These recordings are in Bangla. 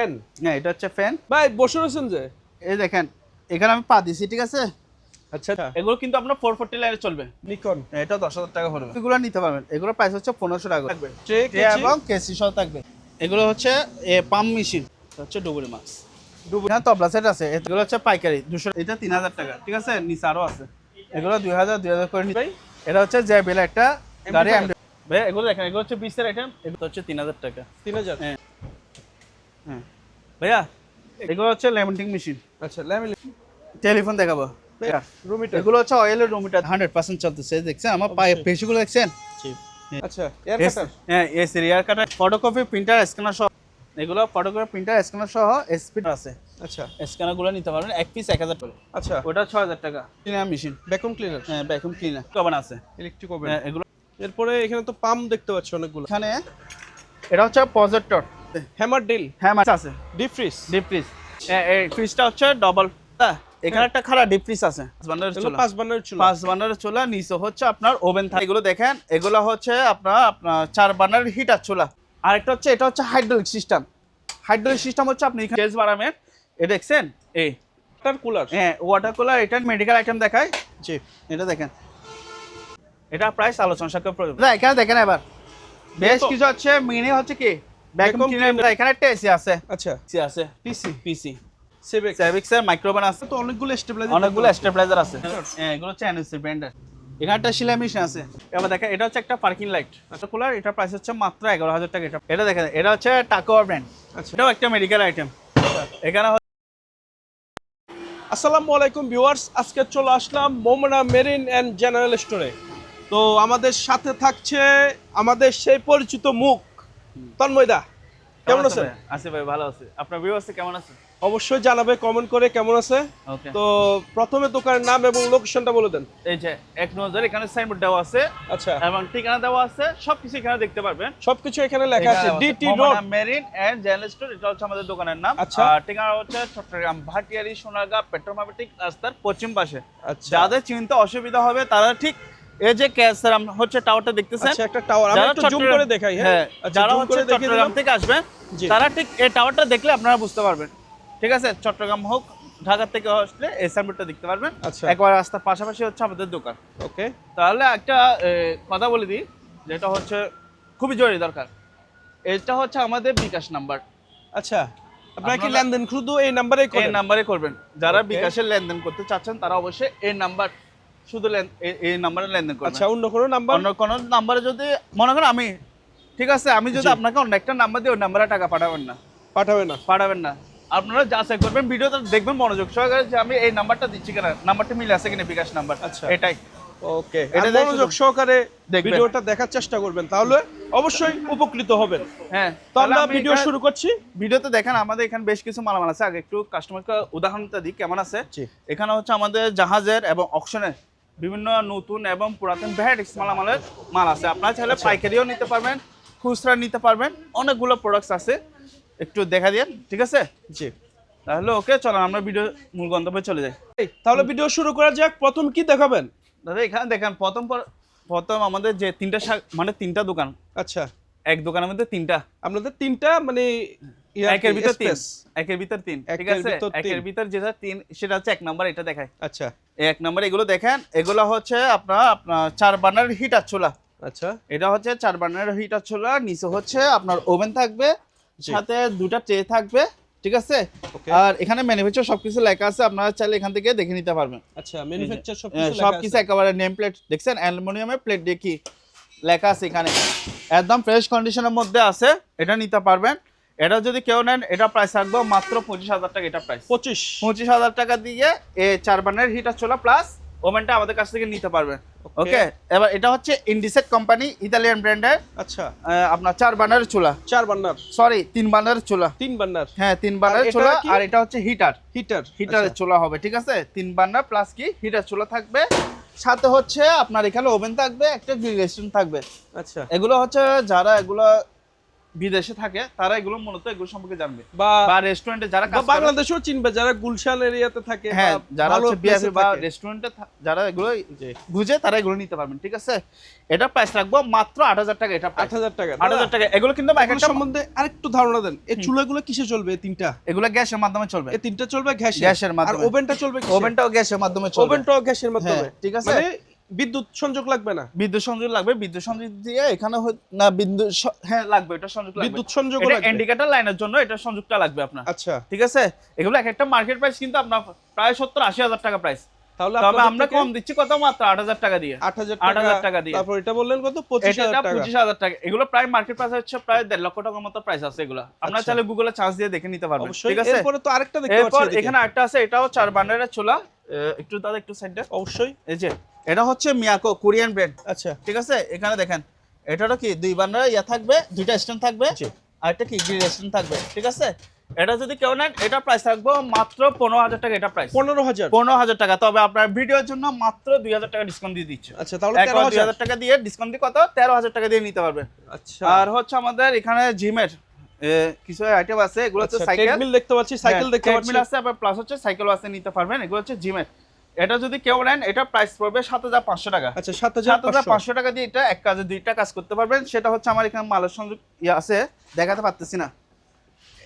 ফ্যান। হ্যাঁ, এটা হচ্ছে ফ্যান। ভাই বসে রয়েছেন যে, এই দেখেন এখানে আমি পা দিছি, ঠিক আছে। আচ্ছা এগুলো কিন্তু আপনার 440 লাইনে চলবে। নিকন এটা 10,000 টাকা পড়বে। এগুলো নিতে পারবেন, এগুলোর প্রাইস হচ্ছে 1500 টাকা থাকবে। ট্রে এবং কেসি সহ থাকবে। এগুলো হচ্ছে পাম্প মেশিন, হচ্ছে ডুবুরি মাছ। হ্যাঁ, তবলা সেট আছে। এগুলো হচ্ছে পাইকারি 200, এটা 3000 টাকা, ঠিক আছে। নিচে আরো আছে, এগুলো 2000 করে নিতে। এটা হচ্ছে জেবিএল একটা গাড়ি। ভাই এগুলো দেখেন, এগুলো হচ্ছে 20 এর আইটেম, এগুলো হচ্ছে 3000 টাকা। 3000। হ্যাঁ হ্যাঁ ভাইয়া, এগুলো হচ্ছে লেমিনেটিং মেশিন। আচ্ছা ল্যামিনেট টেলিফোন দেখাবো। রুমিটার। এগুলো হচ্ছে অয়েলের রুমিটার 100% চলতেছে। দেখছেন আমার পায়ে পেশিগুলো দেখছেন? আচ্ছা এয়ার কাটার। হ্যাঁ, এস এয়ার কাটার, ফটোকপি, প্রিন্টার, স্ক্যানার সহ। এগুলো ফটোকপি, প্রিন্টার, স্ক্যানার সহ স্পিড আছে। আচ্ছা স্ক্যানারগুলো নিতে পারবেন, এক পিস 1000 টাকা। আচ্ছা ওটা 6000 টাকা। ক্লিনার মেশিন, ভ্যাকুয়াম ক্লিনার, হ্যাঁ ভ্যাকুয়াম ক্লিনার কভার আছে, ইলেকট্রিক ওভেন। হ্যাঁ এগুলো। এরপরে এখানে তো পাম্প দেখতে পাচ্ছি অনেকগুলো। এখানে এটা হচ্ছে প্রজেক্টর, হ্যামার ড্রিল, হ্যাঁ মাছ আছে। Deep fridge. ডিপ ফ্রিজ, এই ফ্রিজটা হচ্ছে ডাবল। এখানে একটা খারাপ ডিপ ফ্রিজ আছে। 5 বার্নারের চুলা। 5 বার্নারের চুলা, নিচে হচ্ছে আপনার ওভেন থাকে। এগুলো দেখেন, এগুলো হচ্ছে আপনার 4 বার্নারের হিটার চুলা। আরেকটা হচ্ছে, এটা হচ্ছে হাইড্রোলিক সিস্টেম। হাইড্রোলিক সিস্টেম হচ্ছে আপনি এখানে গ্যাস বাড়াবেন, এটা দেখছেন এই ওয়াটার কুলার। হ্যাঁ ওয়াটার কুলার। এটা মেডিকেল আইটেম দেখায়। জি এটা দেখেন, এটা প্রাইস আলোচনা সাপেক্ষে প্রয়োজন। এখানে দেখেন এবার বেশ কিছু হচ্ছে মিনি হচ্ছে কি ভ্যাকুয়াম ক্লিনার। এখানে একটা এসি আছে। আচ্ছা এসি আছে, পিসি সেভিক্স এর মাইক্রোওভেন আছে। তো অনেকগুলো স্টেবিলাইজার। অনেকগুলো স্টেবিলাইজার আছে। হ্যাঁ এগুলো হচ্ছে এনএসসি ব্র্যান্ডের। এখানে একটা সেলাই মেশিন আছে। এবার দেখেন, এটা হচ্ছে একটা পার্কিং লাইট কুলার। এটা প্রাইস হচ্ছে মাত্র 11000 টাকা। এটা দেখেন, এটা হচ্ছে টাকোয়া ব্র্যান্ড। আচ্ছা এটাও একটা মেডিকেল আইটেম। এখানে আসসালামু আলাইকুম ভিউয়ার্স, আজকে চলে আসলাম মোমনা মেরিন অ্যান্ড জেনারেল স্টোরে। তো আমাদের সাথে থাকছে আমাদের সেই পরিচিত মুখ তন্ময় দা। কেমন আছেন? আছি ভাই, ভালো আছি। আপনার ভিউয়ার্স কেমন আছে? অবশ্যই জানাবে কমেন্ট করে কেমন আছে। ওকে, তো প্রথমে দোকানের নাম এবং লোকেশনটা বলে দেন। এই যে এক নজর এখানে সাইনবোর্ড দেওয়া আছে আচ্ছা এবং ঠিকানা দেওয়া আছে, সবকিছু এখানে দেখতে পারবেন। সবকিছু এখানে লেখা আছে। DT road marine and general store, এটা হচ্ছে আমাদের দোকানের নাম। আচ্ছা। আর ঠিকানা হচ্ছে চট্টগ্রাম ভাটিয়ারি সোনারগাঁ পেট্রোল পাম্পের রাস্তার পশ্চিম পাশে। আচ্ছা যাদের চিন্তা অসুবিধা হবে তারা ঠিক এই যে ক্যাসার হচ্ছে টাওয়ারটা দেখতেছেন। আচ্ছা একটা টাওয়ার আমি একটু জুম করে দেখাই। হ্যাঁ যারা হচ্ছে চট্টগ্রাম থেকে আসবেন জি। তারা ঠিক এই টাওয়ারটা দেখলে আপনারা বুঝতে পারবেন। ঠিক আছে, চট্টগ্রাম হোক ঢাকা থেকে আসলে এই সাইনবোর্ডটা দেখতে পারবেন। আচ্ছা একবার রাস্তার পাশাপাশি হচ্ছে আমাদের দোকান। ওকে তাহলে একটা কথা বলে দিই, যেটা হচ্ছে খুবই জরুরি দরকার। এটা হচ্ছে আমাদের বিকাশ নাম্বার। আচ্ছা আপনারা কি আপনারা লেনদেন শুধু এই নাম্বারেই এই করেন? নাম্বারে করবেন। যারা Okay. বিকাশের লেনদেন করতে চাচ্ছেন তারা অবশ্যই এই নাম্বার, শুধু এই নাম্বারে লেনদেন করবেন। আচ্ছা অন্য কোনো নাম্বার? অন্য কোনো নাম্বারে যদি মনে করেন আমি, ঠিক আছে, আমি যদি জি। আপনাকে অন্য একটা নাম্বার দিই, ওই নাম্বারে টাকা পাঠাবেন না। পাঠাবেন না। আপনারা যাচাই করবেন, ভিডিওটা দেখবেন মনোযোগ সহকারে যে আমি এই নাম্বারটা দিচ্ছি কিনা, নাম্বারটা মিলে আছে কিনা বিকাশ নাম্বার। আচ্ছা এটাই। ওকে এটা এটা দেখে মনোযোগ সহকারে দেখবেন। ভিডিওটা দেখার চেষ্টা করবেন, তাহলে অবশ্যই উপকৃত হবেন। হ্যাঁ, তো আমরা ভিডিও শুরু করছি। ভিডিওতে দেখেন আমাদের এখানে বেশ কিছু মালামাল আছে। আগে একটু কাস্টমারকে উদাহরণটা দিই কেমন আছে। জি। এখানে হচ্ছে আমাদের জাহাজের এবং অকশনের বিভিন্ন নতুন এবং পুরাতন ভ্যারাইটিস মালামালের মাল আছে। আপনারা চাইলে পাইকারিও নিতে পারবেন, খুচরা নিতে পারবেন। অনেকগুলো প্রোডাক্টস আছে, একটু দেখা দিন, ঠিক আছে। জি তাহলে ওকে, চলেন আমরা ভিডিও মূল গন্তব্যে চলে যাই। তাহলে ভিডিও শুরু করা যাক। প্রথম কি দেখাবেন? দাদা এখানে দেখেন, প্রথম আমাদের যে মানে তিনটা দোকান। আচ্ছা এক দোকানের মধ্যে তিনটা, আপনাদের তিনটা মানে একের ভিতর তিন, space। একের ভিতর তিন, ঠিক একের আছে। ভিতর তিন। একের ভিতর যেটা তিন সেটা হচ্ছে এক নাম্বার, এটা দেখায়। আচ্ছা এই এক নাম্বার এগুলো দেখেন, এগুলো হচ্ছে আপনার 4 বার্নারের হিটার চুলা। আচ্ছা এটা হচ্ছে 4 বার্নারের হিটার চুলা। নিচে হচ্ছে আপনার ওভেন থাকবে, জি। সাথে দুটা ট্রে থাকবে, ঠিক আছে। ওকে আর এখানে ম্যানুফ্যাকচার সবকিছু লেখা আছে, আপনারা চাইলে এখান থেকে দেখে নিতে পারবেন। আচ্ছা ম্যানুফ্যাকচার সবকিছু লেখা সবকিছু আছে। একেবারে নেম প্লেট দেখছেন, অ্যালুমিনিয়ামের প্লেট দিয়ে কি লেখা আছে এখানে, একদম ফ্রেশ কন্ডিশনের মধ্যে আছে। এটা নিতে পারবেন। এটা যদি কেউ নেন, এটা প্রাইস রাখবো মাত্র 25000 টাকা। এটা প্রাইস 25,000 টাকা দিয়ে এই 4 বার্নারের হিটার চুলা প্লাস ওভেনটা আমাদের কাছ থেকে নিতে পারবেন। ওকে, এবার এটা হচ্ছে ইন্ডিসেট কোম্পানি, ইতালিয়ান ব্র্যান্ডের। আচ্ছা আপনার 4 বার্নারের চুলা, 4 বার্নার, সরি 3 বার্নারের চুলা। 3 বার্নার, হ্যাঁ 3 বার্নারের এটা চুলা। কি? আর এটা হচ্ছে হিটারের চুলা হবে, ঠিক আছে। 3 বার্নার প্লাস কি হিটার চুলা থাকবে, সাথে হচ্ছে আপনার এখানে ওভেন থাকবে, একটা গ্রিল রেস্টুরেন্ট থাকবে। আচ্ছা এগুলো হচ্ছে যারা এগুলো বিদেশে থাকে তারা এগুলো মূলত এগুলো সম্পর্কে জানবে, বা বা রেস্টুরেন্টে যারা কাজ করে, বাংলাদেশেও চিনবে যারা গুলশান এরিয়াতে থাকে, হ্যাঁ যারা ভালো হচ্ছে বিআরপি place এ বা থাকে। রেস্টুরেন্টে যারা এগুলো বুঝে তারা এগুলো নিতে পারবেন। ঠিক আছে, এটা প্রাইস রাখবো মাত্র 8000 টাকা। এটা 8000 টাকা। 8000 টাকা। এগুলো কিন্তু এগুলো সম্বন্ধে আরেকটু ধারণা দেন, এই চুলাগুলো কিসে চলবে? এই তিনটা, এগুলো গ্যাসের মাধ্যমে চলবে। এই তিনটা চলবে গ্যাসে, গ্যাসের আর মাধ্যমে। ওভেনটা চলবে কিসে? ওভেনটাও গ্যাসের মাধ্যমে চলবে। ওভেনটাও গ্যাসের মাধ্যমে, হ্যাঁ, ঠিক আছে। মানে বিদ্যুৎ সংযোগ লাগবে না? বিদ্যুৎ সংযোগ লাগবে। বিদ্যুৎ সংযোগ দিয়ে এখানে না বিদ্যুৎ হ্যাঁ লাগবে, এটা সংযোগ লাগবে। বিদ্যুৎ সংযোগ এটা লাগবে, ইন্ডিকেটর লাইনের জন্য এটা সংযোগটা লাগবে আপনার। আচ্ছা ঠিক আছে, এগুলো এক একটা মার্কেট প্রাইস কিন্তু আপনার প্রায় 70-80 হাজার টাকা প্রাইস। তাহলে তবে আমরা কম দিচ্ছি কত? মাত্র 8000 টাকা দিয়ে। 8000 টাকা দিয়ে। তারপর এটা বললেন কত? 25000 টাকা। 25000 টাকা। এগুলো প্রায় মার্কেট প্রাইস হচ্ছে প্রায় 1.5 লক্ষ টাকার মতো প্রাইস আছে এগুলো। আপনারা চাইলে গুগলে সার্চ দিয়ে দেখে নিতে পারবেন। অবশ্যই। ঠিক আছে, এরপরে তো আরেকটা দেখতে এরপর পাচ্ছি এখানে আরেকটা আছে, এটাও 4 বার্নারের চুলা। একটু দাদা একটু সাইডে। অবশ্যই। এই যে এটা হচ্ছে মিয়াকো কোরিয়ান ব্র্যান্ড। আচ্ছা ঠিক আছে, এখানে দেখেন এটারও কি 2 বার্নার ইয়া থাকবে, 2টা স্ট্যান্ড থাকবে, আর একটা কি গ্রিল স্ট্যান্ড থাকবে। ঠিক আছে, এটা যদি কেউ নেন এটা প্রাইস রাখবো মাত্র 15000 টাকা। এটা প্রাইস 15000 টাকা। তবে আপনার ভিডিওর জন্য মাত্র 2000 টাকা ডিসকাউন্ট দিয়ে দিচ্ছে। আচ্ছা, তাহলে 2000 টাকা দিয়ে ডিসকাউন্ট দিয়ে কত? 13000 টাকা দিয়ে নিতে পারবেন। আচ্ছা, আর হচ্ছে আমাদের এখানে জিমের কিছু আইটেম আছে। এগুলো হচ্ছে সাইকেল, ট্রেডমিল দেখতে পাচ্ছি, সাইকেল দেখতে পাচ্ছি, ট্রেডমিল আছে, আবার প্লাস হচ্ছে সাইকেলও আছে, নিতে পারবেন। এগুলো হচ্ছে জিমের। এটা যদি কেউ নেন এটা প্রাইস পড়বে 7500 টাকা। আচ্ছা 7500 টাকা দিয়ে এটা এক কাজে দুইটা কাজ করতে পারবেন। সেটা হচ্ছে আমার এখানে মালের সংযোগ আছে, দেখাতে পারতেছি না।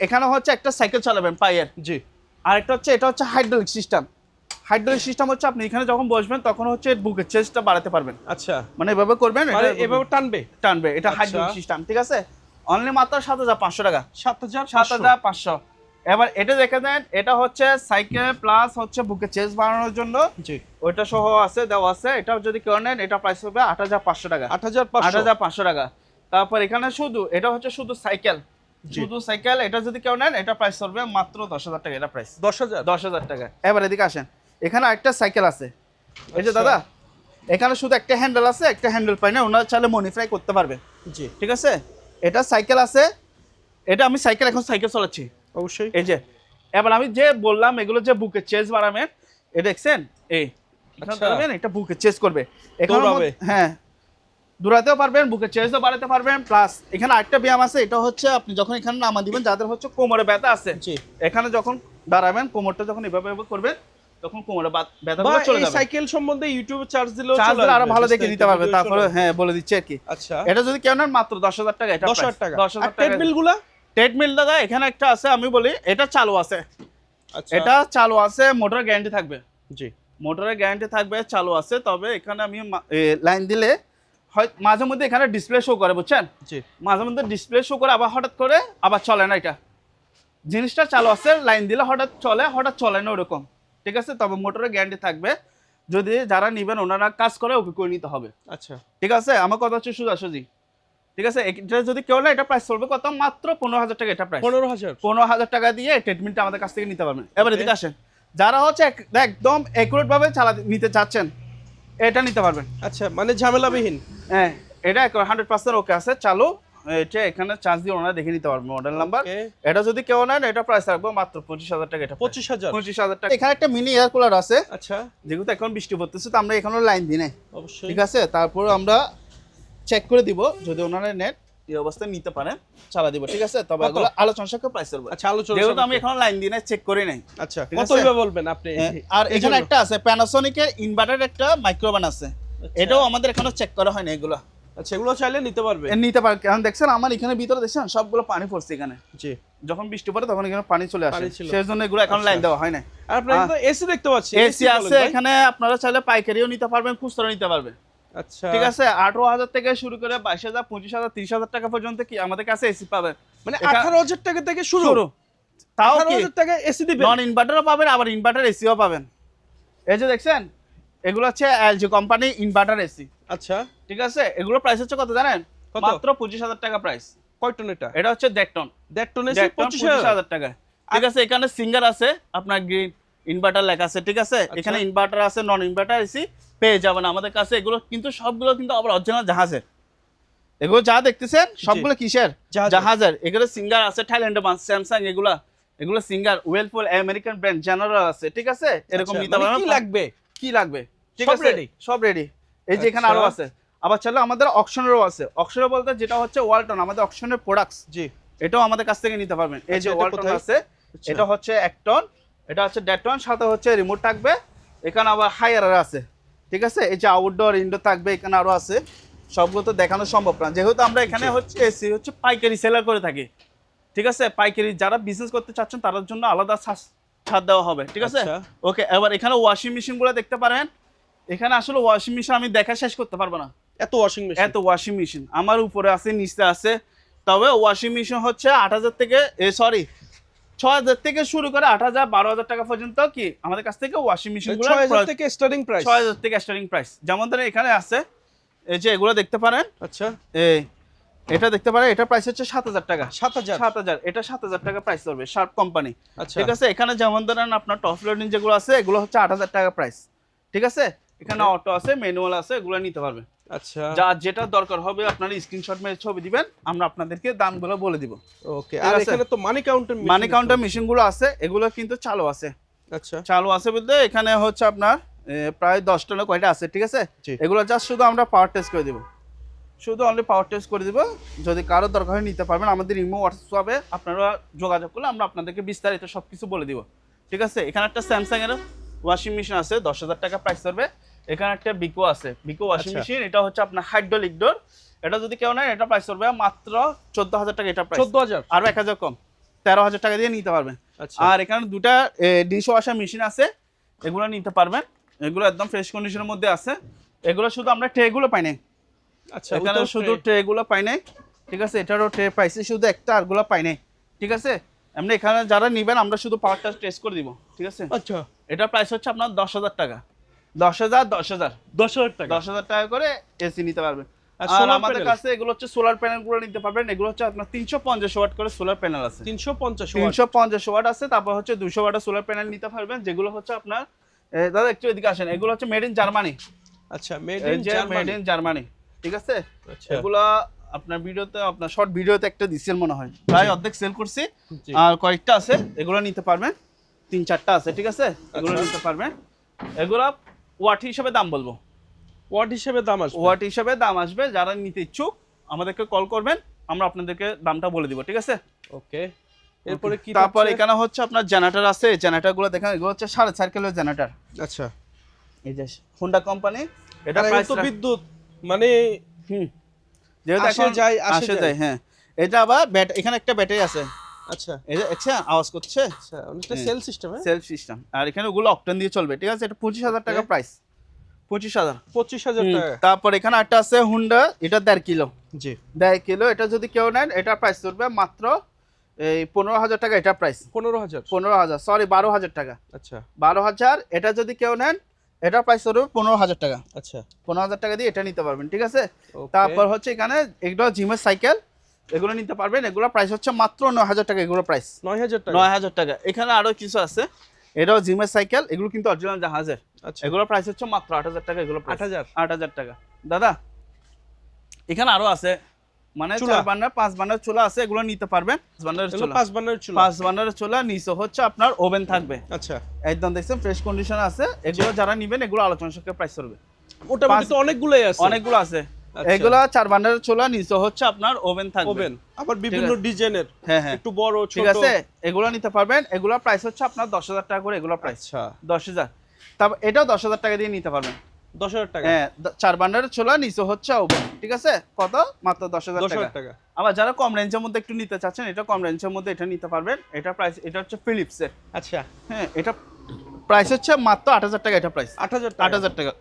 এখানে হচ্ছে একটা সাইকেল চালাবেন পায়ের। জি। আর একটা হচ্ছে এটা হচ্ছে হাইড্রোলিক সিস্টেম। হাইড্রোলিক সিস্টেম হচ্ছে আপনি এখানে যখন বসবেন তখন হচ্ছে বুকের চেস্টটা বাড়াতে পারবেন। আচ্ছা, মানে এভাবে করবেন, মানে এটা এভাবে টানবে। এটা আচ্ছা। Hydraulic system. ঠিক আছে, অনলি মাত্র 7500 টাকা। 7500। এবার এটা দেখে দেন, এটা হচ্ছে সাইকেল প্লাস হচ্ছে বুকের চেস্ট বাড়ানোর জন্য। জি। ওইটা সহ আছে, দেওয়া আছে। এটা যদি কেউ নেন এটা প্রাইস হবে 8500 টাকা। 8500 টাকা। তারপর এখানে শুধু এটা হচ্ছে শুধু সাইকেল, শুধু সাইকেল। এটা যদি কেউ নেন এটা প্রাইস হবে মাত্র 10000 টাকা। এটা প্রাইস 10000 টাকা। এবার এদিকে আসেন, এখানে একটা সাইকেল আছে। এই যে দাদা, এখানে শুধু একটা হ্যান্ডেল আছে, একটা হ্যান্ডেল পাই না, ওনারা চাইলে মডিফাই করতে পারবে। জি। ঠিক আছে, এটা সাইকেল আছে। এটা আমি সাইকেল এখন সাইকেল চালাচ্ছি। অবশ্যই। এই যে এবার আমি যে বললাম এগুলো যে বুকে চেস বাড়াবেন, এ দেখছেন এই এটা বুকে চেস করবে দৌড়াবে। হ্যাঁ, দৌড়াতেও পারবেন, বুকে চেসও বাড়াতে পারবেন। প্লাস এখানে আরেকটা ব্যায়াম আছে, এটা হচ্ছে আপনি যখন এখানে নামা দিবেন, যাদের হচ্ছে কোমরে ব্যথা আছে, এখানে যখন দাঁড়াবেন কোমরটা যখন এভাবে করবেন তখন কোমরে ব্যথাগুলো চলে যাবে। সাইকেল সম্বন্ধে ইউটিউবে চার্জ দিলে আরো ভালো দেখে নিতে পারবে। তারপরে হ্যাঁ বলে দিচ্ছি আর কি। আচ্ছা, এটা যদি কেউ নেন মাত্র 10000 টাকা। এটা 10000 টাকা। 10000 টাকা। ট্রেডমিলগুলা? ট্রেডমিল দাদা এখানে একটা আছে, আমি বলি এটা চালু আছে। আচ্ছা, এটা চালু আছে, মোটরের গ্যারান্টি থাকবে। জি। মোটরের গ্যারান্টি থাকবে, চালু আছে। তবে এখানে আমি লাইন দিলে হয় মাঝে মধ্যে এখানে ডিসপ্লে শো করে, বুঝছেন? জি। মাঝে মধ্যে ডিসপ্লে শো করে, আবার হঠাৎ করে আবার চলে না। এটা জিনিসটা চালু আছে, লাইন দিলে হঠাৎ চলে না ওরকম। ঠিক আছে, তবে মোটরের গ্যারান্টি থাকবে। যদি যারা নিবেন ওনারা কাজ করে ওকে করে নিতে হবে। আচ্ছা, ঠিক আছে, আমার কথা হচ্ছে সোজাসুজি। ঠিক আছে, এটা যদি কেউ না এটা প্রাইস চলবে কত? মাত্র 15000 টাকা। এটা প্রাইস 15000 টাকা দিয়ে ট্রিটমেন্টটা আমাদের কাছ থেকে নিতে পারবেন। এবার এদিকে আসেন, যারা হচ্ছে একদম একুরেট ভাবে নিতে চাচ্ছেন এটা নিতে পারবেন। আচ্ছা, মানে ঝামেলাবিহীন। হ্যাঁ, এটা 100% ওকে আছে, চালু। এটা এখানে চার্জ দিয়ে ওনারা দেখে নিতে পারবেন মডেল নাম্বার। এটা যদি কেউ নেন এটা প্রাইস রাখবো মাত্র 25000 টাকা। এটা 25000 টাকা। এখানে একটা মিনি এয়ার কুলার আছে। আচ্ছা, যেহেতু এখন বৃষ্টি পড়তেছে তো আমরা এখানে লাইন দিই নাই। অবশ্যই। ঠিক আছে, তারপর আমরা চেক করে দিব, যদি ওনারা নেট এই অবস্থায় নিতে পারেন চালা দিব। ঠিক আছে, তবে এগুলো আলোচনা সাপেক্ষে প্রাইস করব। আচ্ছা, আলোচনা যেহেতু আমি এখন লাইন দিই না, চেক করি নাই। আচ্ছা, কতই বলবেন আপনি? আর এখানে একটা আছে প্যানাসোনিকের ইনভার্টার একটা মাইক্রোওভেন আছে, এটাও আমাদের এখনো চেক করা হয় না। এগুলো আচ্ছা, এগুলো চাইলে নিতে পারবে। কারণ দেখছেন আমার এখানে ভিতরে দেখছেন সবগুলো পানি পড়ছে এখানে। জি। যখন বৃষ্টি পড়ে তখন এখানে পানি চলে আসে, সেই জন্য এগুলো এখন লাইন দেওয়া হয় না। আর আপনারা তো এসি দেখতে পাচ্ছি। এসি আছে এখানে, আপনারা চাইলে পাইকারিও নিতে পারবেন, খুচরা নিতে পারবেন। আচ্ছা, ঠিক আছে, 18000 থেকে শুরু করে 22000, 25000, 30000 টাকা পর্যন্ত কি আমাদের কাছে এসি পাবেন। মানে 18000 টাকা থেকে শুরু। তাও 18000 টাকা এসি দিবেন, নন ইনভার্টারও পাবেন, আবার ইনভার্টার এসিও পাবেন। এই যে দেখছেন এগুলো হচ্ছে এলজি কোম্পানি ইনভার্টার এসি। আচ্ছা, ঠিক আছে, এগুলো প্রাইস হচ্ছে কত জানেন? মাত্র 25000 টাকা প্রাইস। কয় টন এটা? এটা হচ্ছে 1.5 টন। 1.5 টন এসি 25000 টাকা। ঠিক আছে, এখানে সিঙ্গার আছে, আপনার গ্রিন ইনভার্টার লেখা আছে। ঠিক আছে, এখানে ইনভার্টার আছে, নন ইনভার্টার এসি পেয়ে যাবেন আমাদের কাছে। এগুলো কিন্তু সবগুলো কিন্তু আবার অরিজিনাল জাহাজের। এগুলো যা দেখতেছেন সবগুলো কিসের? জাহাজের। এগুলো সিঙ্গার আছে, থাইল্যান্ডের মাল, স্যামসাং, এগুলো সিঙ্গার, ওয়েলপুল, আমেরিকান ব্র্যান্ড, জেনারেল আছে। ঠিক আছে, এরকম নিতে পারবেন। কি লাগবে? ঠিক আছে, সব রেডি। এই যে এখানে আরো আছে, আবার চাইলে আমাদের অকশনেরও আছে। অকশনের বলতে যেটা হচ্ছে ওয়ালটন, আমাদের অকশনের প্রোডাক্টস, জি এটাও আমাদের কাছ থেকে নিতে পারবেন। এই যে এটা ওয়ালটন কোথায়? আছে, আচ্ছা। এটা হচ্ছে 1 টন, এটা হচ্ছে 1.5 টন, সাথে হচ্ছে রিমোট থাকবে। এখানে আবার হায়ার আছে, ঠিক আছে। এই যে আউটডোর ইনডোর থাকবে, এখানে আরো আছে। সবগুলো তো দেখানো সম্ভব না, যেহেতু আমরা এখানে হচ্ছে এসি হচ্ছে পাইকারি সেলার করে থাকি, ঠিক আছে। পাইকারি যারা বিজনেস করতে চাচ্ছেন তাদের জন্য আলাদা ছাড় দেওয়া হবে, ঠিক আছে। আচ্ছা। ওকে, এবার এখানে ওয়াশিং মেশিনগুলো দেখতে পারেন। এখানে আসলে ওয়াশিং মেশিন আমি দেখা শেষ করতে পারবো না, এত ওয়াশিং মেশিন। এত ওয়াশিং মেশিন আমার উপরে আছে, নিচে আছে। তবে ওয়াশিং মেশিন হচ্ছে 8,000 থেকে 6,000 থেকে শুরু করে 8,000 12,000 টাকা পর্যন্ত কি আমাদের কাছ থেকে ওয়াশিং মেশিনগুলো 6,000 থেকে স্টার্টিং প্রাইস। 6,000 থেকে স্টার্টিং প্রাইস। যেমন ধরেন এখানে আছে, এই যে এগুলো দেখতে পারেন। আচ্ছা এই এটা দেখতে পারেন, এটা প্রাইস হচ্ছে 7,000 টাকা। 7,000 এটা 7,000 টাকা প্রাইস পড়বে, শার্প কোম্পানি, আচ্ছা ঠিক আছে। এখানে যেমন ধরেন আপনার টপ লোডিং যেগুলো আছে, এগুলো হচ্ছে 8,000 টাকা প্রাইস, ঠিক আছে। এখানে অটো আছে, ম্যানুয়াল আছে, এগুলো নিতে পারবেন। আচ্ছা যা যেটা দরকার হবে আপনারা স্ক্রিনশট মেরে ছবি দিবেন, আমরা আপনাদেরকে দামগুলো বলে দিব। ওকে। ঠিক আর আছে? এখানে তো মানি কাউন্টার মানি কাউন্টার মেশিনগুলো আছে, এগুলো কিন্তু চালু আছে। আচ্ছা চালু আছে বলতে এখানে হচ্ছে আপনার প্রায় 10 টনের কয়টা আছে, ঠিক আছে। জি। এগুলো জাস্ট শুধু আমরা পাওয়ার টেস্ট করে দিব, শুধু অনলি পাওয়ার টেস্ট করে দিব। যদি কারো দরকার হয় নিতে পারবেন, আমাদের ইমো হোয়াটসঅ্যাপে আপনারা যোগাযোগ করলে আমরা আপনাদেরকে বিস্তারিত সব কিছু বলে দিব, ঠিক আছে। এখানে একটা স্যামসাং এর ওয়াশিং মেশিন আছে, 10,000 টাকা প্রাইস পড়বে। এখানে একটা বিকো আছে, বিকো ওয়াশিং আচ্ছা। মেশিন, এটা হচ্ছে আপনার হাইড্রোলিক ডোর। এটা যদি কেউ নেয়, এটা প্রাইস পড়বে মাত্র 14,000 টাকা। এটা প্রাইস 14,000 আর 1,000 কম, 13,000 টাকা দিয়ে নিতে পারবেন। আচ্ছা আর এখানে দুটা ডিশ ওয়াশার মেশিন আছে, এগুলো নিতে পারবেন। এগুলো একদম ফ্রেশ কন্ডিশনের মধ্যে আছে। এগুলো শুধু আমরা ট্রেগুলো পাই নাই, আচ্ছা এখানে ওটাও শুধু tray। ট্রেগুলো পাই নাই, ঠিক আছে। এটারও ট্রে পাইছি শুধু একটা, আরগুলো পাই নাই, ঠিক আছে। এমনি এখানে যারা নেবেন আমরা শুধু পাওয়ারটা টেস্ট করে দিব, ঠিক আছে। আচ্ছা এটার প্রাইস হচ্ছে আপনার 10,000 টাকা। 10,000 10,000 টাকা 10,000 টাকা করে এসি নিতে পারবেন। আর আর solar আমাদের panel? কাছে এগুলো হচ্ছে সোলার প্যানেলগুলো নিতে পারবেন। এগুলো হচ্ছে আপনার 350 ওয়াট করে সোলার প্যানেল আছে। 350 ওয়াট 350 ওয়াট আছে, তারপর হচ্ছে 200 ওয়াটের সোলার প্যানেল নিতে পারবেন, যেগুলো হচ্ছে আপনার দাদা একটু এদিকে আসেন। এগুলো হচ্ছে মেড ইন জার্মানি, আচ্ছা মেড এই ইন যে মেড ইন জার্মানি, ঠিক আছে। আচ্ছা এগুলা আপনার ভিডিওতে, আপনার শর্ট ভিডিওতে একটা দিচ্ছেন মনে হয়, প্রায় অর্ধেক সেল করছি। জি। আর কয়েকটা আছে, এগুলো নিতে পারবেন। 3-4টা আছে, ঠিক আছে। এগুলো আচ্ছা। নিতে পারবেন। এগুলা ওয়াট হিসেবে দাম বলবো, ওয়াট হিসেবে দাম আসবে। ওয়াট হিসেবে দাম আসবে। যারা নিতে ইচ্ছুক আমাদেরকে কল করবেন, আমরা আপনাদেরকে দামটা বলে দিব, ঠিক আছে। ওকে এরপরে কি তারপর থাকছে? এখানে হচ্ছে আপনার জেনারেটর আছে। জেনারেটরগুলো দেখেন, এগুলো হচ্ছে 4.5 কিলো জেনারেটর। আচ্ছা এই যে হোন্ডা কোম্পানি, এটা আর প্রাইস তো বিদ্যুৎ মানে যেহেতু আসে এখন যায়, আসে আসে যায়। যায়, হ্যাঁ। এটা আবার এখানে একটা ব্যাটারি আছে, আচ্ছা এই যে দেখছেন আওয়াজ করছে, আচ্ছা অনেকটা হ্যাঁ। সেল সিস্টেম হ্যাঁ সেলফ সিস্টেম। আর এখানে ওগুলো অকটেন দিয়ে চলবে, ঠিক আছে। এটা 25,000 টাকা Okay. প্রাইস, 25,000। 25,000 টাকা তারপর এখানে একটা আছে হুন্ডা, এটা 1.5 কিলো, জি 1.5 কিলো। এটা যদি কেউ নেন, এটা প্রাইস পড়বে মাত্র এই 15,000 টাকা। এটা প্রাইস 15,000 15,000, সরি 12,000 টাকা, আচ্ছা 12,000। এটা যদি কেউ নেন, এটা প্রাইস পড়বে 15,000 টাকা। আচ্ছা 15,000 টাকা দিয়ে এটা নিতে পারবেন, ঠিক আছে। Okay. তারপর হচ্ছে এখানে এগুলো জিমের সাইকেল, এগুলো নিতে পারবেন। এগুলো প্রাইস হচ্ছে মাত্র 9,000 টাকা। এগুলো প্রাইস 9,000 টাকা 9,000 টাকা। এখানে আরো কিছু আছে, এটাও জিমের সাইকেল, এগুলো কিন্তু অরিজিনাল জাহাজের। আচ্ছা এগুলো প্রাইস হচ্ছে মাত্র 8,000 টাকা। এগুলো 8,000 8,000 টাকা। দাদা এখানে আরো আছে, মানে চুলা। 4 বার্নার 5 বার্নার চুলা আছে, এগুলো নিতে পারবেন। 5 বার্নারের এগুলো চুলা, 5 বার্নারের চুলা 5 বার্নারের চুলা। নিচে হচ্ছে আপনার ওভেন থাকবে, আচ্ছা একদম দেখছেন ফ্রেশ কন্ডিশন আছে। এগুলো যারা নেবেন, এগুলো আলোচনা সাপেক্ষে প্রাইস করবে। ওটার মধ্যে তো অনেকগুলোই আছে অনেকগুলো আছে। আচ্ছা। এগুলো 4 বার্নারের চুলা, নিচে হচ্ছে আপনার ওভেন থাকবে। ওভেন আবার বিভিন্ন আছে। ডিজাইনের হ্যাঁ হ্যাঁ, একটু বড় ছোট ঠিক আছে। এগুলো নিতে পারবেন। এগুলো প্রাইস হচ্ছে আপনার 10,000 টাকা করে। এগুলো প্রাইস আচ্ছা 10,000। তারপর এটাও 10,000 টাকা দিয়ে নিতে পারবেন। 10,000 টাকা হ্যাঁ, 4 বান্ডারের চোলা, নিচে হচ্ছে ওভেন, ঠিক আছে। কত? মাত্র 10,000 10,000 টাকা। টাকা আবার যারা কম রেঞ্জের মধ্যে একটু নিতে চাচ্ছেন, এটা কম রেঞ্জের মধ্যে এটা নিতে পারবেন। এটা প্রাইস, এটা হচ্ছে ফিলিপসের, আচ্ছা হ্যাঁ। এটা প্রাইস হচ্ছে মাত্র 8,000 টাকা। এটা প্রাইস 8,000 টাকা 8,000 টাকা।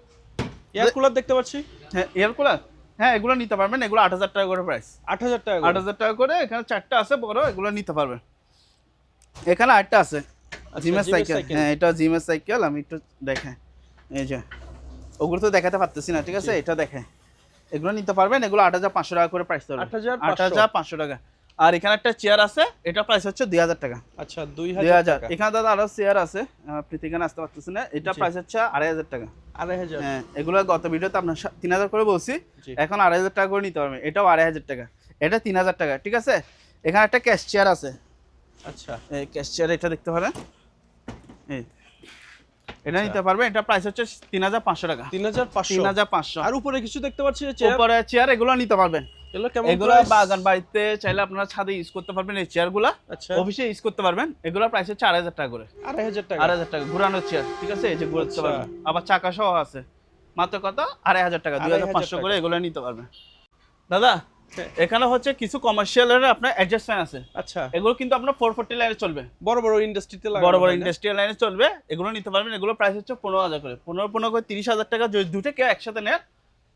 এয়ার কুলার দেখতে পাচ্ছি হ্যাঁ, এয়ার কুলার, হ্যাঁ, এগুলো নিতে পারবেন। এগুলো 8,000 টাকা করে প্রাইস, 8,000 টাকা 8,000 টাকা করে। এখানে 4টা আছে বড়, এগুলো নিতে পারবেন। এখানে আরেকটা আছে, জিমের সাইকেল। হ্যাঁ, এটা জিমের সাইকেল। আমি একটু দেখাই, এই যে ওগুলো তো দেখাতে পারতেছি না, ঠিক আছে। এটা দেখাই, এগুলো নিতে পারবেন। এগুলো 8,500 টাকা করে প্রাইস পড়বে, 8,500 টাকা। আর এখানে একটা চেয়ার আছে, এটা প্রাইস হচ্ছে 2,000 টাকা। আচ্ছা 2,000 2,000। টাকা এখানে দাদা আরো চেয়ার আছে, আপনি এখানে আসতে পারতেছেন না। এটা জি। প্রাইস হচ্ছে 2,500 টাকা। 2,500 হ্যাঁ, এগুলো গত ভিডিওতে আপনার 3,000 করে বলছি, জি। এখন 2,500 টাকা করে নিতে পারবেন। এটাও 2,500 টাকা, এটা 3,000 টাকা, ঠিক আছে। এখানে একটা ক্যাশ চেয়ার আছে, আচ্ছা এই ক্যাশ চেয়ার, এটা দেখতে পারেন। এই এটা নিতে পারবেন। এটা প্রাইস হচ্ছে 3500 টাকা। 3500 3500। আর উপরে কিছু দেখতে পাচ্ছি চেয়ার, উপরে চেয়ার এগুলো নিতে পারবেন। এগুলো কেমন? এগুলো বাগান বাড়িতে চাইলে আপনারা ছাদে ইউজ করতে পারবেন এই চেয়ারগুলো। আচ্ছা, অফিসে ইউজ করতে পারবেন। এগুলোর প্রাইস হচ্ছে 4000 টাকা করে। 2500 টাকা। 2000 টাকা ঘোরানো চেয়ার, ঠিক আছে? এই যে ঘুরতে আচ্ছা। পারবেন। আবার চাকা সহ আছে। মাত্র কত? 2500 টাকা। 2500 করে এগুলো নিতে পারবেন। দাদা এখানে হচ্ছে কিছু কমার্শিয়ালের আপনার অ্যাডজাস্ট ফ্যান আছে। আচ্ছা, এগুলো কিন্তু আপনার 440 লাইনে চলবে। বড় বড় ইন্ডাস্ট্রিতে লাগানো, বড় বড় ইন্ডাস্ট্রিয়াল লাইনে চলবে। এগুলো নিতে পারবেন। এগুলো প্রাইস হচ্ছে 15000 করে। 15 করে 30000 টাকা। যদি দুটো কেউ একসাথে নেন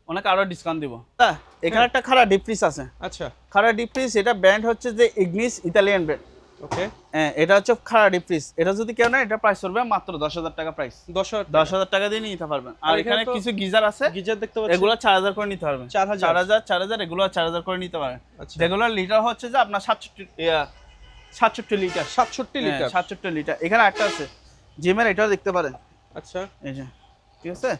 অনেক আরো ডিসকাউন্ট দিব। এখানে একটা খাড়া ডিপ ফ্রিজ আছে। আচ্ছা, খাড়া ডিপ ফ্রিজ, এটা ব্র্যান্ড হচ্ছে যে ইগনিস, ইতালিয়ান ব্র্যান্ড। ওকে, হ্যাঁ, এটা হচ্ছে খাড়া ডিপ ফ্রিজ। এটা যদি কেউ নেয় এটা প্রাইস পড়বে মাত্র 10000 টাকা প্রাইস। 10000 টাকা দিয়ে নিতে পারবেন। আর এখানে কিছু গিজার আছে, গিজার দেখতে পাচ্ছি, এগুলো 4000 করে নিতে পারবেন। 4000 এগুলো 4000 করে নিতে পারেন। আচ্ছা, যেগুলো লিটার হচ্ছে যে আপনার 67 লিটার। 67 লিটার। 67 লিটার। এখানে একটা আছে জিমের, এটাও দেখতে পারেন। আচ্ছা, এই যে, ঠিক আছে?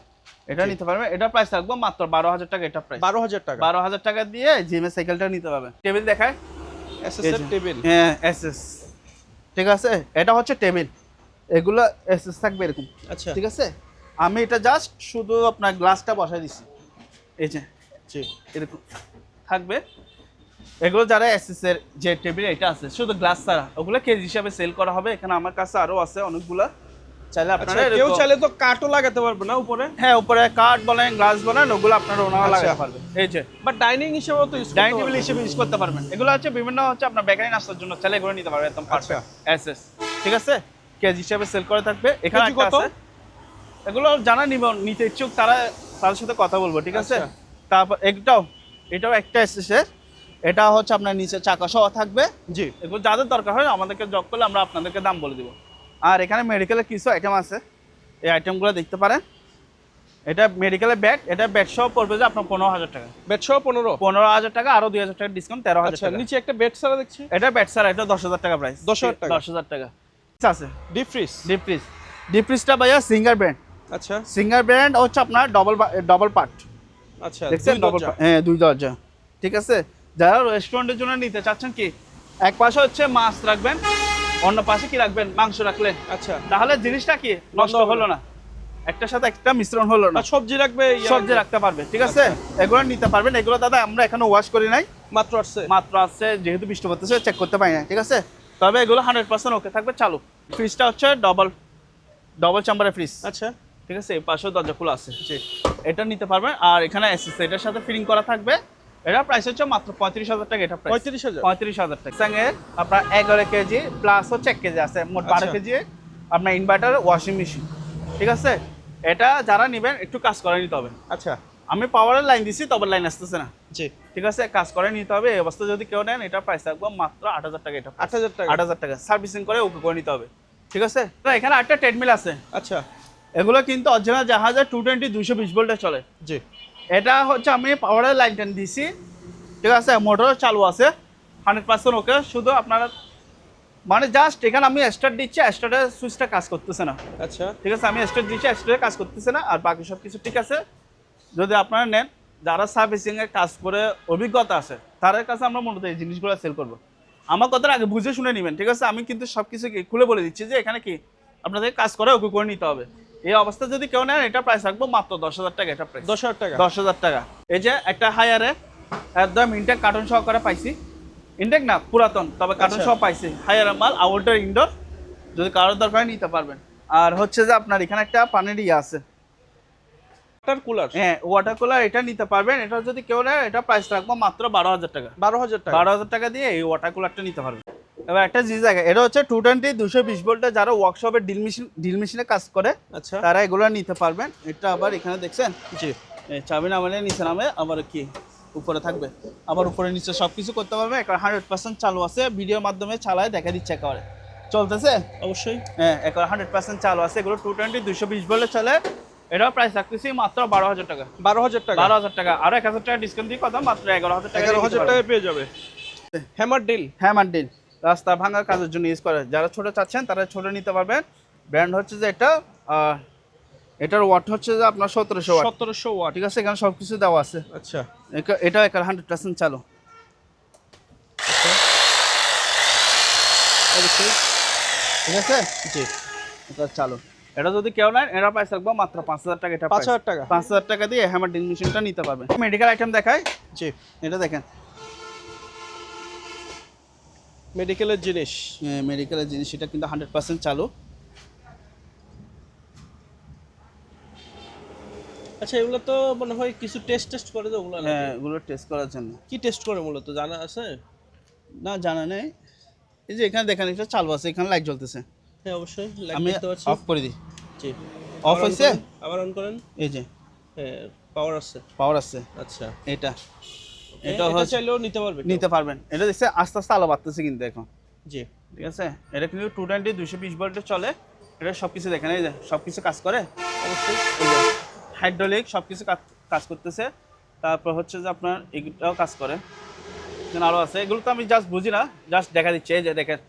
এটা নিতে পারবেন। এটা প্রাইস রাখবো মাত্র 12000 টাকা। এটা প্রাইস 12000 টাকা। 12000 টাকা দিয়ে জিমের সাইকেলটা নিতে পারবেন। টেবিল দেখায়, এসএস এর টেবিল। হ্যাঁ, এসএস, ঠিক আছে? এটা হচ্ছে টেবিল, এগুলো এসএস থাকবে এরকম। আচ্ছা, ঠিক আছে? আমি এটা জাস্ট শুধু আপনার গ্লাসটা বসাই দিছি। এই যে, জি, এরকম থাকবে। এগুলো যারা এসএস এর যে টেবিল এটা আছে শুধু গ্লাস ছাড়া, ওগুলো কেজি হিসাবে সেল করা হবে। এখানে আমার কাছে আরো আছে অনেকগুলা। চাইলে আপনারা কেউ চাইলে তো কাঠও লাগাতে পারবে না উপরে? হ্যাঁ, উপরে কাঠ বলেন, গ্লাস বলেন, ওগুলো আপনারা ওনারা লাগাতে পারবেন। এই যে, বাট ডাইনিং হিসেবেও তো ইউজ ডাইনিং টেবিল হিসেবে ইউজ করতে পারবেন। এগুলো হচ্ছে বিভিন্ন হচ্ছে আপনার বেকারি নাস্তার জন্য চাইলে এগুলো নিতে পারবেন। একদম পারফেক্ট এসএস, ঠিক আছে? কেজি হিসেবে সেল করে থাকবে। এখানে একটা আছে, এগুলো যারা নিতে ইচ্ছুক তারা তাদের সাথে কথা বলবো, ঠিক আছে? তারপর এটাও একটা এসএস এর। এটা হচ্ছে আপনার নিচে চাকা সহ থাকবে। জি, এগুলো যাদের দরকার হয় আমাদেরকে জব করলে আমরা আপনাদেরকে দাম বলে দিব। আর এখানে মেডিকেলের কিছু আইটেম আছে, এই আইটেমগুলো দেখতে পারেন। এটা মেডিকেলের ব্যাগ, এটা ব্যাগ সহ পড়বে যে আপনার 15000 টাকা। বেড সহ 15000 টাকা, আরো 2000 টাকা ডিসকাউন্ট, 13000 টাকা। নিচে একটা বেড ছাড়া দেখছি, এটা ব্যাগ ছাড়া, এটা 10000 টাকা প্রাইস। 10000 টাকা। 10000 টাকা আছে। ডিপ ফ্রিজ, ডিপ ফ্রিজটা ভাইয়া সিঙ্গার ব্র্যান্ড। আচ্ছা, সিঙ্গার ব্র্যান্ড হচ্ছে আপনার ডবল পার্ট। আচ্ছা, দেখছেন? ডবল, হ্যাঁ, 2 দরজা, ঠিক আছে? যারা রেস্টুরেন্টের জন্য নিতে চাচ্ছেন, কি এক পাশে হচ্ছে মাছ রাখবেন, অন্য পাশে কি রাখবেন? মাংস রাখলেন। আচ্ছা, তাহলে জিনিসটা কি নষ্ট হলো না, একটার সাথে একটা মিশ্রণ হলো না। সবজি রাখবে, সবজি রাখতে পারবে, ঠিক আছে? এগুলো নিতে পারবেন। এগুলো দাদা আমরা এখনো ওয়াশ করি নাই, মাত্র আসছে, যেহেতু বৃষ্টি পড়তেছে চেক করতে পারি না, ঠিক আছে? তবে এগুলো 100% ওকে থাকবে চালু। ফ্রিজটা হচ্ছে ডবল চেম্বারের ফ্রিজ। আচ্ছা, ঠিক আছে? এই পাশেও দরজা খোলা আছে। এটা নিতে পারবেন। আর এখানে এসএস এটার সাথে ফিটিং করা থাকবে। এটা প্রাইস হচ্ছে মাত্র 35000 টাকা। এটা প্রাইস 35000 টাকা। স্যাঙ্গের আপনার 11 কেজি প্লাস হচ্ছে 1 কেজি আছে, মোট 12 কেজি আপনার ইনভার্টার, ওয়াশিং মেশিন, ঠিক আছে? এটা যারা নেবেন একটু কাজ করে নিতে হবে। আচ্ছা, আমি পাওয়ারের লাইন দিছি, তবে লাইন আসতেছে না। জি, ঠিক আছে? কাজ করে নিতে হবে। এই অবস্থা যদি কেউ নেন এটা প্রাইস রাখবো মাত্র 8000 টাকা। এটা 8000 টাকা সার্ভিসিং করে ওকে করে নিতে হবে, ঠিক আছে? তো এখানে একটা ট্রেডমিল আছে। আচ্ছা, এগুলো কিন্তু অরিজিনাল জাহাজের 220 220 ভোল্টে চলে। জি, এটা হচ্ছে আমি পাওয়ারের লাইন টেন দিছি, ঠিক আছে? মোটর চালু আছে 100% ওকে। শুধু আপনারা মানে জাস্ট এখানে আমি স্টার্ট দিচ্ছি, স্টার্টের সুইচটা কাজ করতেছে না। আচ্ছা, ঠিক আছে? আমি স্টার্ট দিচ্ছি, স্টার্টে কাজ করতেছে না। আর বাকি সব কিছু ঠিক আছে। যদি আপনারা নেন, যারা সার্ভিসিং এর কাজ করে অভিজ্ঞতা আছে তাদের কাছে আমরা মূলত এই জিনিসগুলো সেল করব। আমার কথার আগে বুঝে শুনে নেবেন, ঠিক আছে? আমি কিন্তু সব কিছু খুলে বলে দিচ্ছি যে এখানে কি আপনাদের কাজ করে ওকে করে নিতে হবে। এই অবস্থা যদি কেউ নেন এটা প্রাইস রাখবো মাত্র 10000 টাকা। এটা প্রাইস 10000 টাকা। এই যে একটা হায়ারে একদম ইনটেক কার্টন সহকারে পাইছি। ইনটেক না, পুরাতন, তবে কার্টন সহ পাইছি। হায়ার মাল, আউটডোর ইনডোর, যদি কারোর দরকার নিতে পারবেন। আর হচ্ছে যে আপনার এখানে একটা পানির ইয়ে আছে, ওয়াটার কুলার। হ্যাঁ, ওয়াটার কুলার, এটা নিতে পারবেন। এটা যদি কেউ নেয় এটা প্রাইস রাখবো মাত্র 12000 টাকা। 12000 টাকা দিয়ে এই ওয়াটার কুলারটা নিতে পারবেন। এবার একটা জিনিস দেখে, এটা হচ্ছে 220 220 ভোল্টের, যারা ওয়ার্কশপে ড্রিল মেশিনে কাজ করে আচ্ছা, তারা এগুলো নিতে পারবেন। এটা আবার এখানে দেখছেন, জি, চাবি নামালে নিচে নামে, আবার কি উপরে থাকবে, আবার উপরে নিচে সবকিছু করতে পারবে। এখন 100% চালু আছে, ভিডিওর মাধ্যমে চালায় দেখা দিচ্ছে, একেবারে চলতেছে অবশ্যই। হ্যাঁ, এখন 100% চালু আছে। এগুলো 220 220 ভোল্টে চলে। এটাও প্রাইস রাখতেছি মাত্র 12000 টাকা। 12000 টাকা। আর 1000 টাকা ডিসকাউন্ট দিয়ে কথা মাত্র 11000 টাকা। 11000 টাকায় পেয়ে যাবে। হ্যামার ডিল রাস্তা ভাঙার কাজের জন্য ইউজ করে। যারা ছোট চাচ্ছেন তারা ছোট নিতে পারবেন। ব্র্যান্ড হচ্ছে যে এটা, এটার ওয়াট হচ্ছে যে আপনার 1700 ওয়াট, ঠিক আছে? এখানে সবকিছু দেওয়া আছে। আচ্ছা, এটা 100% চালু, ঠিক আছে? জি, এটা চালু। এটা যদি কেউ নেয় এটা প্রাইস রাখবো মাত্র 5000 টাকা। এটা 5000 টাকা। 5000 টাকা দিয়ে হ্যামার ড্রিল মেশিনটা নিতে পারবে। মেডিকেল আইটেম দেখাই, জি, এটা দেখেন মেডিকেলের জিনিস। মেডিকেলের জিনিস, এটা কিন্তু 100% চালু। আচ্ছা, এগুলো তো মনে হয় কিছু টেস্ট করে তো ওগুলো? হ্যাঁ, এগুলো টেস্ট করার জন্য। কি টেস্ট করে মূলত জানা আছে? না, জানা নেই। এই যে এখানে দেখেন এটা চালু আছে, এখানে লাইট জ্বলতেছে। হ্যাঁ, অবশ্যই লাইট আমি দেখতে পাচ্ছি। অফ করে দিই। জি, অফ হয়েছে, আবার অন করেন। এই যে হ্যাঁ, পাওয়ার আছে। পাওয়ার আছে। আচ্ছা, এটা এটা চাইলেও নিতে পারবে কেউ? নিতে পারবেন। এটা দেখছে আস্তে আস্তে আলো বাড়তেছে কিন্তু এখন। জি, ঠিক আছে, এটা কিন্তু 220 220 ভোল্টে চলে। এটা সব কিছু দেখেন, এই যে সব কিছু কাজ করে। অবশ্যই। হাইড্রোলিক সব কিছু কাজ করতেছে। তারপর হচ্ছে যে আপনার এটাও কাজ করে, আরও আছে। এগুলো তো আমি জাস্ট বুঝি না, জাস্ট দেখা দিচ্ছে। এই যে দেখেন,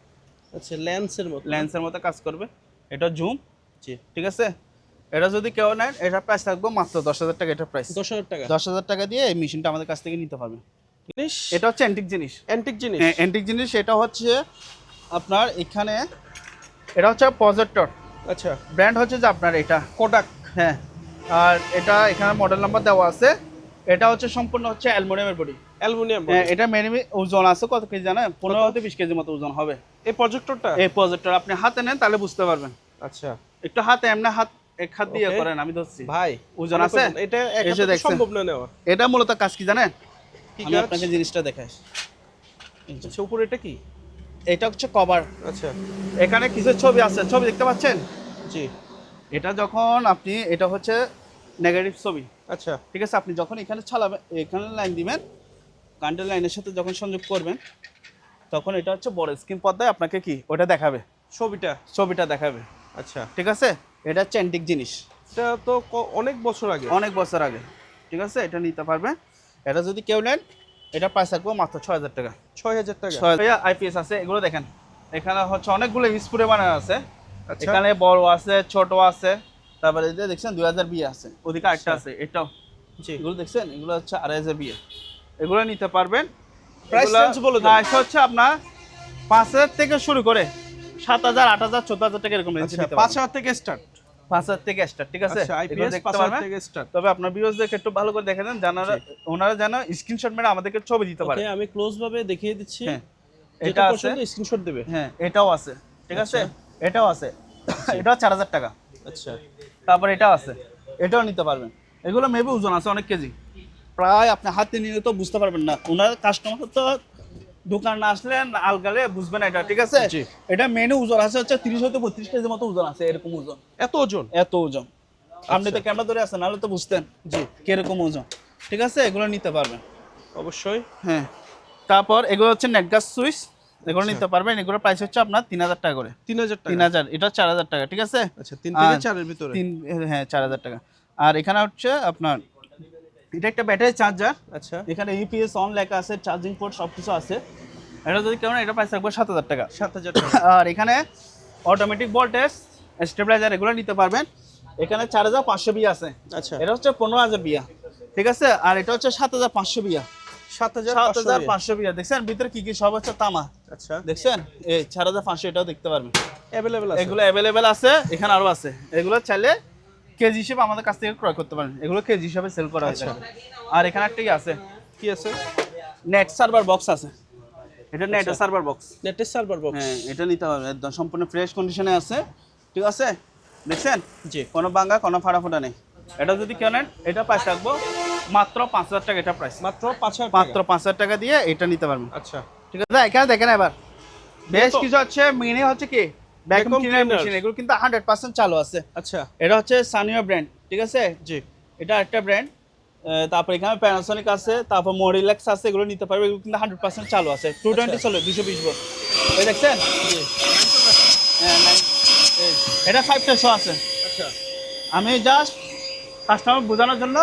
আচ্ছা, লেন্সের মতো। লেন্সের মতো কাজ করবে। এটা জুম। জি, ঠিক আছে, এটা যদি কেউ নেন এটা প্রাইস থাকবো মাত্র 10,000 টাকা। এটা প্রাইস 10,000 টাকা। 10,000 টাকা দিয়ে এই মেশিনটা আমাদের কাছ থেকে নিতে পারবে। জিনিস, এটা হচ্ছে অ্যান্টিক জিনিস। অ্যান্টিক জিনিস। হ্যাঁ, অ্যান্টিক জিনিস। এটা হচ্ছে আপনার এখানে, এটা হচ্ছে প্রজেক্টর। আচ্ছা, ব্র্যান্ড হচ্ছে যে আপনার এটা কোডাক। হ্যাঁ, আর এটা এখানে মডেল নাম্বার দেওয়া আছে। এটা হচ্ছে সম্পূর্ণ হচ্ছে অ্যালুমিনিয়ামের বডি। অ্যালুমিনিয়াম। হ্যাঁ, এটা মিনিমাম ওজন আছে কত কেজি জানেন? 15 থেকে 20 কেজি মতো ওজন হবে এই প্রজেক্টরটা। এই প্রজেক্টর। আপনি হাতে নেন তাহলে বুঝতে পারবেন। আচ্ছা, একটু হাতে এমনি এক হাত দিয়ে Okay. করেন, আমি ধরছি। ভাই ওজন অনেক আছে? এটা এই যে একা তো দেখছেন। সম্ভব না নেওয়া। এটা মূলত কাজ কি জানেন? কি আমি কাজ? আপনাকে জিনিসটা দেখাই। আচ্ছা, উপরে এটা কি? এটা হচ্ছে কভার। আচ্ছা, এখানে কিছু ছবি আছে, ছবি দেখতে পাচ্ছেন? জি, এটা যখন আপনি, এটা হচ্ছে নেগেটিভ ছবি। আচ্ছা, ঠিক আছে, আপনি যখন এখানে চালাবেন, এখানে লাইন দিবেন, কারেন্টের লাইনের সাথে যখন সংযোগ করবেন, তখন এটা হচ্ছে বড় স্ক্রিন পর্দায় আপনাকে কি ওটা দেখাবে, ছবিটা দেখাবে। আচ্ছা, ঠিক আছে, এটা হচ্ছে অ্যান্টিক জিনিস। এটা তো অনেক বছর আগে। অনেক বছর আগে। ঠিক আছে, এটা নিতে পারবে। এটা যদি কেউ নেন এটা প্রাইস থাকবো মাত্র 6,000 টাকা। 6,000 টাকা। আইপিএস আছে, এগুলো দেখেন। এখানে হচ্ছে অনেকগুলো স্প্রে বানানো আছে। আচ্ছা, এখানে বড় আছে, ছোট আছে, তারপরে এই যে দেখছেন 2000 বিয়ে আছে, ওদিকে আরেকটা আছে, এটাও। জি, এগুলো দেখছেন, এগুলো হচ্ছে 2,500 বিয়ে। এগুলো নিতে পারবেন। প্রাইস রেঞ্জ বলে দেন। প্রাইস হচ্ছে আপনার 5,000 থেকে শুরু করে 7,000 8,000 14,000 টাকা এরকম রেঞ্জ আচ্ছা, নিতে পারবেন। 5,000 থেকে স্টার্ট। 5,000 থেকে স্টার্ট। ঠিক আছে, আচ্ছা, এগুলো আইপিএস দেখতে 5,000 পারবেন। থেকে স্টার্ট। তবে আপনার ভিউয়ার্সদেরকে একটু ভালো করে দেখে দেন, জানারা ওনারা যেন স্ক্রিনশট মেরে আমাদেরকে ছবি দিতে পারে। ওকে, আমি ক্লোজ ভাবে দেখিয়ে দিচ্ছি। হ্যাঁ, এটা এটা আছে। পছন্দ স্ক্রিনশট দেবে। হ্যাঁ, এটাও আছে। ঠিক আছে, এটাও আছে। এটাও 4,000 টাকা। আচ্ছা, তারপর এটাও আছে, এটাও নিতে পারবেন। এগুলো মেবি ওজন আছে অনেক কেজি, প্রায় আপনি হাতে নিলে তো বুঝতে পারবেন না। ওনার কাস্টমার তো দোকান না আসলে আলগালে বুঝবেন এটা। ঠিক আছে, জি। এটা মেনু ওজন আছে হচ্ছে 30 হতে 32 কেজি মতো ওজন আছে, এরকম ওজন। এত ওজন? এত ওজন। আপনি তো ক্যামেরা ধরে আছেন, নাহলে তো বুঝতেন জি কিরকম ওজন। ঠিক আছে, এগুলো নিতে পারবেন অবশ্যই। হ্যাঁ। তারপর এগুলো হচ্ছে নেট গ্যাস সুইচ, এগুলো নিতে পারবেন। এগুলোর প্রাইস হচ্ছে আপনার 3,000 টাকা করে। 3,000 টাকা। 3,000, এটা 4,000 টাকা। ঠিক আছে, আচ্ছা, 3 থেকে আর 4 এর ভিতরে। হ্যাঁ 4,000 টাকা। আর এখানে হচ্ছে আপনার এটা একটা ব্যাটারি চার্জার। আচ্ছা, এখানে ইউপিএস অন লেখা আছে, চার্জিং পোর্ট সব কিছু আছে। এটা যদি কেমন, এটা প্রাইস রাখবো 7,000 টাকা। 7,000 টাকা। আর এখানে অটোমেটিক ভোল্টেজ স্টেবিলাইজার এগুলো নিতে পারবেন। এখানে 4,500 বিয়া আছে। আচ্ছা, এটা হচ্ছে 15,000 বিয়া। ঠিক আছে, আর এটা হচ্ছে 7,500 বিয়া। 7,500। 7,500 বিয়া। দেখছেন ভিতরে কি কি সব হচ্ছে তামা। আচ্ছা, দেখছেন এই 4,500, এটাও দেখতে পারবেন। अवेलेबल আছে। এগুলো অ্যাভেলেবেল আছে, এখানে আরো আছে। এগুলো চাইলে কেজি হিসেবে আমাদের কাছ থেকে ক্রয় করতে পারেন। এগুলো কেজি হিসেবে সেল করা হচ্ছে। আর এখানে একটা কি আছে, কি আছে? নেট সার্ভার বক্স আছে। এটা নেট সার্ভার বক্স। নেটের সার্ভার বক্স। হ্যাঁ, এটা নিতে হবে, একদম সম্পূর্ণ ফ্রেশ কন্ডিশনে আছে। ঠিক আছে, দেখছেন জি, কোনো ভাঙা কোনো ফাটাফোটা নেই। এটা যদি কেউ নেন এটা প্রাইস রাখবো মাত্র 5,000 টাকা। এটা প্রাইস মাত্র 5,000 মাত্র 5,000 টাকা দিয়ে এটা নিতে পারবেন। আচ্ছা, ঠিক আছে, এখানে দেখেন এবার বেশ কিছু হচ্ছে মিনি হচ্ছে কি vacuum Vacuum cleaner cleaners। Machine. এগুলো কিন্তু 100% চালু আছে। আচ্ছা, এটা হচ্ছে সানিয়া ব্র্যান্ড। ঠিক আছে, জি, এটা একটা ব্র্যান্ড। তারপর এখানে প্যানাসোনিক আছে, তারপর মরিল্যাক্স আছে, এগুলো নিতে পারবে। এগুলো কিন্তু 100% চালু আছে। 220 চলে, 220 ভোল্ট। এই দেখছেন, জি, হ্যাঁ, এটা 5টা শো আছে। আচ্ছা, আমি জাস্ট কাস্টমার বোঝানোর জন্য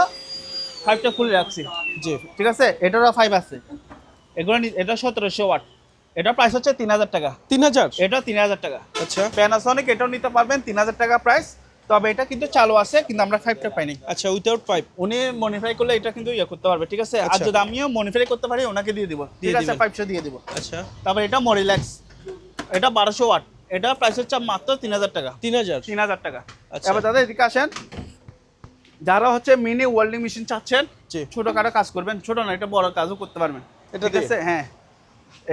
5টা খুলে রাখছি। জি, ঠিক আছে, এটারও 5 আছে। এগুলো এটা 1700 ওয়াট। এটা প্রাইস হচ্ছে 3,000 টাকা। 3,000। এটা 3,000 টাকা। আচ্ছা, প্যানাসোনিক এটাও নিতে পারবেন, 3,000 টাকা প্রাইস। তবে এটা কিন্তু চালু আছে, কিন্তু আমরা 5টা পাইনি। আচ্ছা, উইদাউট পাইপ। উনি মডিফাই করলে এটা কিন্তু ইয়ে করতে পারবে। ঠিক আছে, আর আচ্ছা। যদি আমিও মডিফাই করতে পারি ওনাকে দিয়ে দিব। ঠিক আছে, দিবেন। 500 দিয়ে দিব। আচ্ছা, তারপর এটা মরিল্যাক্স, এটা 1200 ওয়াট। এটা প্রাইস হচ্ছে মাত্র 3,000 টাকা। 3,000। 3,000 টাকা। আচ্ছা। এবার দাদা এদিকে আসেন, যারা হচ্ছে মিনি ওয়েল্ডিং মেশিন চাচ্ছেন, জি। ছোটখাটো কাজ করবেন, ছোট না এটা বড় কাজও করতে পারবেন, এটা ঠিক আছে? হ্যাঁ,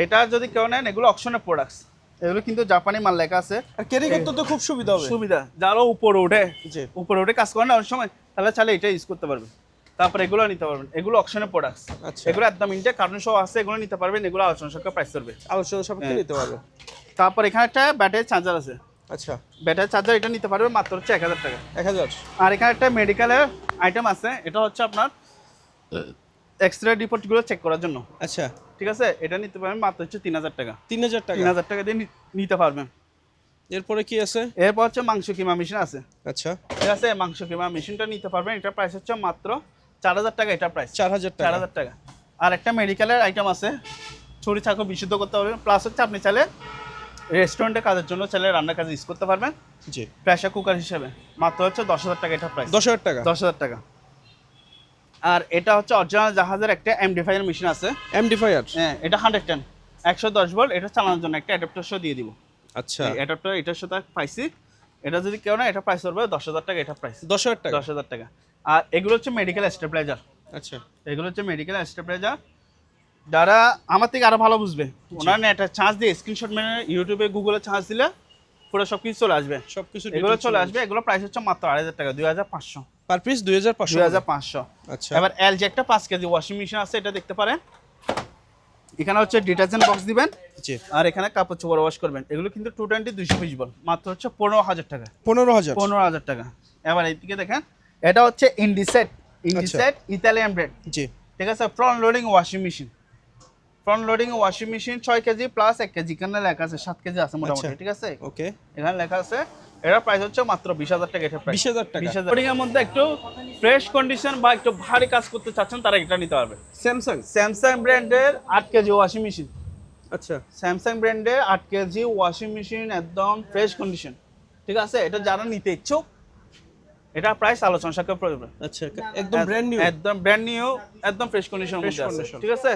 এটা যদি কেউ নেন, এগুলো অকশনের প্রোডাক্টস, এগুলো কিন্তু জাপানি মাল লেখা আছে, আর ক্যারি করতে তো খুব সুবিধা হবে। সুবিধা। যারা উপরে ওঠে, জি। উপরে উঠে কাজ করেন না অনেক সময়, তাহলে চাইলে এটা ইউজ করতে পারবেন। তারপরে এগুলো নিতে পারবেন, এগুলো অকশনের প্রোডাক্টস, আচ্ছা। এগুলো একদম ইনটেক কার্টুন সহ আছে, এগুলো নিতে পারবেন, এগুলো আলোচনা সরকার প্রাইস করবে। আলোচনা সাপেক্ষে হ্যাঁ। নিতে পারবে। তারপর এখানে একটা ব্যাটারি চার্জার আছে, আচ্ছা। ব্যাটারি চার্জার এটা নিতে পারবে মাত্র হচ্ছে 1000 টাকা। 1000। আর এখানে একটা মেডিকেলের আইটেম আছে, এটা হচ্ছে আপনার এক্স-রে রিপোর্টগুলো চেক করার জন্য, আচ্ছা। ঠিক আছে? এটা নিতে পারবেন মাত্র হচ্ছে 3000 টাকা। 3000 টাকা। 3000 টাকা দিয়ে নিতে পারবেন। এরপরে কি আছে? এরপর হচ্ছে মাংস কিমা মেশিন আছে, আচ্ছা। ঠিক আছে? মাংস কিমা মেশিনটা নিতে পারবেন, এটা প্রাইস হচ্ছে মাত্র 4000 টাকা, এটা প্রাইস 4000 টাকা। 4000 টাকা। আর একটা মেডিকেলের আইটেম আছে, ছুরি চাকু বিশুদ্ধ করতে পারবেন, প্লাস হচ্ছে আপনি চাইলে রেস্টুরেন্টে কাজের জন্য চাইলে রান্নার কাজে ইউজ করতে পারবেন, জি। প্রেসার কুকার হিসেবে, মাত্র হচ্ছে 10000 টাকা, এটা প্রাইস 10000 টাকা। 10000 টাকা। আর এটা হচ্ছে অরিজিনাল জাহাজের একটা এমডিফাই এর মেশিন আছে, এমডিফায়ার। হ্যাঁ, এটা 110 110 ভোল্ট, এটা চালানোর জন্য একটা অ্যাডাপ্টার সহ দিয়ে দিব। আচ্ছা। এই অ্যাডাপ্টার এটার সাথে পাইছি, এটা যদি কেউ না, এটা প্রাইস করবে 10000 টাকা, এটা প্রাইস 10000 টাকা। 10000 টাকা। আর এগুলো হচ্ছে মেডিকেল স্টেবিলাইজার, আচ্ছা। এগুলো হচ্ছে মেডিকেল স্টেবিলাইজার। যারা আমার থেকে আরো ভালো বুঝবে, ওনার না একটা চার্জ দিয়ে স্ক্রিনশট মেরে ইউটিউবে গুগলে চার্জ দিলে পুরো সব কিছু চলে আসবে, সবকিছু এগুলো চলে আসবে। এগুলো প্রাইস হচ্ছে মাত্র 2500 টাকা, 2500, পার পিস 2500। 2500। আচ্ছা। এবার এলজি একটা 5 কেজি ওয়াশিং মেশিন আছে, এটা দেখতে পারেন। এখানে হচ্ছে ডিটারজেন্ট বক্স দিবেন, জি। আর এখানে কাপড় চোপড় ওয়াশ করবেন। এগুলো কিন্তু 220 220 ভোল্ট, মাত্র হচ্ছে 15000 টাকা। 15000। 15000 টাকা। এবার এইদিকে দেখেন, এটা হচ্ছে ইন্ডিসেট ইতালিয়ান ব্র্যান্ড, জি। ঠিক আছে? Front loading washing machine, front loading washing machine 6 KG plus 1 KG, এখানে লেখা আছে 7 কেজি আছে মোটামুটি, আচ্ছা। ঠিক আছে? ওকে। এখানে লেখা আছে, এটার প্রাইস হচ্ছে মাত্র 20000 টাকা, এটা প্রাইস 20000 টাকা। 20000। লোডিং এর মধ্যে একটু ফ্রেশ কন্ডিশন বা একটু ভারী কাজ করতে চাচ্ছেন, তারা এটা নিতে পারবে। স্যামসাং। স্যামসাং ব্র্যান্ডের 8 কেজি ওয়াশিং মেশিন, আচ্ছা। স্যামসাং ব্র্যান্ডের 8 কেজি ওয়াশিং মেশিন, একদম ফ্রেশ কন্ডিশন, ঠিক আছে? এটা যারা নিতে ইচ্ছুক, এটা প্রাইস আলোচনা সাপেক্ষে পড়বে। আচ্ছা, একদম ব্র্যান্ড নিউ। একদম ব্র্যান্ড নিউ, একদম ফ্রেশ কন্ডিশন Fresh মধ্যে আছে, condition। ঠিক আছে?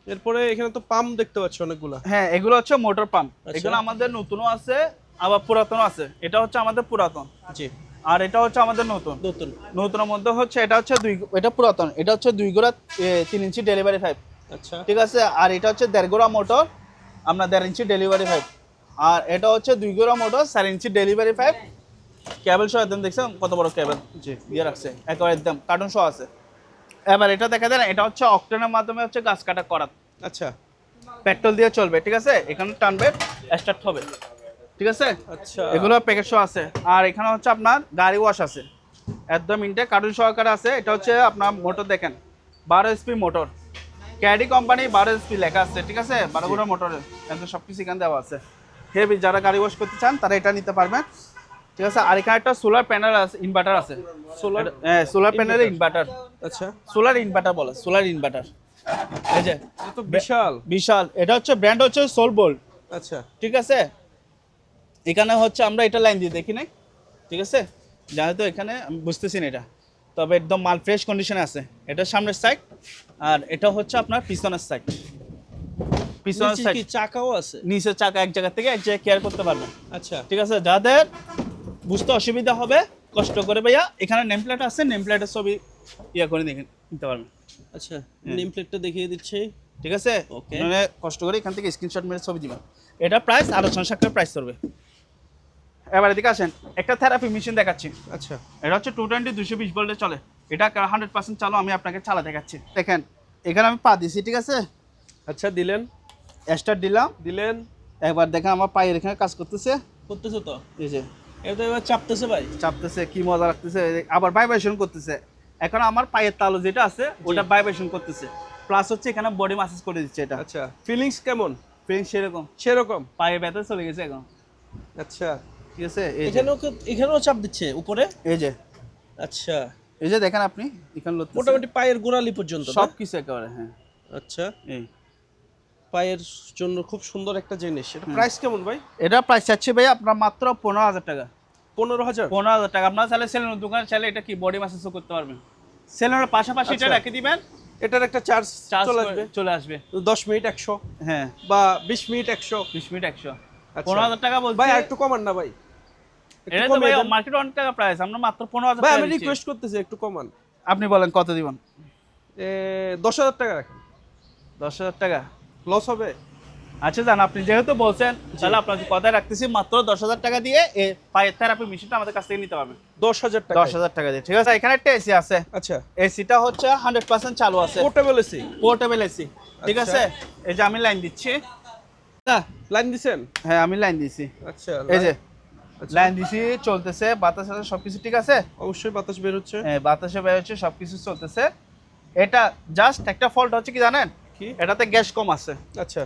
এরপরে এখানে তো পাম্প দেখতে পাচ্ছি অনেকগুলা। হ্যাঁ, এগুলো হচ্ছে মোটর পাম্প, আচ্ছা। এগুলো আমাদের নতুনও আছে আবার পুরাতনও আছে। এটা হচ্ছে আমাদের পুরাতন, জি। আর এটা হচ্ছে আমাদের নতুন। নতুন। নতুনের মধ্যে হচ্ছে এটা হচ্ছে এটা পুরাতন, এটা হচ্ছে 2 গোড়া 3 ইঞ্চি ডেলিভারি পাইপ, আচ্ছা। ঠিক আছে? আর এটা হচ্ছে 1.5 গোড়া মোটর, আপনার 1.5 ইঞ্চি ডেলিভারি পাইপ। আর এটা হচ্ছে 2 গোড়া মোটর 4 ইঞ্চি ডেলিভারি পাইপ, কেবল সহ একদম, দেখছেন কত বড় কেবল জি। দিয়ে রাখছে, একেবারে একদম কার্টুন সহ আছে। এবার এটা দেখা যায় না, এটা হচ্ছে অক্টেনের মাধ্যমে হচ্ছে গাছ কাটা করা, আচ্ছা। পেট্রোল দিয়ে চলবে, ঠিক আছে? এখানে টানবে, স্টার্ট হবে, ঠিক আছে? আচ্ছা। এগুলো প্যাকেট সহ আছে। আর এখানে হচ্ছে আপনার গাড়ি ওয়াশ আছে, একদম ইনটেক কার্টুন সহকারে আছে। এটা হচ্ছে আপনার মোটর, দেখেন 12 এসপি মোটর, ক্যাডি কোম্পানি 12 এসপি লেখা আছে, ঠিক আছে? 12 গোড়া মোটরের একদম সব কিছু এখানে দেওয়া আছে। হেভি, যারা গাড়ি ওয়াশ করতে চান তারা এটা নিতে পারবেন, ঠিক আছে? আর এখানে একটা সোলার প্যানেল আছে, ইনভার্টার আছে, সোলার। হ্যাঁ, সোলার প্যানেলের ইনভার্টার, আচ্ছা। সোলার ইনভার্টার বলে, সোলার ইনভার্টার। এই যে এটা তো বিশাল। বিশাল, এটা হচ্ছে ব্র্যান্ড হচ্ছে সোলবোল্ট, আচ্ছা। ঠিক আছে? এখানে হচ্ছে আমরা এটা লাইন দিয়ে দেখি নাই, ঠিক আছে? যেহেতু এখানে আমি বুঝতেছি না এটা, তবে একদম মাল ফ্রেশ কন্ডিশনে আছে। এটা সামনের সাইড, আর এটা হচ্ছে আপনার পিছনের সাইড, পিছনের নিচে সাইড। কি চাকাও আছে? নিচের চাকা এক জায়গা থেকে এক জায়গায় কেয়ার করতে পারবেন, আচ্ছা। ঠিক আছে? যাদের বুঝতে অসুবিধা হবে, কষ্ট করে ভাইয়া, এখানে নেম প্লেট আছে, নেম প্লেটের ছবি ইয়া করে দেখে নিতে পারবেন, আচ্ছা, নেম প্লেটটা দেখিয়ে দিচ্ছি। ঠিক আছে? Okay. মানে কষ্ট করে এখান থেকে স্ক্রিনশট মেরে ছবি দিবেন। এটা প্রাইস আলোচনা সাপেক্ষে প্রাইস করবে। এবার এদিকে আসেন, একটা থেরাপি মেশিন দেখাচ্ছি। আচ্ছা। এটা হচ্ছে 220 220 ভোল্টে চলে, এটা 100% চালু, আমি আপনাকে চালা দেখাচ্ছি। দেখেন, এখানে আমি পা দিছি, ঠিক আছে? আচ্ছা, দিলেন। স্টার্ট দিলাম, দিলেন। একবার দেখেন আমার পায়ের এখানে কাজ করতেছে, করতেছে তো। এই যে এটা এবার চাপতেছে ভাই। চাপতেছে, কি মজা লাগতেছে। আবার ভাইব্রেশন করতেছে, এখন আমার পায়ের তালু যেটা আছে ওটা ভাইব্রেশন করতেছে, প্লাস হচ্ছে এখানে বডি ম্যাসাজ করে দিচ্ছে। এটা আচ্ছা, ফিলিংস কেমন? ফিলিংস সেরকম, সেরকম। পায়ে ব্যথা চলে গেছে এখন, আচ্ছা। ঠিক আছে? এই যে এখানেও চাপ দিচ্ছে উপরে। এই যে আচ্ছা, এই যে দেখেন আপনি এখানে লড়তেছে। মোটামুটি পায়ের গোড়ালি পর্যন্ত না? সব কিছু একেবারে, হ্যাঁ। আচ্ছা, এই পায়ের জন্য খুব সুন্দর একটা জিনিস। এটা প্রাইস কেমন ভাই? এটা প্রাইস চাচ্ছি ভাই আপনার মাত্র 15000 টাকা। 15000? 15000 টাকা। আপনার চাইলে সেলুনের দোকানে চাইলে এটা কি বডি ম্যাসাজও করতে পারবেন, সেলুনের পাশাপাশি এটা আচ্ছা। রেখে দিবেন, এটার একটা চার্জ চলে আসবে। চলে আসবে। 10 মিনিট 100 হ্যাঁ, বা 20 মিনিট 100। 20 মিনিট 100। আচ্ছা। 15000 টাকা বলছি ভাই আর একটু কমান না ভাই। এটা তো ভাই মার্কেট অনেক টাকা প্রাইস, আমরা মাত্র 15000 ভাই টাকা আমি দিচ্ছি। রিকোয়েস্ট করতেছি একটু কমান। আপনি বলেন কত দিবেন? 10,000 টাকা রাখেন। 10000 টাকা লস হবে? আচ্ছা জান, আপনি যেহেতু বলছেন তাহলে আপনার কথাই রাখতেছি, মাত্র 10000 টাকা দিয়ে এই পায়ের থেরাপি মেশিনটা আমাদের কাছ থেকে নিতে পারবেন। 10,000 টাকা? 10000 টাকা দিয়ে, ঠিক আছে। এখানে একটা এসি আছে। আচ্ছা, এসিটা হচ্ছে 100% চালু আছে, পোর্টেবল এসি। পোর্টেবল এসি, ঠিক আচ্ছা। আছে। এই যে আমি লাইন দিচ্ছি। না, লাইন দিছেন? হ্যাঁ আমি লাইন দিছি, আচ্ছা, এই যে আচ্ছা। লাইন দিছি, চলতেছে, বাতাস আছে, সবকিছু ঠিক আছে। অবশ্যই বাতাস বের হচ্ছে। হ্যাঁ বাতাসে বের হচ্ছে, সবকিছু চলতেছে। এটা জাস্ট একটা ফল্ট হচ্ছে কি জানেন, কি? এটাতে গ্যাস কম আছে। আচ্ছা,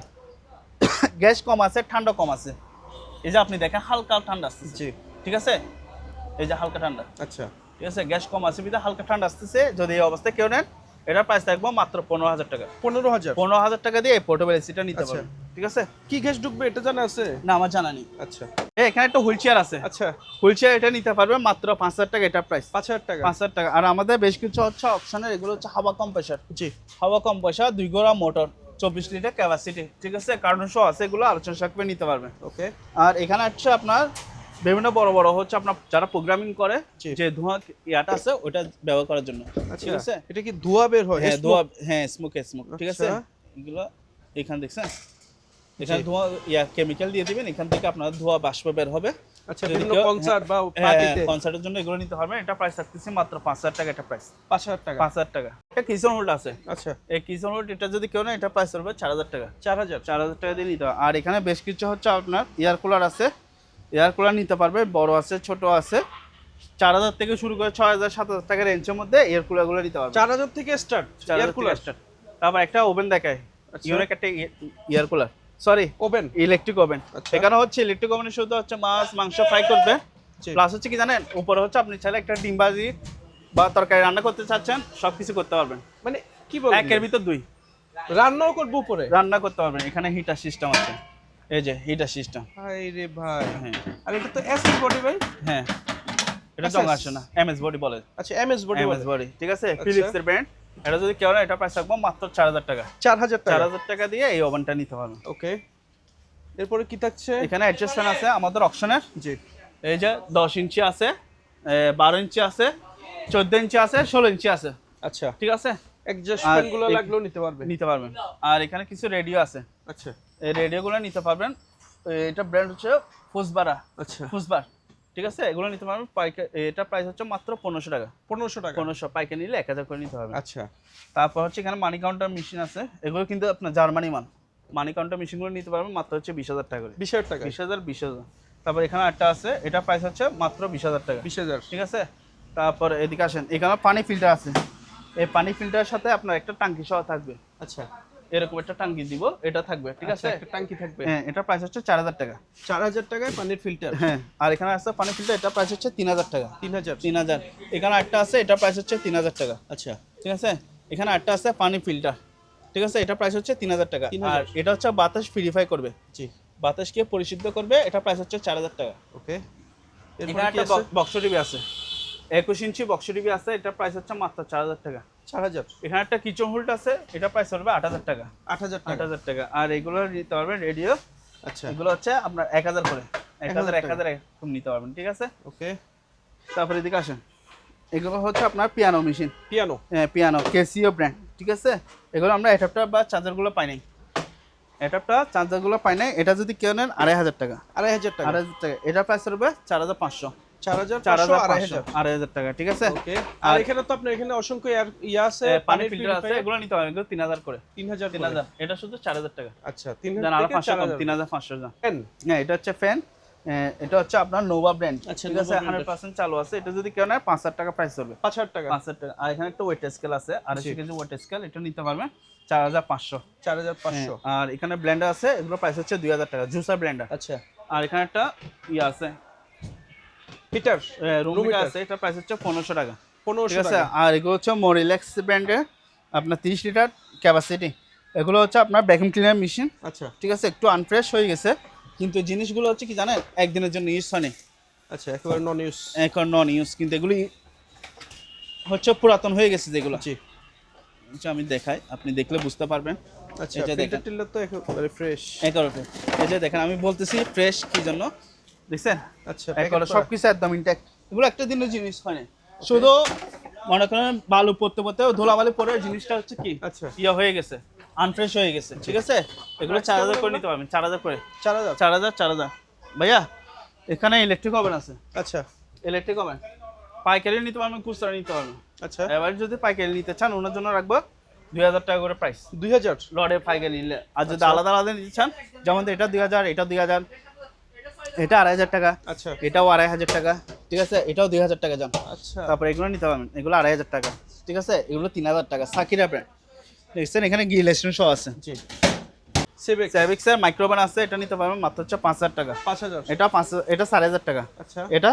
গ্যাস কম আছে, ঠান্ডা কম আছে। এই যে আপনি দেখেন হালকা ঠান্ডা আসতেছে, জি। ঠিক আছে। এই যে হালকা ঠান্ডা, আচ্ছা, ঠিক আছে। গ্যাস কম আছে বিধা হালকা ঠান্ডা আসতেছে। যদি এই অবস্থায় কেউ নেন, এটার প্রাইস থাকবে মাত্র 15000 টাকা। 15,000? 15000 টাকা দিয়ে এই পোর্টেবল এসিটা নিতে আচ্ছা। পারবেন, ঠিক আছে। কি গ্যাস ঢুকবে এটা জানা আছে? না আমার জানা নেই। আচ্ছা, এখানে একটা হুইল চেয়ার আছে। আচ্ছা। হুইল চেয়ার এটা নিতে পারবেন মাত্র 5000 টাকা, এটা প্রাইস 5,000 টাকা? 5000 টাকা। আর আমাদের বেশ কিছু হচ্ছে অপশনের, এগুলো হচ্ছে হাওয়া কম্প্রেসার। জি। হাওয়া কম্প্রেসার 2 গোড়া মোটর, 24 লিটার ক্যাপাসিটি, ঠিক আছে। কার্টুন সহ আছে, এগুলো আলোচনা সাপেক্ষে নিতে পারবেন। ওকে। আর এখানে হচ্ছে আপনার বিভিন্ন বড় বড় হচ্ছে আপনার যারা প্রোগ্রামিং করে, জি। যে ধোঁয়া ইয়াটা আছে ওটা ব্যবহার করার জন্য, ঠিক আছে। এটা কি ধোঁয়া বের হয়? হ্যাঁ ধোঁয়া, হ্যাঁ স্মোক, ঠিক আছে। আচ্ছা। এগুলো এখানে দেখছেন, এখানে ধোঁয়া ইয়া কেমিক্যাল দিয়ে দিবেন, এখান থেকে আপনার ধোঁয়া বাষ্প বের হবে। আচ্ছা, বিভিন্ন কনসার্ট বা হ্যাঁ, পার্টিতে কনসার্টের জন্য এগুলো নিতে পারবেন। এটা প্রাইস থাকতেছে মাত্র 5000 টাকা, এটা প্রাইস 5,000 টাকা? 5000 টাকা। এটা কিচেন হোল্ড আছে। আচ্ছা, এই কিচেন হোল্ড এটা যদি কেউ না, এটা প্রাইস হবে 4000 টাকা। 4,000? 4000 টাকা দিয়ে নিতে হবে। আর এখানে বেশ কিছু হচ্ছে আপনার এয়ার কুলার আছে, এয়ার কুলার নিতে পারবে, বড় আছে ছোট আছে। 4000 থেকে শুরু করে 6000 7000 টাকার রেঞ্জের মধ্যে এয়ার কুলারগুলো নিতে পারবে। 4,000 থেকে স্টার্ট এয়ার কুলার? তারপর একটা ওভেন দেখায়, আচ্ছা। ইউনিক একটা air cooler, sorry oven? Electric oven. আচ্ছা। এখানে হচ্ছে ইলেকট্রিক ওভেনে শুধু হচ্ছে মাছ মাংস ফ্রাই করবে, জি। প্লাস হচ্ছে কি জানেন, উপরে হচ্ছে আপনি চাইলে একটা ডিম ভাজি বা তরকারি রান্না করতে চাচ্ছেন, সবকিছু করতে পারবেন। মানে কি বলবো, একের ভিতর দুই, রান্নাও করবো উপরে? রান্না করতে পারবেন। এখানে হিটার সিস্টেম আছে, এই যে হিটার সিস্টেম। ভাই রে ভাই, হ্যাঁ আর এটা তো এসি বডি ভাই? হ্যাঁ, এটা SS? জং আসে না, এমএস বডি বলে। আচ্ছা, এমএস বডি এমএস বডি, ঠিক আছে। ফিলিপস এর ব্র্যান্ড। এটা যদি কেউ না, এটা প্রাইস রাখবো মাত্র 4000 টাকা। 4,000 টাকা? 4000 টাকা দিয়ে এই ওভেনটা নিতে পারবেন। ওকে। এরপরে কি থাকছে? এখানে অ্যাডজাস্ট ফ্যান আছে আমাদের অপশনের। জি। এই যে 10 ইঞ্চি আছে, 12 ইঞ্চি আছে, 14 ইঞ্চি আছে, 16 ইঞ্চি আছে, আচ্ছা, ঠিক আছে। অ্যাডজাস্ট আর ফ্যান গুলো এই- লাগলেও নিতে পারবে? নিতে পারবেন। আর এখানে কিছু রেডিও আছে, আচ্ছা, এই রেডিওগুলো নিতে পারবেন। এটা ব্র্যান্ড হচ্ছে ফুসবারা, আচ্ছা। ফুসবার, ঠিক আছে। এগুলো নিতে পারবেন পাইকারি, এটা প্রাইস হচ্ছে মাত্র 1500 টাকা। 1500 টাকা? 1500, পাইকারি নিলে 1000 করে নিতে হবে। আচ্ছা। তারপর হচ্ছে এখানে মানি কাউন্টার মেশিন আছে, এগুলো কিন্তু আপনার জার্মানি মাল। মানি কাউন্টার মেশিনগুলো নিতে পারবেন মাত্র হচ্ছে 20000 টাকা করে। 20,000 টাকা? 20000। তারপর এখানে একটা আছে, এটা প্রাইস হচ্ছে মাত্র 20000 টাকা, 20,000? ঠিক আছে। তারপর এদিকে আসেন, এখানে পানি ফিল্টার আছে। এই পানি ফিল্টারের সাথে আপনার একটা টাঙ্কি সহ থাকবে, আচ্ছা, এরকম একটা টাঙ্কি দিব, এটা থাকবে, ঠিক আছে। একটা টাঙ্কি থাকবে? হ্যাঁ, এটা প্রাইস হচ্ছে 4000 টাকা। 4,000 টাকায় পানির ফিল্টার? হ্যাঁ, আর এখানে আছে পানি ফিল্টার, এটা প্রাইস হচ্ছে 3000 টাকা। 3,000? 3000। এখানে একটা আছে, এটা প্রাইস হচ্ছে 3000 টাকা, আচ্ছা, ঠিক আছে। এখানে একটা আছে পানি ফিল্টার, ঠিক আছে, এটা প্রাইস হচ্ছে 3000 টাকা। 3000? আর এটা হচ্ছে বাতাস পিউরিফাই করবে, জি। বাতাসকে পরিশুদ্ধ করবে, এটা প্রাইস হচ্ছে 4000 টাকা। ওকে। এখানে এরপরে কি একটা আছে? বক্স টিভি আছে, 21 ইঞ্চি বক্স টিভি আছে, এটা প্রাইস হচ্ছে মাত্র 4000 টাকা। 4,000? এখানে একটা কিচেন হোল্ড আছে, এটা প্রাইস হবে 8000 টাকা। 8,000 টাকা? 8000 টাকা। আর এগুলো নিতে পারবেন রেডিও, আচ্ছা, এগুলো হচ্ছে আপনার 1000 করে, 1000 এরকম নিতে পারবেন, ঠিক আছে। ওকে। তারপরে এদিকে আসেন, এগুলো হচ্ছে আপনার পিয়ানো মেশিন, পিয়ানো? হ্যাঁ পিয়ানো, কেসিও ব্র্যান্ড, ঠিক আছে। এগুলো আমরা অ্যাডাপ্টার বা চার্জারগুলো পাই নাই, অ্যাডাপ্টার চার্জারগুলো পাই নাই। এটা যদি কেউ নেন 2500 টাকা। 2,500 টাকা? 2500 টাকা। এটা প্রাইস হবে 4500। 4,500, 2,500? 2500 টাকা, ঠিক আছে। ওকে। আর এখানে তো আপনার এখানে অসংখ্য ইয়া আছে, পানি ফিল্টার আছে, এগুলো নিতে হবে, এগুলো 3000 করে। 3,000? 3000, এটা শুধু 4000 টাকা। আচ্ছা, জান 3,000 আরো থেকে 500 কম, 4,000? 3500 জান। ফ্যান? হ্যাঁ, এটা হচ্ছে ফ্যান, এটা হচ্ছে আপনার নোভা ব্র্যান্ড, আচ্ছা, ঠিক আছে। নোভা brand 100% চালু আছে। এটা যদি কেউ নেয় 5000 টাকা প্রাইস হবে। 5,000 টাকা? 5000 টাকা। আর এখানে একটা ওয়েট স্কেল আছে, 250 কেজি ওয়েট স্কেল, এটা নিতে পারবেন 4500। 4,500? আর এখানে ব্লেন্ডার আছে, এগুলো প্রাইস হচ্ছে 2000 টাকা, জুসার ব্লেন্ডার। আচ্ছা। আর এখানে একটা ইয়ে আছে, হিটার? রুম হিটার আছে, এটা প্রাইস হচ্ছে 1500 টাকা, ঠিক 1500 আছে। টাকা? আর এগুলো হচ্ছে মোরিলেক্স ব্র্যান্ডের, আপনার 30 লিটার ক্যাপাসিটি। এগুলো হচ্ছে আপনার ভ্যাকুম ক্লিনার মেশিন, আচ্ছা, ঠিক আছে। একটু আনফ্রেশ হয়ে গেছে, কিন্তু জিনিসগুলো হচ্ছে কি জানেন, একদিনের জন্য ইউজ হয়নি, আচ্ছা, একেবারে নন ইউজ? এখন নন ইউজ, কিন্তু এগুলি হচ্ছে পুরাতন হয়ে গেছে যেগুলো। জি। আচ্ছা, আমি দেখাই, আপনি দেখলে বুঝতে পারবেন। আচ্ছা, এই যে ফিল্টার দেখেন, টিল্টার তো একেবারে ফ্রেশ? একেবারে এই যে দেখেন, আমি বলতেছি ফ্রেশ কি জন্য, দেখছেন আচ্ছা একবার সবকিছু একদম ইনট্যাক্ট, এগুলো একটা দিনের জিনিস হয় না, শুধু মনে করেন বালু পড়তে পড়তে ধুলাবালি পরে জিনিসটা হচ্ছে কি আচ্ছা ইয়া হয়ে গেছে, আনফ্রেশ হয়ে গেছে, ঠিক আছে। এগুলো 4000 করে নিতে পারবেন, 4000 করে, 4000 4000 ভাইয়া। এখানে ইলেকট্রিক ওভেন আছে, আচ্ছা ইলেকট্রিক ওভেন পাইকারি নিতে পারবেন, খুচরা নিতে পারবেন। আচ্ছা এবার যদি পাইকারি নিতে চান ওনার জন্য রাখবো 2000 টাকা করে প্রাইস, 2000 লড়ে পাইকারি নিলে। আর যদি আলাদা আলাদা নিতে চান, যেমন এটা 2000, এটা 2000, এটা 2500 টাকা, আচ্ছা এটাও 2500 টাকা, ঠিক আছে, এটাও 2000 টাকা যান। আচ্ছা তারপরে এগুলো নিতে পারবেন, এগুলো 2500 টাকা, ঠিক আছে, এগুলো 3000 টাকা। সাকিরা ব্র্যান্ড দেখছেন, এখানে গ্রিল স্টেশন সহ আছে। জি সিভিক সেভিক্সের মাইক্রোওভেন আছে, এটা নিতে পারবেন মাত্র হচ্ছে 5000 টাকা। 5000 এটা 5, এটা 4500 টাকা, আচ্ছা এটা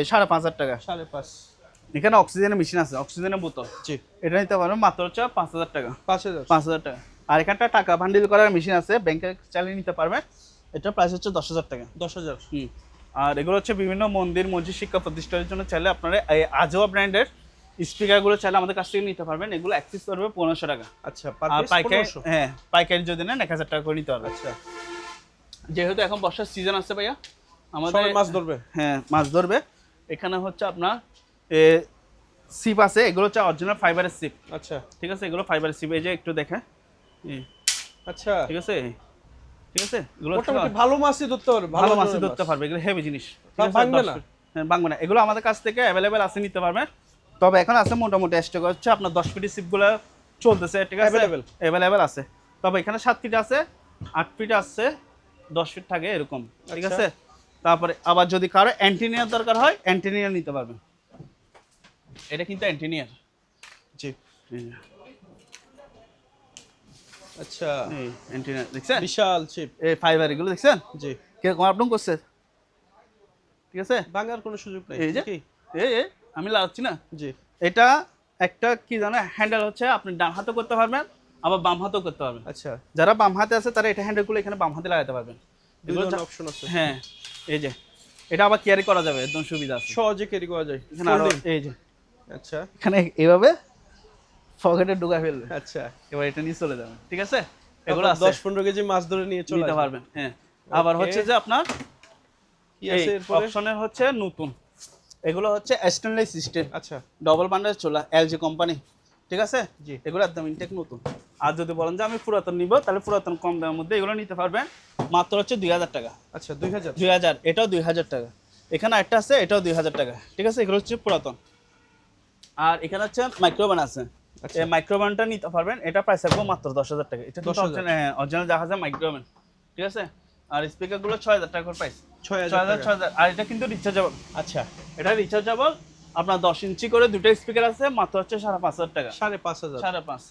5500 টাকা। 5.5 এখানে অক্সিজেনের মেশিন আছে, অক্সিজেনের বোতল, জি এটা নিতে পারবেন মাত্র হচ্ছে 5000 টাকা, 5000 5000 টাকা। আর এখানটা টাকা বান্ডিল করার মেশিন আছে, ব্যাংকে চালিয়ে নিতে পারবেন, এটা প্রাইস হচ্ছে 10000 টাকা। 10000 আর এগুলো হচ্ছে বিভিন্ন মন্দির মসজিদ শিক্ষা প্রতিষ্ঠানের জন্য চাইলে আপনারা এই আজোয়া ব্র্যান্ডের স্পিকারগুলো চাইলে আমাদের কাছ থেকে নিতে পারবেন। এগুলো অ্যাক্সেস করবে 1500 টাকা। আচ্ছা পার আর পিস পাইকারি 1500 হ্যাঁ পাইকারি যদি নেন 1000 টাকা করে নিতে পারবে। আচ্ছা যেহেতু এখন বর্ষার সিজন আছে ভাইয়া, আমাদের সবাই মাছ ধরবে হ্যাঁ মাছ ধরবে। এখানে হচ্ছে আপনার সিপ আছে, এগুলো হচ্ছে অরিজিনাল ফাইবারের সিপ, আচ্ছা ঠিক আছে, এগুলো ফাইবারের সিপ, এই যে একটু দেখে আচ্ছা ঠিক আছে, ঠিক আছে, এগুলো মোটামুটি ভালো মাছই ধরতে পারবে, ভালো মাছই ধরতে পারবে, এগুলো হেভি জিনিস, ঠিক আছে, ভাঙবে না? হ্যাঁ ভাঙবে না। এগুলো আমাদের কাছ থেকে অ্যাভেলেবেল আছে, নিতে পারবেন। তবে এখন আছে মোটামুটি স্টক হচ্ছে আপনার 10 ফিটের সিপগুলো চলতেছে, ঠিক আছে, অ্যাভেলেবেল আছে। তবে এখানে 7 ফিট আছে, 8 ফিট আছে, 10 ফিট থাকে এরকম, ঠিক আচ্ছা। আছে। তারপরে আবার যদি কারো অ্যান্টিনিয়ার দরকার হয়, অ্যান্টিনিয়ার নিতে পারবেন। এটা কিন্তু অ্যান্টিনিয়ার, জি আচ্ছা এই অ্যান্টিনিয়ার দেখছেন, বিশাল চিপ এই ফাইবার এগুলো দেখছেন জি কিরকম আপডাউন করছে, ঠিক আছে। ভাঙার কোনো সুযোগ নেই এই যে কি এই আমি লাগাচ্ছি না, জি এটা একটা কি জানো হ্যান্ডেল হচ্ছে, আপনি ডান হাতেও করতে পারবেন আবার বাম হাতেও করতে পারবেন। আচ্ছা যারা বাম হাতে আছে তারা এটা হ্যান্ডেলগুলো এখানে বাম হাতে লাগাতে পারবেন। দুই ধরনের অপশন আছে হ্যাঁ এই যে এটা আবার ক্যারি করা যাবে, একদম সুবিধা আছে, সহজে ক্যারি করা যায় এখানে আরো Folding। এই যে আচ্ছা এখানে এইভাবে পকেটে ঢুকা ফেলবে, আচ্ছা এবার এটা নিয়ে চলে যাবে, ঠিক আছে। এগুলো এগুলো আছে 10-15 কেজি মাছ ধরে নিয়ে চলে নিতে আসবে। পারবেন, হ্যাঁ। আবার Okay. হচ্ছে যে আপনার কি আছে এরপরে অপশনের হচ্ছে নতুন, এগুলো হচ্ছে স্টেনলেস স্টিল আচ্ছা ডবল বান্ডার চোলা, এলজি কোম্পানি, ঠিক আছে। জি এগুলো একদম ইনটেক নতুন। আর যদি বলেন যে আমি পুরাতন নিব, তাহলে পুরাতন কম দামের মধ্যে এগুলো নিতে পারবেন, মাত্র হচ্ছে 2000 টাকা। আচ্ছা 2000 2000, এটাও 2000 টাকা। এখানে একটা আছে, এটাও 2000 টাকা, ঠিক আছে, এগুলো হচ্ছে পুরাতন। আর এখানে হচ্ছে মাইক্রোওভেন আছে, আচ্ছা। এই মাইক্রোওভেনটা নিতে পারবেন, এটা প্রাইস থাকবে মাত্র 10000 টাকা। এটা 10,000 অরিজিনাল দেখা যায় মাইক্রোওভেন, ঠিক আছে। আর স্পিকারগুলো 6000 টাকা করে প্রাইস, 6000 টাকা 6000। আর এটা কিন্তু রিচার্জেবল, আচ্ছা এটা রিচার্জেবল। আপনার 10 ইঞ্চি করে দুটো স্পিকার আছে, মাত্র হচ্ছে 5500 টাকা, 5500 5.5।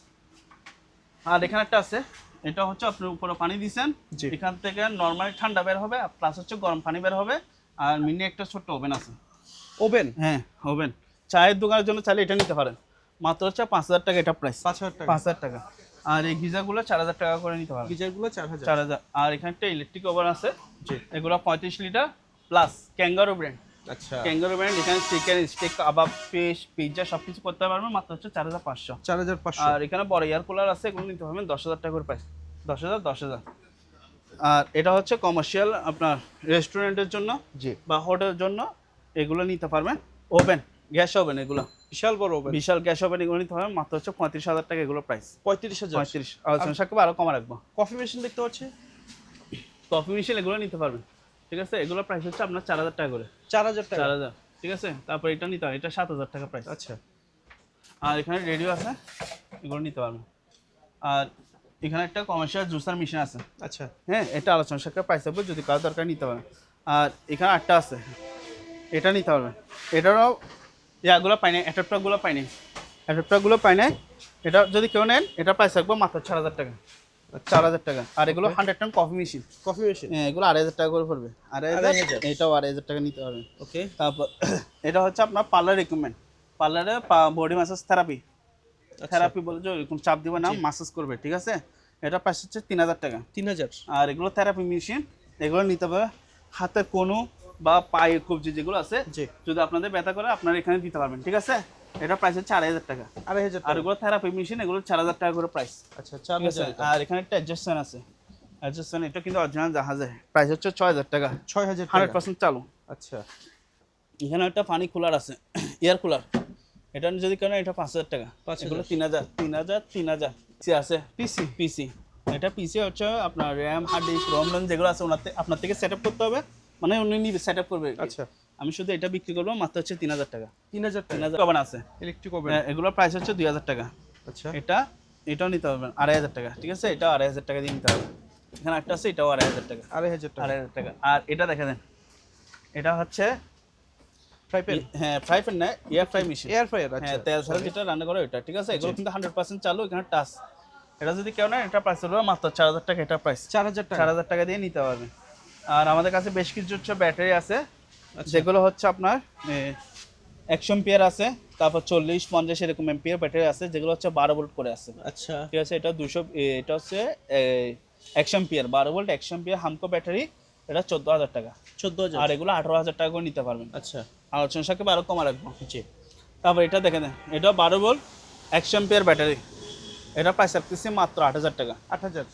আর এখানে একটা আছে, এটা হচ্ছে আপনি উপরে পানি দিছেন, জি। এখান থেকে নরমালি ঠান্ডা বের হবে, প্লাস হচ্ছে গরম পানি বের হবে। আর মিনি একটা ছোট্ট ওভেন আছে, ওভেন হ্যাঁ ওভেন, চায়ের দোকানের জন্য চাইলে এটা নিতে পারেন, মাত্র হচ্ছে 5000 টাকা এটা প্রাইস, 5000 টাকা 5000 টাকা। আর এই গিজারগুলো 4000 টাকা করে নিতে পারবেন, গিজারগুলো 4000 4000। আর এখানে একটা ইলেকট্রিক ওভেন আছে, জি এগুলো 35 লিটার প্লাস, ক্যাঙ্গারো ব্র্যান্ড, আচ্ছা ক্যাঙ্গারো ব্র্যান্ড। এখানে চিকেন স্টেক, কাবাব, ফিশ, পিৎজা সবকিছু করতে পারবেন, মাত্র হচ্ছে 4500। 4500 আর এখানে বড় এয়ার কুলার আছে, এগুলো নিতে পারবেন 10000 টাকা করে প্রাইস, 10000। আর এটা হচ্ছে কমার্শিয়াল আপনার রেস্টুরেন্টের জন্য জি বা হোটেলের জন্য, এগুলো নিতে পারবেন। ওভেন, গ্যাস ওভেন, এগুলো বিশাল বড় ওভেন বিশাল গ্যাস ওভেন, এগুলো নিতে পারবেন মাত্র হচ্ছে 35000 টাকা, এগুলো প্রাইস 35000 35। আলোচনা সাক্ষেপে আরো কমা রাখবো। কফি মেশিন দেখতে পাচ্ছি কফি মেশিন এগুলো নিতে পারবেন, ঠিক আছে, এগুলো প্রাইস হচ্ছে আপনার 4000 টাকা করে, 4000 টাকা 4000, ঠিক আছে। তারপর এটা নিতে হবে, এটা 7000 টাকা প্রাইস। আচ্ছা আর এখানে রেডিও আছে, এগুলো নিতে পারবেন। আর এখানে একটা কমার্শিয়াল জুসার মেশিন আছে, আচ্ছা হ্যাঁ, এটা আলোচনা সাক্ষেপে প্রাইস হবে, যদি কারো দরকার নিতে পারেন। আর এখানে একটা আছে, এটা নিতে পারবেন। এটারও ইয়াগুলো পাইনি, অ্যাডাপ্টারগুলো পাইনি, অ্যাডাপ্টারগুলো পাইনি। এটা যদি কেউ নেন, এটা প্রাইস থাকবে মাত্র 4000 টাকা, 4000 টাকা। আর এগুলো 100 ton coffee machine, coffee machine হ্যাঁ, এগুলো 2500 টাকা করে পড়বে, 2500। এটাও 2500 টাকা নিতে পারবেন। ওকে তারপর এটা হচ্ছে আপনার পার্লার রিকমেন্ড, পার্লারে বডি ম্যাসাজ থেরাপি বলে যে এরকম চাপ দিবে না, ম্যাসাজ করবে, ঠিক আছে। এটা প্রাইস হচ্ছে 3000 টাকা। 3000 আর এগুলো থেরাপি মেশিন, এগুলো নিতে হবে। হাতের কোনো বা পায়ে কবজি যেগুলো আছে, জি যদি আপনাদের ব্যথা করে আপনারা এখানে দিতে পারবেন, ঠিক আছে। এটা প্রাইস হচ্ছে 2500 টাকা। 2500 আর টাকা এগুলো থেরাপি মেশিন, এগুলো 4000 টাকা করে প্রাইস, আচ্ছা ঠিক আছে। 4000 আর এখানে একটা অ্যাডজাস্টমেন্ট আছে, অ্যাডজাস্টমেন্ট এটা কিন্তু অরিজিনাল জাহাজে, প্রাইস হচ্ছে 6000 টাকা, 6000 টাকা। 100% চালু। আচ্ছা, এখানে একটা পানি কুলার আছে, এয়ার কুলার, এটা যদি কেন এটা 5000 টাকা, 5000 এগুলো 3000 সে আছে পিসি। পিসি। এটা পিসি হচ্ছে আপনার র্যাম, হার্ড ডিস্ক, রোম যেগুলো আছে আপনার থেকে সেট আপ করতে হবে, মানে উনি নিবে সেট আপ করবে। আচ্ছা, আমি শুধু এটা বিক্রি করবো মাত্র হচ্ছে 3000 টাকা। 3000 টাকা। 3000 ওভেন আছে, ইলেকট্রিক ওভেন। এগুলোর প্রাইস হচ্ছে 2000 টাকা। আচ্ছা, এটাও নিতে পারবেন 2500 টাকা, ঠিক আছে, এটাও 2500 টাকা দিয়ে নিতে হবে। এখানে একটা আছে, এটাও 2500 টাকা। 2500 টাকা। 2500 টাকা। আর এটা দেখে দেন, এটা হচ্ছে ফ্রাই প্যান। হ্যাঁ ফ্রাই প্যান না, air fry machine. Air fryer. আচ্ছা, হ্যাঁ, তেল ছাড়া যেটা রান্না করে ওইটা, ঠিক আছে, এগুলো কিন্তু 100% চালু। এখানে টাচ, এটা যদি কেউ নেয় এটা প্রাইস হলো মাত্র 4000 টাকা। এটা প্রাইস 4000 টাকা। 4000 টাকা দিয়ে নিতে পারবে। আর আমাদের কাছে বেশ কিছু হচ্ছে ব্যাটারি আছে, যেগুলো হচ্ছে আপনার 100 এম্পিয়ার আছে, তারপর 40, 50 এরকম এম্পিয়ার ব্যাটারি আছে, যেগুলো হচ্ছে 12 ভোল্ট করে আছে। আচ্ছা, ঠিক আছে, এটা 200, এটা হচ্ছে 100 ampere 12 volt 100 ampere Hamko battery, এটা 14000 টাকা। 14000। আর এগুলো 18000 টাকা করে নিতে পারবেন। আচ্ছা, আলোচনা সাপেক্ষে আরো কমা রাখবো। জি। তারপর এটা দেখে নেন, এটা 12 ভোল্ট 100 এম্পিয়ার ব্যাটারি, এটা প্রাইস রাখতেছি মাত্র 8000 টাকা। 8000।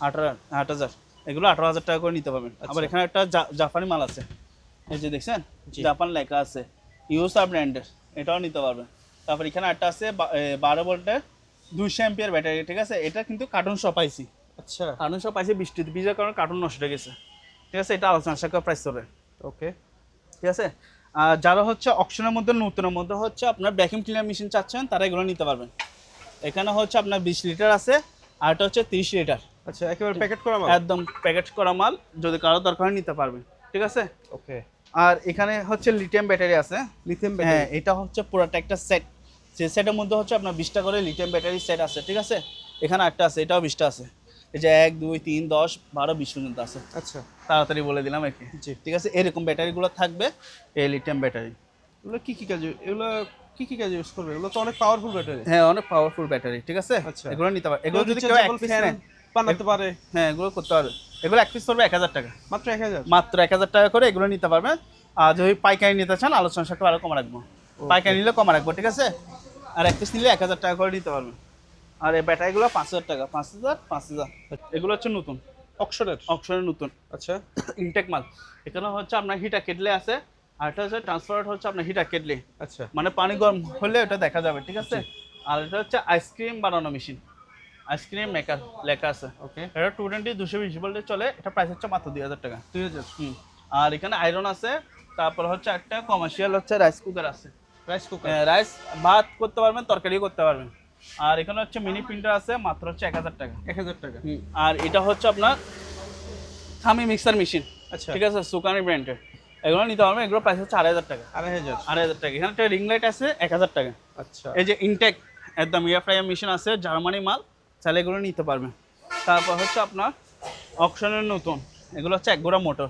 8000, এগুলো 18000 টাকা করে নিতে পারবেন। আবার এখানে একটা জাপানি মাল আছে, এই যে দেখছেন জাপান লেখা আছে, ইউসা ব্র্যান্ডের, এটাও নিতে পারবেন। তারপর এখানে একটা আছে 12 ভোল্টের 200 এম্পিয়ার ব্যাটারি, ঠিক আছে, এটা কিন্তু কার্টুন সহ পাইছি। আচ্ছা, কার্টুন সহ পাইছি, বৃষ্টিতে ভিজার কারণে কার্টুন নষ্ট হয়ে গেছে, ঠিক আছে, এটা আলোচনা সাপেক্ষে প্রাইস হবে। ওকে। ঠিক আছে। আর যারা হচ্ছে অপশনের মধ্যে নতুনের মধ্যে হচ্ছে আপনার ভ্যাকুয়াম ক্লিনার মেশিন চাচ্ছেন, তারা এগুলো নিতে পারবেন। এখানে হচ্ছে আপনার 20 লিটার আছে, আর এটা হচ্ছে 30 লিটার। আচ্ছা, একেবারে প্যাকেট করা মাল। একদম প্যাকেট করা মাল, যদি কারো দরকার হয় নিতে পারবেন, ঠিক আছে। ওকে। আর এখানে হচ্ছে লিথিয়াম ব্যাটারি আছে। লিথিয়াম হ্যাঁ, ব্যাটারি। এটা হচ্ছে পুরোটা একটা সেট, সেই সেটের মধ্যে হচ্ছে আপনার 20টা করে লিথিয়াম ব্যাটারি সেট আছে, ঠিক আছে। এখানে একটা আছে, এটাও 20টা আছে, এই যে 1, 2, 3, 10, 12, 20 পর্যন্ত আছে। আচ্ছা, তাড়াতাড়ি বলে দিলাম আর কি। জি। ঠিক আছে, এরকম ব্যাটারিগুলো থাকবে, এই লিথিয়াম ব্যাটারি। এগুলো কি কি কাজে, এগুলো কি কি কাজে ইউজ করবে? এগুলো তো অনেক পাওয়ারফুল ব্যাটারি। হ্যাঁ, অনেক পাওয়ারফুল ব্যাটারি, ঠিক আছে। আচ্ছা। এগুলো নিতে পারে, এগুলো যদি কেউ এক রিচার্জেবল পিস ফ্যান নেয়, বানাতে পারে। হ্যাঁ এগুলো করতে পারবে। এগুলো এক পিস পড়বে 1000 টাকা, মাত্র 1000। মাত্র 1000 টাকা করে এগুলো নিতে পারবেন। আর যদি পাইকারি নিতে চান, আলোচনা সাথে আরো কমা রাখবো, পাইকারি নিলে কমা রাখবো, ঠিক আছে। আর এক পিস নিলে 1000 টাকা করে নিতে পারবেন। আর এই ব্যাটারিগুলো 5000 টাকা, 5000। এগুলো হচ্ছে নতুন অপশনের নতুন, আচ্ছা, ইনটেক মাল। এখানে হচ্ছে আপনার হিটার কেটলি আছে, আর এটা হচ্ছে ট্রান্সফার হচ্ছে আপনার হিটার কেটলি, আচ্ছা, মানে পানি গরম হলে এটা দেখা যাবে, ঠিক আছে। আর এটা হচ্ছে আইসক্রিম বানানো মেশিন, আইসক্রিম মেকার লেখা আছে। ওকে। এটা 220 220 ভোল্টে চলে, এটা প্রাইস হচ্ছে মাত্র 2000 টাকা। 2000। আর এখানে আয়রন আছে, তারপর হচ্ছে একটা কমার্শিয়াল হচ্ছে রাইস কুকার আছে, রাইস কুকার। রাইস ভাত করতে পারবেন, তরকারিও করতে পারবেন। আর এখানে হচ্ছে মিনি প্রিন্টার আছে, মাত্র হচ্ছে 1000 টাকা। 1000 টাকা। আর এটা হচ্ছে আপনার থামি মিক্সার মেশিন, আচ্ছা, ঠিক আছে, সুকানি ব্র্যান্ডের। এগুলো নিতে পারবেন, এগুলো প্রাইস হচ্ছে 2500 টাকা। 2500। 2500 টাকা। এখানে একটা রিং লাইট আছে 1000 টাকা। আচ্ছা, এই যে ইনটেক একদম এয়ার ফ্রায়ার মেশিন আছে, জার্মানি মাল, চাইলে এগুলো নিতে পারবেন। তারপর হচ্ছে আপনার অপশনের নতুন, এগুলো হচ্ছে এক গোড়া মোটর,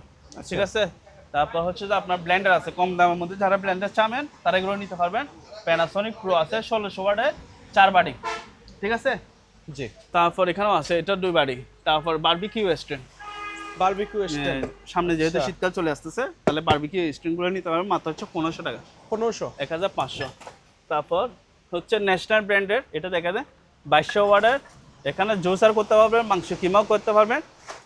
ঠিক আছে। তারপর হচ্ছে যে আপনার ব্লেন্ডার আছে কম দামের মধ্যে, যারা ব্লেন্ডার চাবেন তারা এগুলো নিতে পারবেন। প্যানাসোনিক প্রো আছে 1600 ওয়াটের 4 বাটি, ঠিক আছে। জি। তারপর এখানেও আছে, এটা 2 বাটি। তারপর বারবিকিউ স্ট্যান্ড, বারবিকিউ স্ট্যান্ড। সামনে যেহেতু আচ্ছা। শীতকাল চলে আসতেছে, তাহলে বারবিকিউ স্ট্যান্ডগুলো নিতে পারবেন, মাত্র হচ্ছে 1500 টাকা। 1500। 1500। তারপর হচ্ছে ন্যাশনাল ব্র্যান্ডের, এটা দেখা যায় 2200 ওয়াটের। এখানে জুসার করতে পারবেন, মাংস কিমাও করতে পারবেন,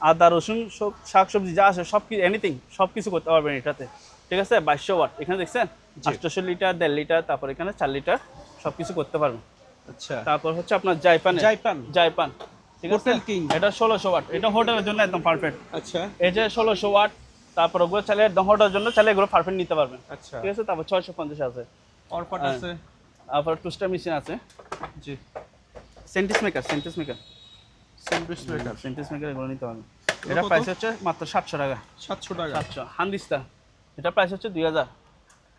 আদা রসুন সব শাকসবজি যা আছে সব কিছু, এনিথিং সব কিছু করতে পারবেন এটাতে, ঠিক আছে। 2200 ওয়াট। এখানে দেখছেন 800 লিটার, 1.5 লিটার, তারপর এখানে 4 লিটার সব কিছু করতে পারবেন। আচ্ছা, তারপর হচ্ছে আপনার জাইপান, ঠিক আছে। Hotel king. এটা 1600 ওয়াট, এটা হোটেলের জন্য একদম পারফেক্ট। আচ্ছা, এই যে 1600 ওয়াট। তারপর ওগুলো চাইলে একদম হোটেলের জন্য চাইলে এগুলো পারফেক্ট নিতে পারবেন, আচ্ছা। ঠিক আছে। তারপর 650 আছে, অরপাট আছে। তারপর টুস্টার মেশিন আছে, জি। সেন্টিস মেকার স্যান্ডউইচ মেকার। সেন্টিস মেকার, এগুলো নিতে পারবেন। এগুলো এটা কত? প্রাইস হচ্ছে মাত্র 700 টাকা। 700 টাকা। 700। হান্দিস্তা, এটা প্রাইস হচ্ছে 2000,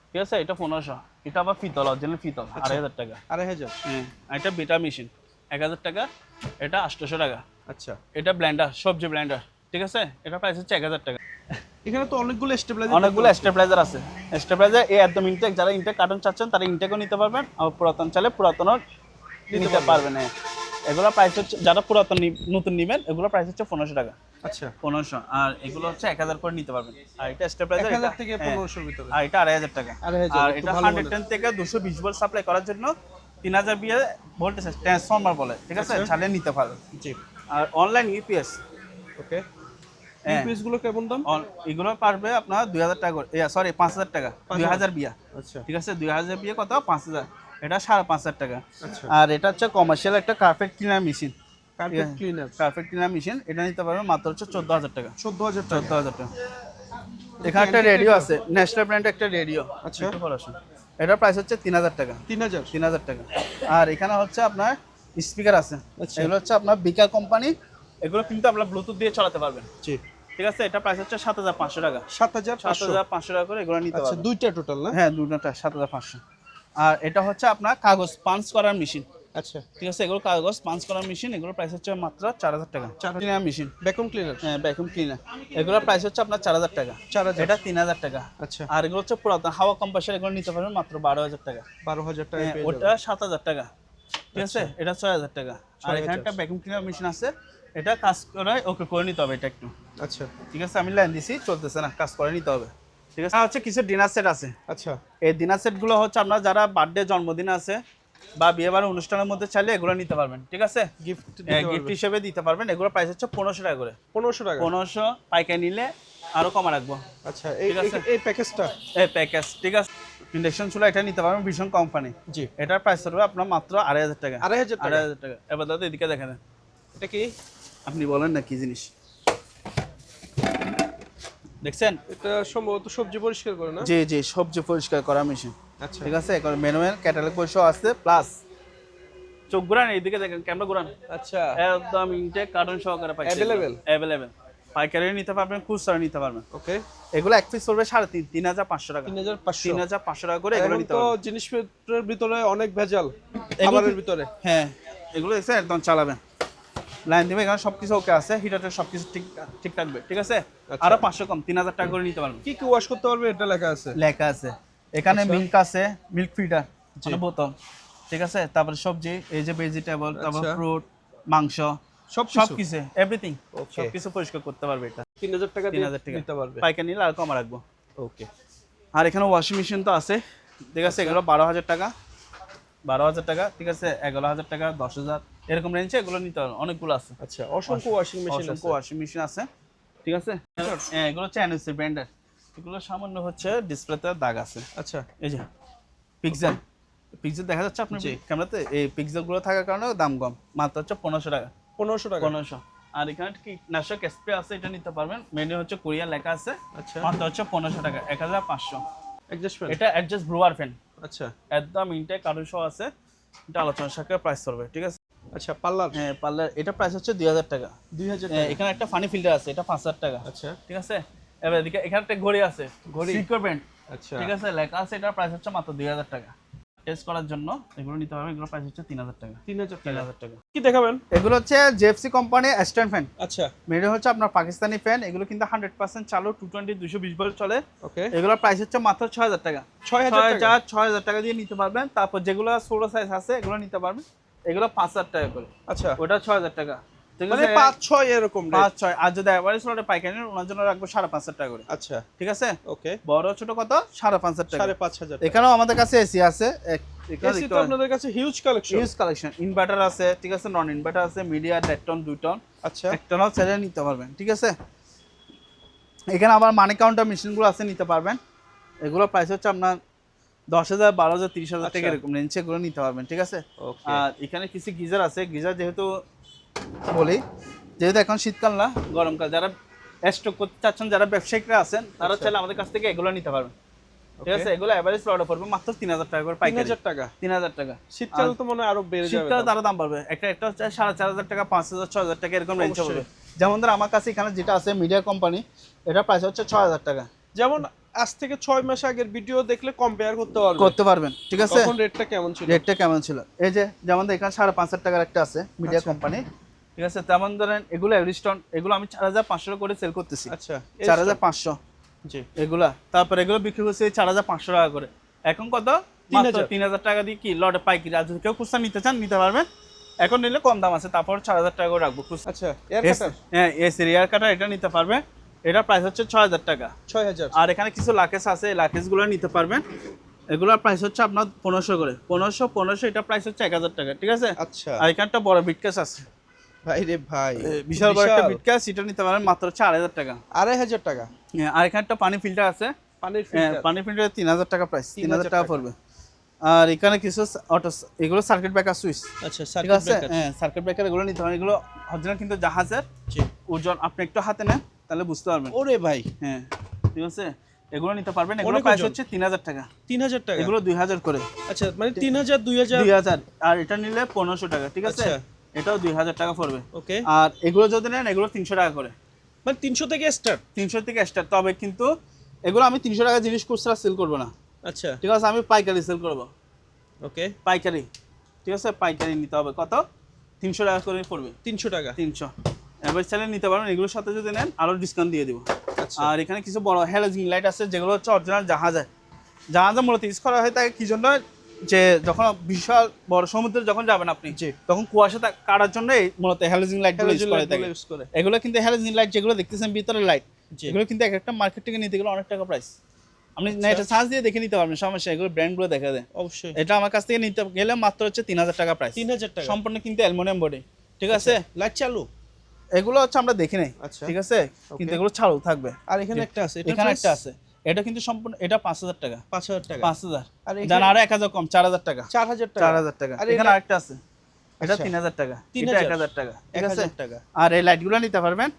ঠিক আছে। এটা 1500। এটা আবার পিতল, অরিজিনাল পিতল, 2500 টাকা। 2500। হ্যাঁ। আর এটা বিটা মেশিন 1000 টাকা, এটা 800 টাকা। আচ্ছা, এটা ব্লেন্ডার, সবজি ব্লেন্ডার, ঠিক আছে, এটা প্রাইস হচ্ছে 1000 টাকা। এখানে তো অনেকগুলো স্টেবিলাইজার। অনেকগুলো স্টেবিলাইজার আছে। স্টেবিলাইজার এই একদম ইনটেক, যারা ইনটেক কার্টন চাচ্ছেন তারা ইনটেকও নিতে পারবেন, আর পুরাতন চাইলে পুরাতনও নিতে পারবেন। হ্যাঁ, এগুলো প্রাইস হচ্ছে, যারা পুরাতন নতুন নেবেন এগুলো প্রাইস হচ্ছে 1500 টাকা। আচ্ছা, 1500। আর এগুলো হচ্ছে 1000 করে নিতে পারবেন। আর এটা স্টেবিলাইজার 1000 থেকে 1500 ভিতরে। আর এটা 2500 টাকা। 2500, আর একটু এটা ভালো 110 থেকে 220 ভোল্ট সাপ্লাই করার জন্য 3000 বিয়ে ভোল্টেজ ট্রান্সফরমার বলে, ঠিক আছে, আচ্ছা। চালিয়ে নিতে পারবেন। জি। আর অনলাইন ইউপিএস, ওকে। হ্যাঁ। পিস গুলো কেমন দাম? এগুলো পারবে আপনার 2000 টাকা করে, সরি 5000 টাকা, 2000 বিয়া, আচ্ছা ঠিক আছে 2000 বিয়ে কত 5000, এটা 5500 টাকা। আচ্ছা। আর এটা হচ্ছে কমার্শিয়াল একটা carpet cleaner machine, carpet cleaner carpet cleaner machine, এটা নিতে পারবেন মাত্র হচ্ছে 14000 টাকা। 14000 টাকা। 14000 টাকা। এখানে একটা রেডিও আছে, ন্যাশনাল ব্র্যান্ডের একটা রেডিও। আচ্ছা। একটু পরে আসুন। এটার প্রাইস হচ্ছে 3000 টাকা। 3000 টাকা। আর এখানে হচ্ছে আপনার স্পিকার আছে, আচ্ছা। এগুলো হচ্ছে আপনার বিকার কোম্পানি, এগুলো কিন্তু আপনার ব্লুটুথ দিয়ে চালাতে পারবেন, জি। ঠিক আছে। এটা প্রাইস হচ্ছে 7500 টাকা। 7500 7500 টাকা করে এগুলো নিতে আচ্ছা, পারবেন। দুইটা টোটাল না? হ্যাঁ দুটোটা 7500। আর এটা হচ্ছে আপনার কাগজ পাঞ্চ করার মেশিন, আচ্ছা। ঠিক আছে। এগুলো কাগজ পাঞ্চ করার মেশিন, এগুলোর প্রাইস হচ্ছে মাত্র 4000 টাকা। 4000 ক্লিনার মেশিন, ভ্যাকুয়াম ক্লিনার হ্যাঁ ভ্যাকুয়াম ক্লিনার, এগুলোর প্রাইস হচ্ছে আপনার 4000 টাকা। 4000 এটা 3000 টাকা। আচ্ছা। আর এগুলো হচ্ছে পুরাতন হাওয়া কম্প্রেসার, এগুলো নিতে পারবেন মাত্র 12000 টাকা। 12000 টাকা হ্যাঁ, পেয়ে ওটা যাবেন। 7000 টাকা, ঠিক আছে। এটা 6000 টাকা। আর এখানে 6000 একটা ভ্যাকুয়াম ক্লিনার মেশিন আছে, এটা কাজ করে ওকে করে নিতে হবে, এটা একটু, আচ্ছা ঠিক আছে। আমি লাইন দিছি, চলতেছে না, কাজ করে নিতে হবে, ঠিক আছে। আর হচ্ছে কিছু ডিনার সেট আছে। আচ্ছা। এই ডিনার সেটগুলো হচ্ছে আপনার যারা বার্থডে জন্মদিন আছে বা বিয়ে বাড়ির অনুষ্ঠানের মধ্যে চাইলে এগুলো নিতে পারবেন, ঠিক আছে। গিফট গিফট হিসেবে দিতে পারবেন। এগুলো প্রাইস হচ্ছে 1500 টাকা করে। 1500 টাকা। 1500 পাইকারি নিলে আরো কমা রাখবো। আচ্ছা, এই ঠিক আছে। এই প্যাকেজটা এই প্যাকেজ, ঠিক আছে। ইন্ডাকশন চুলা এটা নিতে পারবেন ভীষণ কোম্পানি, জি। এটার প্রাইস হবে আপনার মাত্র 2500 টাকা। 2500 টাকা। 2500 টাকা। এবার দাদা এদিকে দেখেন, এটা কি? আপনি বলেন না কি জিনিস দেখছেন? এটা সম্ভবত সবজি পরিষ্কার করে না? জি জি, সবজি পরিষ্কার করা মেশিন, আচ্ছা। ঠিক আছে। এখন ম্যানুয়াল ক্যাটালগ পরিষেবা আছে, প্লাস চোখ ঘুরান এইদিকে দেখেন, ক্যামেরা ঘুরান, আচ্ছা। একদম ইনটেক কার্টন সহকারে পাইছে। Available? অ্যাভেলেবেল। পাইকারি নিতে পারবেন, খুচরা নিতে পারবেন। ওকে। এগুলো এক পিস পড়বে 3500 টাকা। 3500 3500 টাকা করে এগুলো এখন নিতে তো পারবেন। জিনিসপত্রের ভিতরে অনেক ভেজাল, এগুলো খাবারের কি- ভিতরে। হ্যাঁ, এগুলো দেখছেন একদম চালাবেন, লাইন দিবে, এখানে সবকিছু ওকে আছে, হিটারের সবকিছু ঠিক থাকবে, ঠিক আছে। আচ্ছা। আরো 500 কম, 3000 টাকা করে নিতে পারবেন। কি কি ওয়াশ করতে পারবে এটা লেখা আছে? লেখা আছে এখানে, আচ্ছা। মিল্ক আছে, মিল্ক ফিডার জি। বোতল, ঠিক আছে। তারপরে সবজি, এই যে ভেজিটেবল, তারপর আচ্ছা। ফ্রুট, মাংস, সবকিছু? সবকিছু এভরিথিং, Okay. সবকিছু পরিষ্কার করতে পারবে এটা। 3000 টাকা দিয়ে 3000 টাকা নিতে পারবে। পাইকারি নিলে আর কম রাখবো। ওকে। আর এখানে ওয়াশিং মেশিন তো আছে, ঠিক আছে। এগুলো 12000 টাকা, 12000 টাকা, ঠিক আছে। 11000 টাকা, 10000 এরকম রেঞ্জে এগুলো নিতে পারবেন, অনেকগুলো আছে। আচ্ছা, অসংখ্য ওয়াশিং মেশিন আছে। অসংখ্য ওয়াশিং মেশিন আছে, ঠিক আছে। হ্যাঁ, এগুলো হচ্ছে এনএসসি ব্র্যান্ডের, এগুলো সামান্য হচ্ছে ডিসপ্লেতে দাগ আছে। আচ্ছা। এই যে পিক্সেল, পিক্সেল দেখা যাচ্ছে আপনার জি। ক্যামেরাতে, এই পিক্সেল গুলো থাকার কারণে দাম কম, মাত্র হচ্ছে 1500 টাকা। 1500 টাকা। 1500। আর এখানে কীটনাশক স্প্রে আছে, এটা নিতে পারবেন, মেনু হচ্ছে কোরিয়া লেখা আছে, আচ্ছা। মাত্র হচ্ছে 1500 টাকা, 1500। অ্যাডজাস্টমেন্ট। এটা অ্যাডজাস্ট ব্লুয়ার ফ্যান, আচ্ছা। একদম ইনটেক কার্টুন সহ আছে, এটা আলোচনা সাপেক্ষে প্রাইস করবে, ঠিক আছে। আচ্ছা, পার্লার হ্যাঁ পার্লার, এটা প্রাইস হচ্ছে 2000 টাকা। 2000 হ্যাঁ, টাকা। এখানে একটা ফানি ফিল্টার আছে, এটা 5000 টাকা, আচ্ছা। ঠিক আছে। এবার এদিকে এখানে একটা ঘড়ি আছে, ঘড়ি? সিকিউর ব্যান্ড, আচ্ছা। ঠিক আছে, লেখা আছে, এটার প্রাইস হচ্ছে মাত্র 2000 টাকা। টেস্ট করার জন্য এগুলো নিতে হবে, এগুলো প্রাইস হচ্ছে 3000 টাকা। 3000 টাকা। 3000 টাকা। কি দেখাবেন? এগুলো হচ্ছে জেএফসি কোম্পানি স্ট্যান্ড ফ্যান, আচ্ছা। মেড হচ্ছে আপনার পাকিস্তানি ফ্যান, এগুলো কিন্তু 100% চালু, 220 220 ভোল্ট চলে। ওকে। এগুলোর প্রাইস হচ্ছে মাত্র 6000 টাকা। 6000 টাকা। 6000 টাকা দিয়ে নিতে পারবেন। তারপর যেগুলো ছোট সাইজ আছে এগুলো নিতে পারবেন, এগুলো 5000 টাকা করে, আচ্ছা, ওটা 6000 টাকা, ঠিক মানে আছে। 5-6 এরকম রেট। 5-6। আর যদি এভারেজ লটে পাইকারি নেন, ওনার জন্য রাখবো 5500 টাকা করে, আচ্ছা। ঠিক আছে। ওকে। বড় ছোট কত? 5500 টাকা। 5500 টাকা। এখানেও আমাদের কাছে এসি আছে, এসি তো আপনাদের কাছে huge collection. Use collection, inverter আছে, ঠিক আছে, নন ইনভার্টার আছে, মিডিয়া 1.5 টন 2 টন, আচ্ছা। 1 টনও ছেড়ে নিতে পারবেন, ঠিক আছে। এখানে আবার মানি কাউন্টার মেশিনগুলো আছে, নিতে পারবেন। এগুলো প্রাইস হচ্ছে আপনার 10000 12000 30000 টাকা আচ্ছা। এরকম রেঞ্জে এগুলো নিতে পারবেন, ঠিক আছে। ওকে। আর এখানে কিছু গিজার আছে, গিজার যেহেতু বলি, যেহেতু এখন শীতকাল না গরমকাল, যারা স্টক করতে চাচ্ছেন, যারা ব্যবসায়িকরা আছেন, তারা আচ্ছা। চাইলে আমাদের কাছ থেকে এগুলো নিতে পারবেন, ঠিক Okay. আছে। এগুলো এভারেজ লটে পড়বে মাত্র 3000 টাকা করে পাইকারি। 3000 টাকা। 3000 টাকা। শীতকাল তো মনে হয় আরো বেড়ে যাবে। শীতকালে দাম। তারা দাম বাড়বে, একটা হচ্ছে 4500 টাকা, 5000 6000 টাকা এরকম রেঞ্জে অবশ্যই। পড়বে। যেমন ধর আমার কাছে এখানে যেটা আছে মিডিয়া কোম্পানি, এটা প্রাইস হচ্ছে 6000 টাকা। যেমন আজ থেকে 6 মাস আগের ভিডিও দেখলে কম্পেয়ার করতে পারবেন, ঠিক আছে। তখন রেটটা কেমন ছিল? রেটটা কেমন ছিল? এই যে যেমন এখানে 5500 টাকার একটা আছে মিডিয়া আচ্ছা। কোম্পানি, ঠিক আছে। তেমন ধরেন এগুলো এভরিস্টন, এগুলো আমি 4500 করে সেল করতেছি। আচ্ছা। 4500 জি। এগুলা। তারপর এগুলো বিক্রি করছে 4500 টাকা করে। এখন কত? 3000 3000 টাকা দিয়ে কি লটে পাইকারি। আর যদি কেউ খুচরা নিতে চান নিতে পারবেন, এখন নিলে কম দাম আছে, তারপর 4000 টাকা করে রাখবো খুচরা। আচ্ছা, এয়ার কাটার হ্যাঁ, এসি এয়ার কাটার এটা নিতে পারবে, এটা প্রাইস হচ্ছে 6000 টাকা। 6000। আর এখানে কিছু লাকেজ আছে, লাকেজগুলো নিতে পারবেন, এগুলোর প্রাইস হচ্ছে আপনার 1500 করে, 1500 এটা প্রাইস হচ্ছে 1000 টাকা, ঠিক আছে। আচ্ছা। আর এখানে একটা বড় বিটকেস আছে, ভাই রে ভাই, বিশাল বড় একটা বিটকাস, এটা নিতে পারেন মাত্র 4000 টাকা। 2500 টাকা। আর এখানে একটা পানি ফিল্টার আছে, পানির ফিল্টার, পানি ফিল্টার 3000 টাকা প্রাইস, 3000 টাকা টাকা পড়বে। আর এখানে কিছু অটো, এগুলো সার্কিট ব্রেকার সুইচ, আচ্ছা ঠিক সার্কিট আছে? ব্রেকার। হ্যাঁ, সার্কিট ব্রেকার এগুলো নিতে পারেন। এগুলো অরিজিনাল কিন্তু জাহাজের জি। ওজন, আপনি একটু হাতে নেন তাহলে বুঝতে পারবেন। ওরে ভাই, হ্যাঁ, ঠিক আছে, এগুলো নিতে পারবেন। এগুলো অনেক প্রাইস ওজন। হচ্ছে 3000 টাকা। 3000 টাকা। এগুলো 2000 করে। আচ্ছা, মানে 3000 2000। 2000, আর এটা নিলে 1500 টাকা, ঠিক আছে? আচ্ছা। এটাও 2000 টাকা পড়বে। ওকে, আর এগুলো যদি নেন এগুলো 300 টাকা করে। মানে 300 থেকে স্টার্ট। 300 থেকে স্টার্ট, তবে কিন্তু এগুলো আমি 300 টাকা জিনিস খুচরা সেল করবো না, আচ্ছা, ঠিক আছে? আমি পাইকারি সেল করবো, ওকে। পাইকারি, ঠিক আছে? পাইকারি নিতে হবে। কত? 300 টাকা করে পড়বে। 300 টাকা। 300 এবার চাইলে নিতে পারবেন। এগুলোর সাথে যদি নেন আরো ডিসকাউন্ট দিয়ে দিব। আচ্ছা, আর এখানে কিছু বড় হ্যালোজিন লাইট আছে, যেগুলো হচ্ছে অরিজিনাল জাহাজে, জাহাজে মূলত ইউজ করা হয় থাকে কি জন্য, যে যখন বিশাল বড় সমুদ্রে যখন যাবেন আপনি, জি। তখন কুয়াশা কাটার জন্য এই মূলত হ্যালোজিন লাইটগুলো ইউজ করা থাকে। ইউজ করে। এগুলো কিন্তু হ্যালোজিন লাইট যেগুলো দেখতেছেন ভিতরে লাইট, জি। এগুলো কিন্তু এক একটা মার্কেট থেকে নিতে গেলে অনেক টাকা প্রাইস। আপনি আচ্ছা। এটা সার্চ দিয়ে দেখে নিতে পারবেন, সমস্যা, এগুলো ব্র্যান্ডগুলো দেখা দেয়। অবশ্যই। এটা আমার কাছ থেকে নিতে গেলে মাত্র হচ্ছে 3000 টাকা প্রাইস। 3000 টাকা। সম্পূর্ণ কিন্তু অ্যালুমিনিয়াম বডি, ঠিক আছে? লাইট চালু। এগুলো হচ্ছে আমরা দেখি নাই, আচ্ছা। ঠিক আছে? কিন্তু এগুলো চালু থাকবে। আর এখানে একটা আছে, এটা এখানে একটা আছে, এটা কিন্তু সম্পূর্ণ, এটা 5000 টাকা। 5000 টাকা। 5000, আর জান এখানে আরো 1000 কম, 4000 টাকা। 4000 টাকা। 4000 টাকা। আর এখানে আরেকটা আছে, এটা আচ্ছা। 3000 টাকা, এটা 3000 1000 টাকা, ঠিক আছে? 1000 টাকা। আর এই লাইটগুলো নিতে পারবেন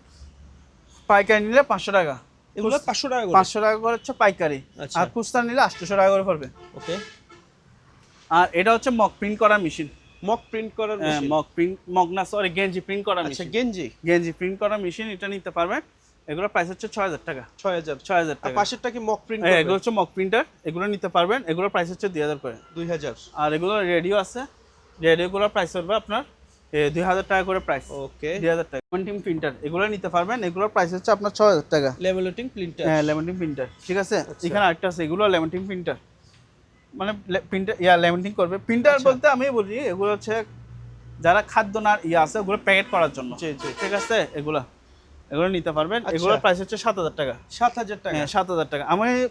পাইকারি নিলে 500 টাকা। এগুলো 500 টাকা করে। 500 টাকা করে হচ্ছে পাইকারি, আচ্ছা। আর খুচরা নিলে 800 টাকা করে পড়বে। ওকে। আর এটা হচ্ছে মক প্রিন্ট করা মেশিন, মক প্রিন্ট করার মেশিন। মক প্রিন্ট, মক না সরি, গেঞ্জি প্রিন্ট করা আচ্ছা, মেশিন, গেঞ্জি। গেঞ্জি প্রিন্ট করা মেশিন, এটা নিতে পারবেন। এগুলো প্রাইস হচ্ছে 6000 টাকা। 6000। 6000 আর টাকা। পাশেরটা কি মক প্রিন্ট হ্যাঁ, করবে? এগুলো হচ্ছে মক প্রিন্টার, এগুলো নিতে পারবেন। এগুলোর প্রাইস হচ্ছে 2000 করে। 2000। আর এগুলো রেডিও আছে, রেডিওগুলোর প্রাইস হবে আপনার 2000 টাকা করে প্রাইস। ওকে। 2000 টাকা। লেমন প্রিন্টার, এগুলো নিতে পারবেন। এগুলোর প্রাইস হচ্ছে আপনার 6000 টাকা। Laminating printer. হ্যাঁ, লেমন প্রিন্টার, ঠিক আছে? আচ্ছা। এখানে আরেকটা আছে, এগুলো লেমন প্রিন্টার, মানে প্রিন্টার লেমন করবে। প্রিন্টার আচ্ছা। বলতে আমি বলি এগুলো হচ্ছে যারা খাদ্য না আছে ওগুলো প্যাকেট করার জন্য, জি জি। ঠিক আছে? এগুলো নিতে পারবেন। আচ্ছা। এগুলোর প্রাইস হচ্ছে 7000 টাকা। 7000 টাকা। হ্যাঁ, 7000 টাকা। আমি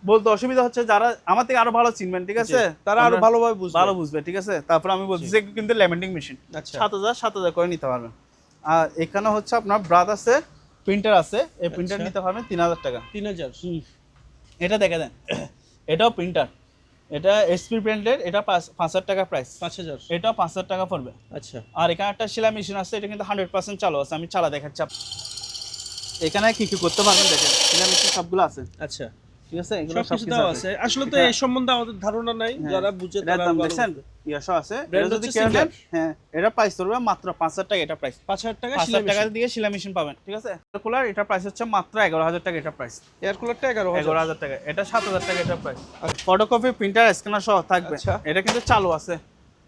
বলতে অসুবিধা হচ্ছে, যারা আমার থেকে আরো ভালো চিনবেন, ঠিক আছে? তারা আরো ভালোভাবে বুঝবে। ভালো বুঝবে, ঠিক আছে? তারপর আমি বলছি যে কিন্তু লেমিনেটিং মেশিন আচ্ছা। 7000 করে নিতে পারবেন। আর এখানে হচ্ছে আপনার ব্রাদ আছে, প্রিন্টার আছে, এই প্রিন্টার আচ্ছা। নিতে পারবেন 3000 টাকা। 3000। এটা দেখে দেন, এটাও প্রিন্টার, এটা এসপি প্রিন্টের, এটা 5000 টাকা প্রাইস। 5000। এটাও 5000 টাকা পড়বে। আচ্ছা। আর এখানে একটা সেলাই মেশিন আছে, এটা কিন্তু 100% চালু আছে, আমি চালা দেখাচ্ছি। এখানে কি কি করতে পারবেন দেখেন, সেলাই মেশিন সবগুলো আছে, আচ্ছা। ঠিক আছে? এগুলো সবকিছু সবকিছু দেওয়া আছে। আছে। আসলে তো এটা- এই সম্বন্ধে আমাদের ধারণা নাই, হ্যাঁ। যারা বুঝে এটার তারা দাম ভালো দেখছেন, বুঝবে। ইয়াশো আছে। Brand এটা যদি হচ্ছে কেউ নেন, Singer। হ্যাঁ, এটা প্রাইস পড়বে মাত্র 5000 টাকা। এটা প্রাইস 5000 টাকা 5000 টাকা দিয়ে সেলাই মেশিন পাবেন, ঠিক আছে? কুলার, এটা প্রাইস হচ্ছে মাত্র 11000 টাকা। এটা প্রাইস এয়ার কুলারটা 11000। 11000 টাকা। এটা 7000 টাকা। এটা প্রাইস ফটোকপি প্রিন্টার স্ক্যানার সহ থাকবে। আচ্ছা। এটা কিন্তু চালু আছে,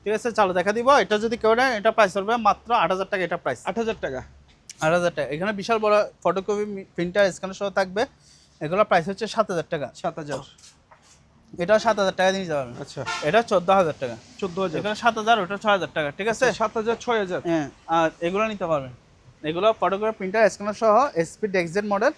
ঠিক আছে? চালু দেখা দিব। এটা যদি কেউ নেন, এটা প্রাইস পড়বে মাত্র 8000 টাকা। এটা প্রাইস 8000 টাকা। 8000 টাকা। এখানে বিশাল বড় ফটোকপি প্রিন্টার স্ক্যানার সহ থাকবে। এগুলো প্রাইস হচ্ছে 7000 টাকা। 7000। এটাও 7000 টাকা দিয়ে নিতে পারবেন। আচ্ছা। এটা 14000 টাকা। 14000। এখানে 7000, ওটা 6000 টাকা, ঠিক আছে? 7000 6000। হ্যাঁ, আর এগুলো নিতে পারবেন। এগুলো ফটোগ্রাফ প্রিন্টার স্ক্যানার সহ এসপি ডেক্সজেড মডেল।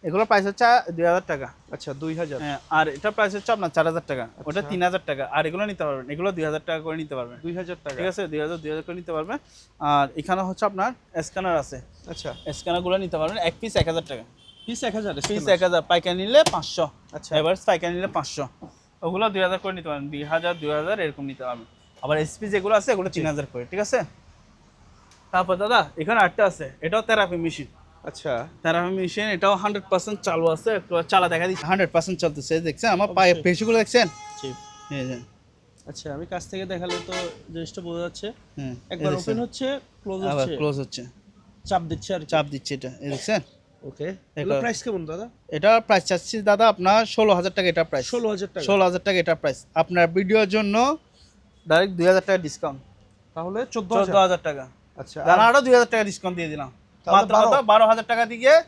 এগুলো প্রাইস হচ্ছে 2000 টাকা। আচ্ছা, 2000। হ্যাঁ, আর এটা প্রাইস হচ্ছে আপনার 4000 টাকা। ওটা আচ্ছা। 3000 টাকা। আর এগুলো নিতে পারবেন, এগুলো 2000 টাকা করে নিতে পারবেন, 2000 টাকা। ঠিক আছে? 2000 করে নিতে পারবেন। আর এখানে হচ্ছে আপনার স্ক্যানার আছে, আচ্ছা। স্ক্যানারগুলো নিতে পারবেন। এক পিস 1000 টাকা, পিস 1000। পিস 1000। পাইকারি নিলে 500। আচ্ছা। এবার পাইকারি নিলে 500। ওগুলো 2000 করে নিতে পারবেন, 2000 এরকম নিতে পারবেন। আবার এসপি যেগুলো আছে এগুলো 3000 করে, ঠিক আছে? তারপর দাদা এখানে আরেকটা আছে, এটাও থেরাপি মেশিন। আচ্ছা। থেরাপি মেশিন, এটাও 100% চালু আছে। একটু চালা দেখা দিচ্ছি, 100% চলতেছে। দেখছেন আমার পায়ে পেশিগুলো, দেখছেন? জি। এই যে, আচ্ছা, আমি কাছ থেকে দেখালে তো জিনিসটা বোঝা যাচ্ছে। হ্যাঁ, একবার ওপেন হচ্ছে, ক্লোজ আবার হচ্ছে, ক্লোজ হচ্ছে, চাপ দিচ্ছে আর চাপ দিচ্ছে। এটা এই দেখছেন? ওকে। এর একবার- প্রাইস কেমন দাদা? এটা প্রাইস চাচ্ছি দাদা আপনার 16000 টাকা। এটা প্রাইস 16000 টাকা। 16000 টাকা। এটা প্রাইস আপনার ভিডিওর জন্য ডাইরেক্ট 2000 টাকা ডিসকাউন্ট, তাহলে 14000। 14000 টাকা। আচ্ছা। জানা আরো 2000 টাকা ডিসকাউন্ট দিয়ে দিলাম। তাহলে মাত্র 12000 টাকা দিয়ে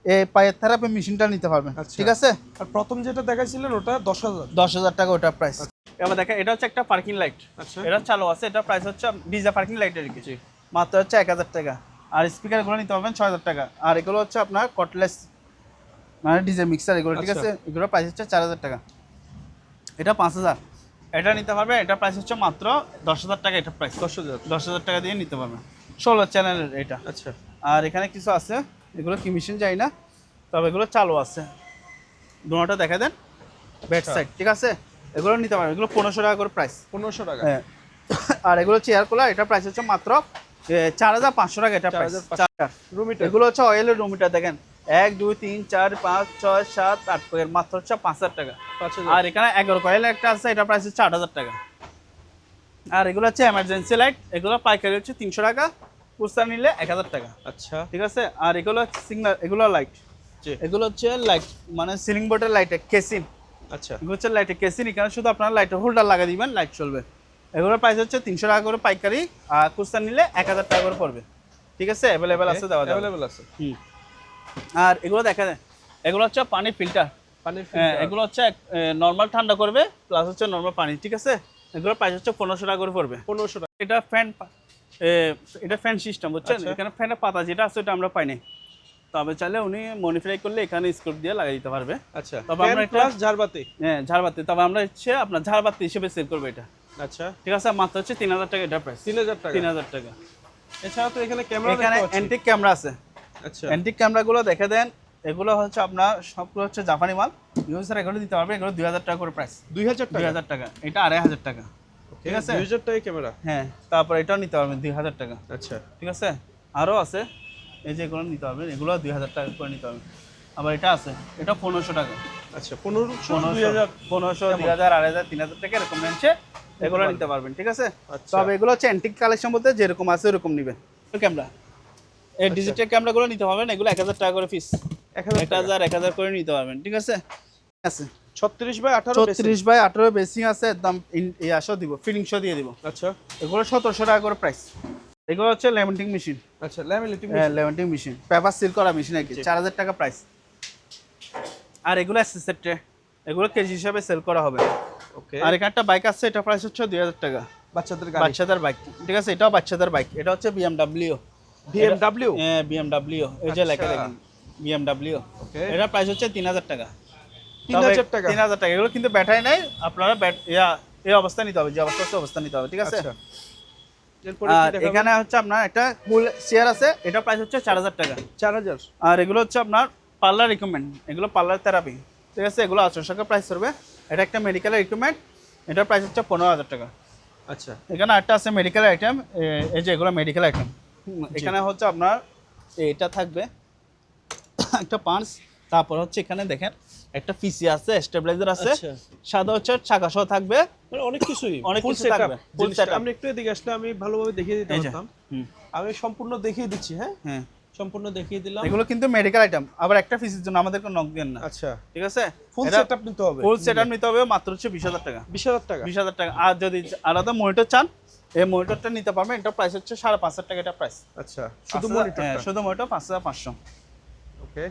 এই পায়ের থেরাপি মেশিনটা নিতে পারবেন, আচ্ছা। ঠিক আছে? আর প্রথম যেটা দেখাইছিলেন ওটা 10000। 10000 টাকা ওটা প্রাইস। এবার দেখেন, এটা হচ্ছে একটা পার্কিং লাইট। আচ্ছা। এটা চালু আছে। এটা প্রাইস হচ্ছে ডিজে পার্কিং লাইটের কিছু, মাত্র হচ্ছে 1000 টাকা। আর স্পিকারগুলো নিতে পারবেন 6000 টাকা। আর এগুলো হচ্ছে আপনার কটলেস, মানে ডিজে মিক্সার এগুলো, ঠিক আছে? এগুলো প্রাইস হচ্ছে 4000 টাকা। এটা 5000। এটা নিতে পারবে, এটা প্রাইস হচ্ছে মাত্র 10000 টাকা। এটা প্রাইস 10000। 10000 টাকা দিয়ে নিতে পারবেন। 16 চ্যানেলের এটা। আচ্ছা আর এখানে কিছু আছে, এগুলো কি মেশিন যাই না, তবে এগুলো চালু আছে। দুটোটা দেখা দেন ব্যাক সাইড, ঠিক আছে? এগুলো নিতে পারবেন, এগুলো 1500 টাকা করে প্রাইস। 1500 টাকা। হ্যাঁ। আর এগুলো চেয়ার কুলার, এটা প্রাইস হচ্ছে মাত্র 4500 টাকা। এটা প্রাইস 4500 রুম হিটার। এগুলো হচ্ছে অয়েলের রুম হিটার। দেখেন 1 2 3 4 5 6 7 8 এর মাত্র হচ্ছে 5000 টাকা। 5000। আর এখানে 11 কয়েল একটা আছে, এটা প্রাইস হচ্ছে 8000 টাকা। আর এগুলো হচ্ছে এমার্জেন্সি লাইট, এগুলো পাইকারি হচ্ছে 300 টাকা, খুচরা নিলে 1000 টাকা। আচ্ছা ঠিক আছে? আর এগুলো সিগন্যাল, এগুলো লাইট, জি। এগুলো হচ্ছে লাইট মানে সিলিং বোর্ডের লাইটে কেসিন। আচ্ছা এগুলো হচ্ছে লাইটে কেসিন, এখানে শুধু আপনারা লাইটের হোল্ডার লাগিয়ে দিবেন, লাইট চলবে। এগুলোর প্রাইস হচ্ছে 300 টাকা করে পাইকারি, আর খুচরা নিলে 1000 টাকা করে পড়বে। ঠিক আছে? অ্যাভেলেবেল আছে, দেওয়া যাবে। अवेलेबल আছে। হুম। আর এগুলো দেখা যায়, এগুলো হচ্ছে পানি ফিল্টার। পানির হ্যাঁ, ফিল্টার। এগুলো হচ্ছে নর্মাল ঠান্ডা করবে, প্লাস হচ্ছে নর্মাল পানি। ঠিক আছে? এগুলোর প্রাইস হচ্ছে 1500 টাকা করে পড়বে। 1500 টাকা। এটা ফ্যান, এটা ফ্যান সিস্টেম, বুঝছেন? আচ্ছা। এখানে ফ্যানের পাতা যেটা আছে ওটা আমরা পাই নাই, তবে চাইলে উনি মডিফাই করলে এখানে স্ক্রু দিয়ে লাগিয়ে দিতে পারবে। আচ্ছা তবে ফ্যান আমরা এটা- প্লাস ঝাড়বাতি। হ্যাঁ, ঝাড়বাতি। তবে আমরা হচ্ছে আপনার ঝাড়বাতি হিসেবে সেল করবো এটা। আচ্ছা ঠিক আছে? মাত্র হচ্ছে 3000 টাকা এটা প্রাইস। 3000 টাকা। 3000 টাকা। এছাড়া তো এখানে ক্যামেরা এখানে দেখতে পাচ্ছি। অ্যান্টিক ক্যামেরা আছে। আচ্ছা অ্যান্টিক ক্যামেরাগুলো দেখে দেন, এগুলো হচ্ছে আপনার সবগুলো হচ্ছে জাপানি মাল। ইউজার এগুলো দিতে পারবে, এগুলো 2000 টাকা করে প্রাইস। 2000 টাকা। 2000 টাকা, এটা 2500 টাকা। ঠিক আছে? 2000 টাকা ক্যামেরা। হ্যাঁ, তারপর এটাও নিতে পারবেন 2000 টাকা। আচ্ছা ঠিক আছে? আরও আছে, এই যে এগুলো নিতে পারবেন, এগুলো 2000 টাকা করে নিতে পারবেন। আবার এটা আছে, এটা 1500 টাকা। আচ্ছা 1500 1500 2000 1500 2000 2500 3000 টাকা এরকম রেঞ্জে এগুলো নিতে পারবেন। ঠিক আছে? আচ্ছা। তবে এগুলো হচ্ছে অ্যান্টিক কালেকশন বলতে যেরকম আছে এরকম নেবেন। ক্যামেরা, এই ডিজিটাল ক্যামেরাগুলো নিতে পারবেন, এগুলো 1000 টাকা করে পিস। 1000 টাকা। 1000 করে নিতে পারবেন। ঠিক আছে? আছে 36 বাই 18 বেসিক। 36 বাই 18 বেসিং আছে, একদম আসো দিব, ফিলিং শো দিয়ে দিব। আচ্ছা এগুলো 1700 টাকা করে প্রাইস। এগুলো হচ্ছে লেমিনেটিং মেশিন। আচ্ছা ল্যামিনেটিং। হ্যাঁ, লেমিনেটিং মেশিন, পেপার সিল করা মেশিন আর কি। 4000 টাকা প্রাইস। আর এগুলো অ্যাক্সেসরি ট্রে, এগুলো কেজি হিসাবে সেল করা হবে। ওকে। আর এখানে একটা বাইক আছে, এটা প্রাইস হচ্ছে 2000 টাকা। বাচ্চাদের গাড়ি। বাচ্চাদের বাইক। ঠিক আছে? এটাও বাচ্চাদের বাইক। এটা হচ্ছে BMW। BMW। হ্যাঁ, BMW, এই যে লেখা আচ্ছা। দেখেন BMW। ওকে। এটা প্রাইস হচ্ছে 3000 টাকা। 3000 টাকা। 3000 টাকা। এগুলো কিন্তু ব্যাটারি নাই, আপনারা এই অবস্থা নিতে হবে, যে অবস্থা আছে অবস্থা নিতে হবে। ঠিক আছে? আচ্ছা এরপরে আর কি দেখাবেন? এখানে হচ্ছে আপনার একটা ফুল চেয়ার আছে, এটা প্রাইস হচ্ছে 4000 টাকা। 4000। আর এগুলো হচ্ছে আপনার পার্লার রিকমেন্ড, এগুলো পার্লার থেরাপি। ঠিক আছে? এগুলো 800 টাকা প্রাইস করবে। এটা একটা মেডিকেল রিকমেন্ড, এটার প্রাইস হচ্ছে 15000 টাকা। আচ্ছা এখানে একটা আছে মেডিকেল আইটেম, এই যে এগুলো মেডিকেল আইটেম। এখানে হচ্ছে আপনার এটা থাকবে একটা পাঞ্চ, তারপর হচ্ছে এখানে দেখেন একটা পিসি আছে, স্টেবিলাইজার আছে, আচ্ছা। সাদা হচ্ছে চাকা সহ থাকবে, মানে অনেক কিছুই অনেক ফুল কিছু সেটআপ। থাকবে, full জিনিসটা setup। আপনি একটু এদিকে আসলে আমি ভালোভাবে দেখিয়ে দিতে এই যে পারতাম। হুম, আমি সম্পূর্ণ দেখিয়ে দিচ্ছি। হ্যাঁ হ্যাঁ, সম্পূর্ণ দেখিয়ে দিলাম। এগুলো কিন্তু মেডিকেল আইটেম। আবার একটা পিসির জন্য আমাদেরকে নক দেন না। আচ্ছা ঠিক আছে? ফুল এটা সেটআপ নিতে হবে। ফুল সেটআপ নিতে হবে, মাত্র হচ্ছে 20000 টাকা। 20000 টাকা। 20000 টাকা। আর যদি আলাদা মনিটর চান, এই মনিটরটা নিতে পারবেন, এটা প্রাইস হচ্ছে 5500 টাকা। এটা প্রাইস আচ্ছা শুধু 5000 মনিটরটা। হ্যাঁ, শুধু মনিটর 5500। ওকে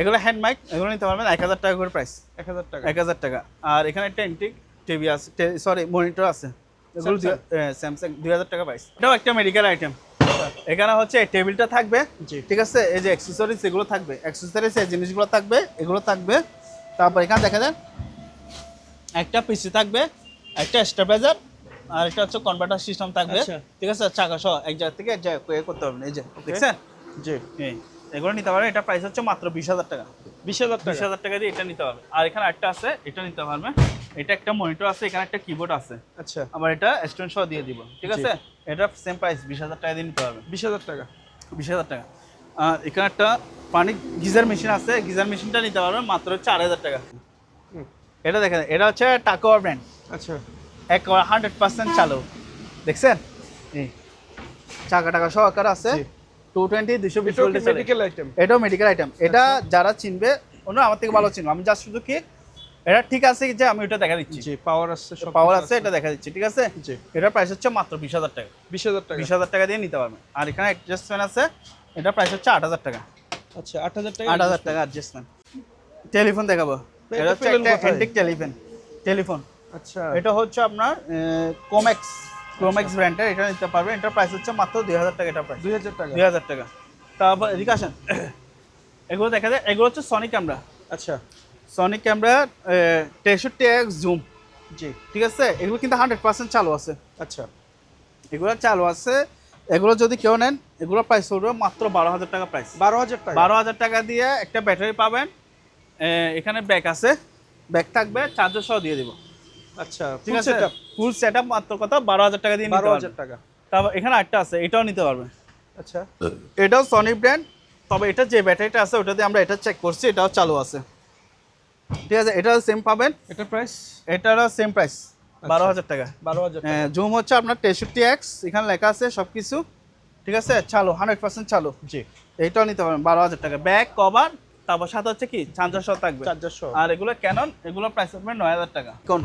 এগুলো হ্যান্ড মাইক, এগুলো নিতে পারবেন 1000 টাকা করে প্রাইস। 1000 টাকা। 1000 টাকা। আর এখানে একটা এন্টিক টিভি আছে, সরি মনিটর আছে, এগুলো স্যামসাং 2000 টাকা প্রাইস। এটাও একটা মেডিকেল আইটেম। এখানে হচ্ছে এই টেবিলটা থাকবে। জি। ঠিক আছে? এই যে অ্যাক্সেসরিজ এগুলো থাকবে, অ্যাক্সেসরিজ এই জিনিসগুলো থাকবে, এগুলো থাকবে। তারপর এখানে দেখা যায় একটা পিসি থাকবে, একটা স্টেবিলাইজার, আর একটা হচ্ছে কনভার্টার সিস্টেম থাকবে। আচ্ছা। ঠিক আছে? চাকা সহ এক জায়গা থেকে এক জায়গায় করতে হবে। এই যে দেখছেন, জি এগুলো নিতে পারবেন। এটা প্রাইস হচ্ছে মাত্র 20000 টাকা। 20000 টাকা। 20000 টাকা দিয়ে এটা নিতে পারবে। আর এখানে একটা আছে, এটা নিতে পারবে। এটা একটা মনিটর আছে, এখানে একটা কিবোর্ড আছে, আচ্ছা আবার এটা স্ট্যান্ড সহ দিয়ে দিব। ঠিক আছে? এটা সেম প্রাইস 20000 টাকা দিয়ে নিতে পারবে। 20000 টাকা। 20000 টাকা। আর এখানে একটা পানি গিজার মেশিন আছে, গিজার মেশিনটা নিতে পারবেন মাত্র 4000 টাকা। হুম, এটা দেখেন, এটা হচ্ছে টাকোয়ার ব্র্যান্ড, আচ্ছা 100% চালু। দেখছেন? এই চাকা টাকা সহকারে আছে, জি। 220 220 এটাও ভোল্টে চলে। Medical item. এটাও মেডিকেল আইটেম। এটা যারা চিনবে, অন্য আমার থেকে ভালো চিনবে। আমি জাস্ট শুধু কি এটা ঠিক আছে যে আমি ওটা দেখা দিচ্ছি, জি পাওয়ার আছে, সব পাওয়ার কিছু আছে, এটা দেখা দিচ্ছি। ঠিক আছে? জি এটার প্রাইস হচ্ছে মাত্র 20000 টাকা। 20000 টাকা। 20000 টাকা দিয়ে নিতে পারবেন। আর এখানে অ্যাডজাস্টমেন্ট আছে, এটা প্রাইস হচ্ছে 8000 টাকা। আচ্ছা 8000 টাকা। 8000 টাকা অ্যাডজাস্টমেন্ট। টেলিফোন দেখাবো। এটা এটা হচ্ছে পেলেন একটা কোথায়? Antique telephone. আচ্ছা এটা হচ্ছে আপনার ক্রোম্যাক্স ব্র্যান্ডের। এটা নিতে পারবেন। এটার প্রাইস হচ্ছে মাত্র 2000 টাকা। এটা প্রাইস 2000 টাকা। 2000 টাকা। তারপর এদিকে আসেন, এগুলো দেখা যায়, এগুলো হচ্ছে সনি ক্যামেরা। আচ্ছা সনি ক্যামেরা 63x জুম। জি ঠিক আছে? এগুলো কিন্তু 100% চালু আছে। আচ্ছা এগুলো চালু আছে। এগুলো যদি কেউ নেন এগুলো প্রাইস পড়বে মাত্র 12,000 টাকা প্রাইস। 12,000 টাকা। 12,000 টাকা দিয়ে একটা ব্যাটারি পাবেন, এখানে ব্যাগ আছে, ব্যাগ থাকবে, চার্জার সহ দিয়ে দিব। আচ্ছা, ঠিক আছে, ফুল সেটআপ মাত্র কত 12,000 টাকা দিয়ে নিতে 12,000 পারবেন। টাকা। তারপর এখানে একটা আছে, এটাও নিতে পারবেন। আচ্ছা, এটাও সনি ব্র্যান্ড, তবে এটা যে ব্যাটারিটা আছে ওটা দিয়ে আমরা এটা চেক করছি, এটাও চালু আছে। ঠিক আছে, এটাও সেম পাবেন, এটার প্রাইস এটারও সেম প্রাইস 12,000 টাকা। 12,000 টাকা। জুম হচ্ছে আপনার 63x, এখানে লেখা আছে সব কিছু। ঠিক আছে, চালু 100% চালু। জি, এইটাও নিতে পারবেন 12,000 টাকা। ব্যাগ কভার, তারপর সাথে হচ্ছে কি চার্জার সহ থাকবে। চার্জার সহ। আর এগুলো ক্যানন, এগুলো প্রাইস হবে 9,000 টাকা। কোন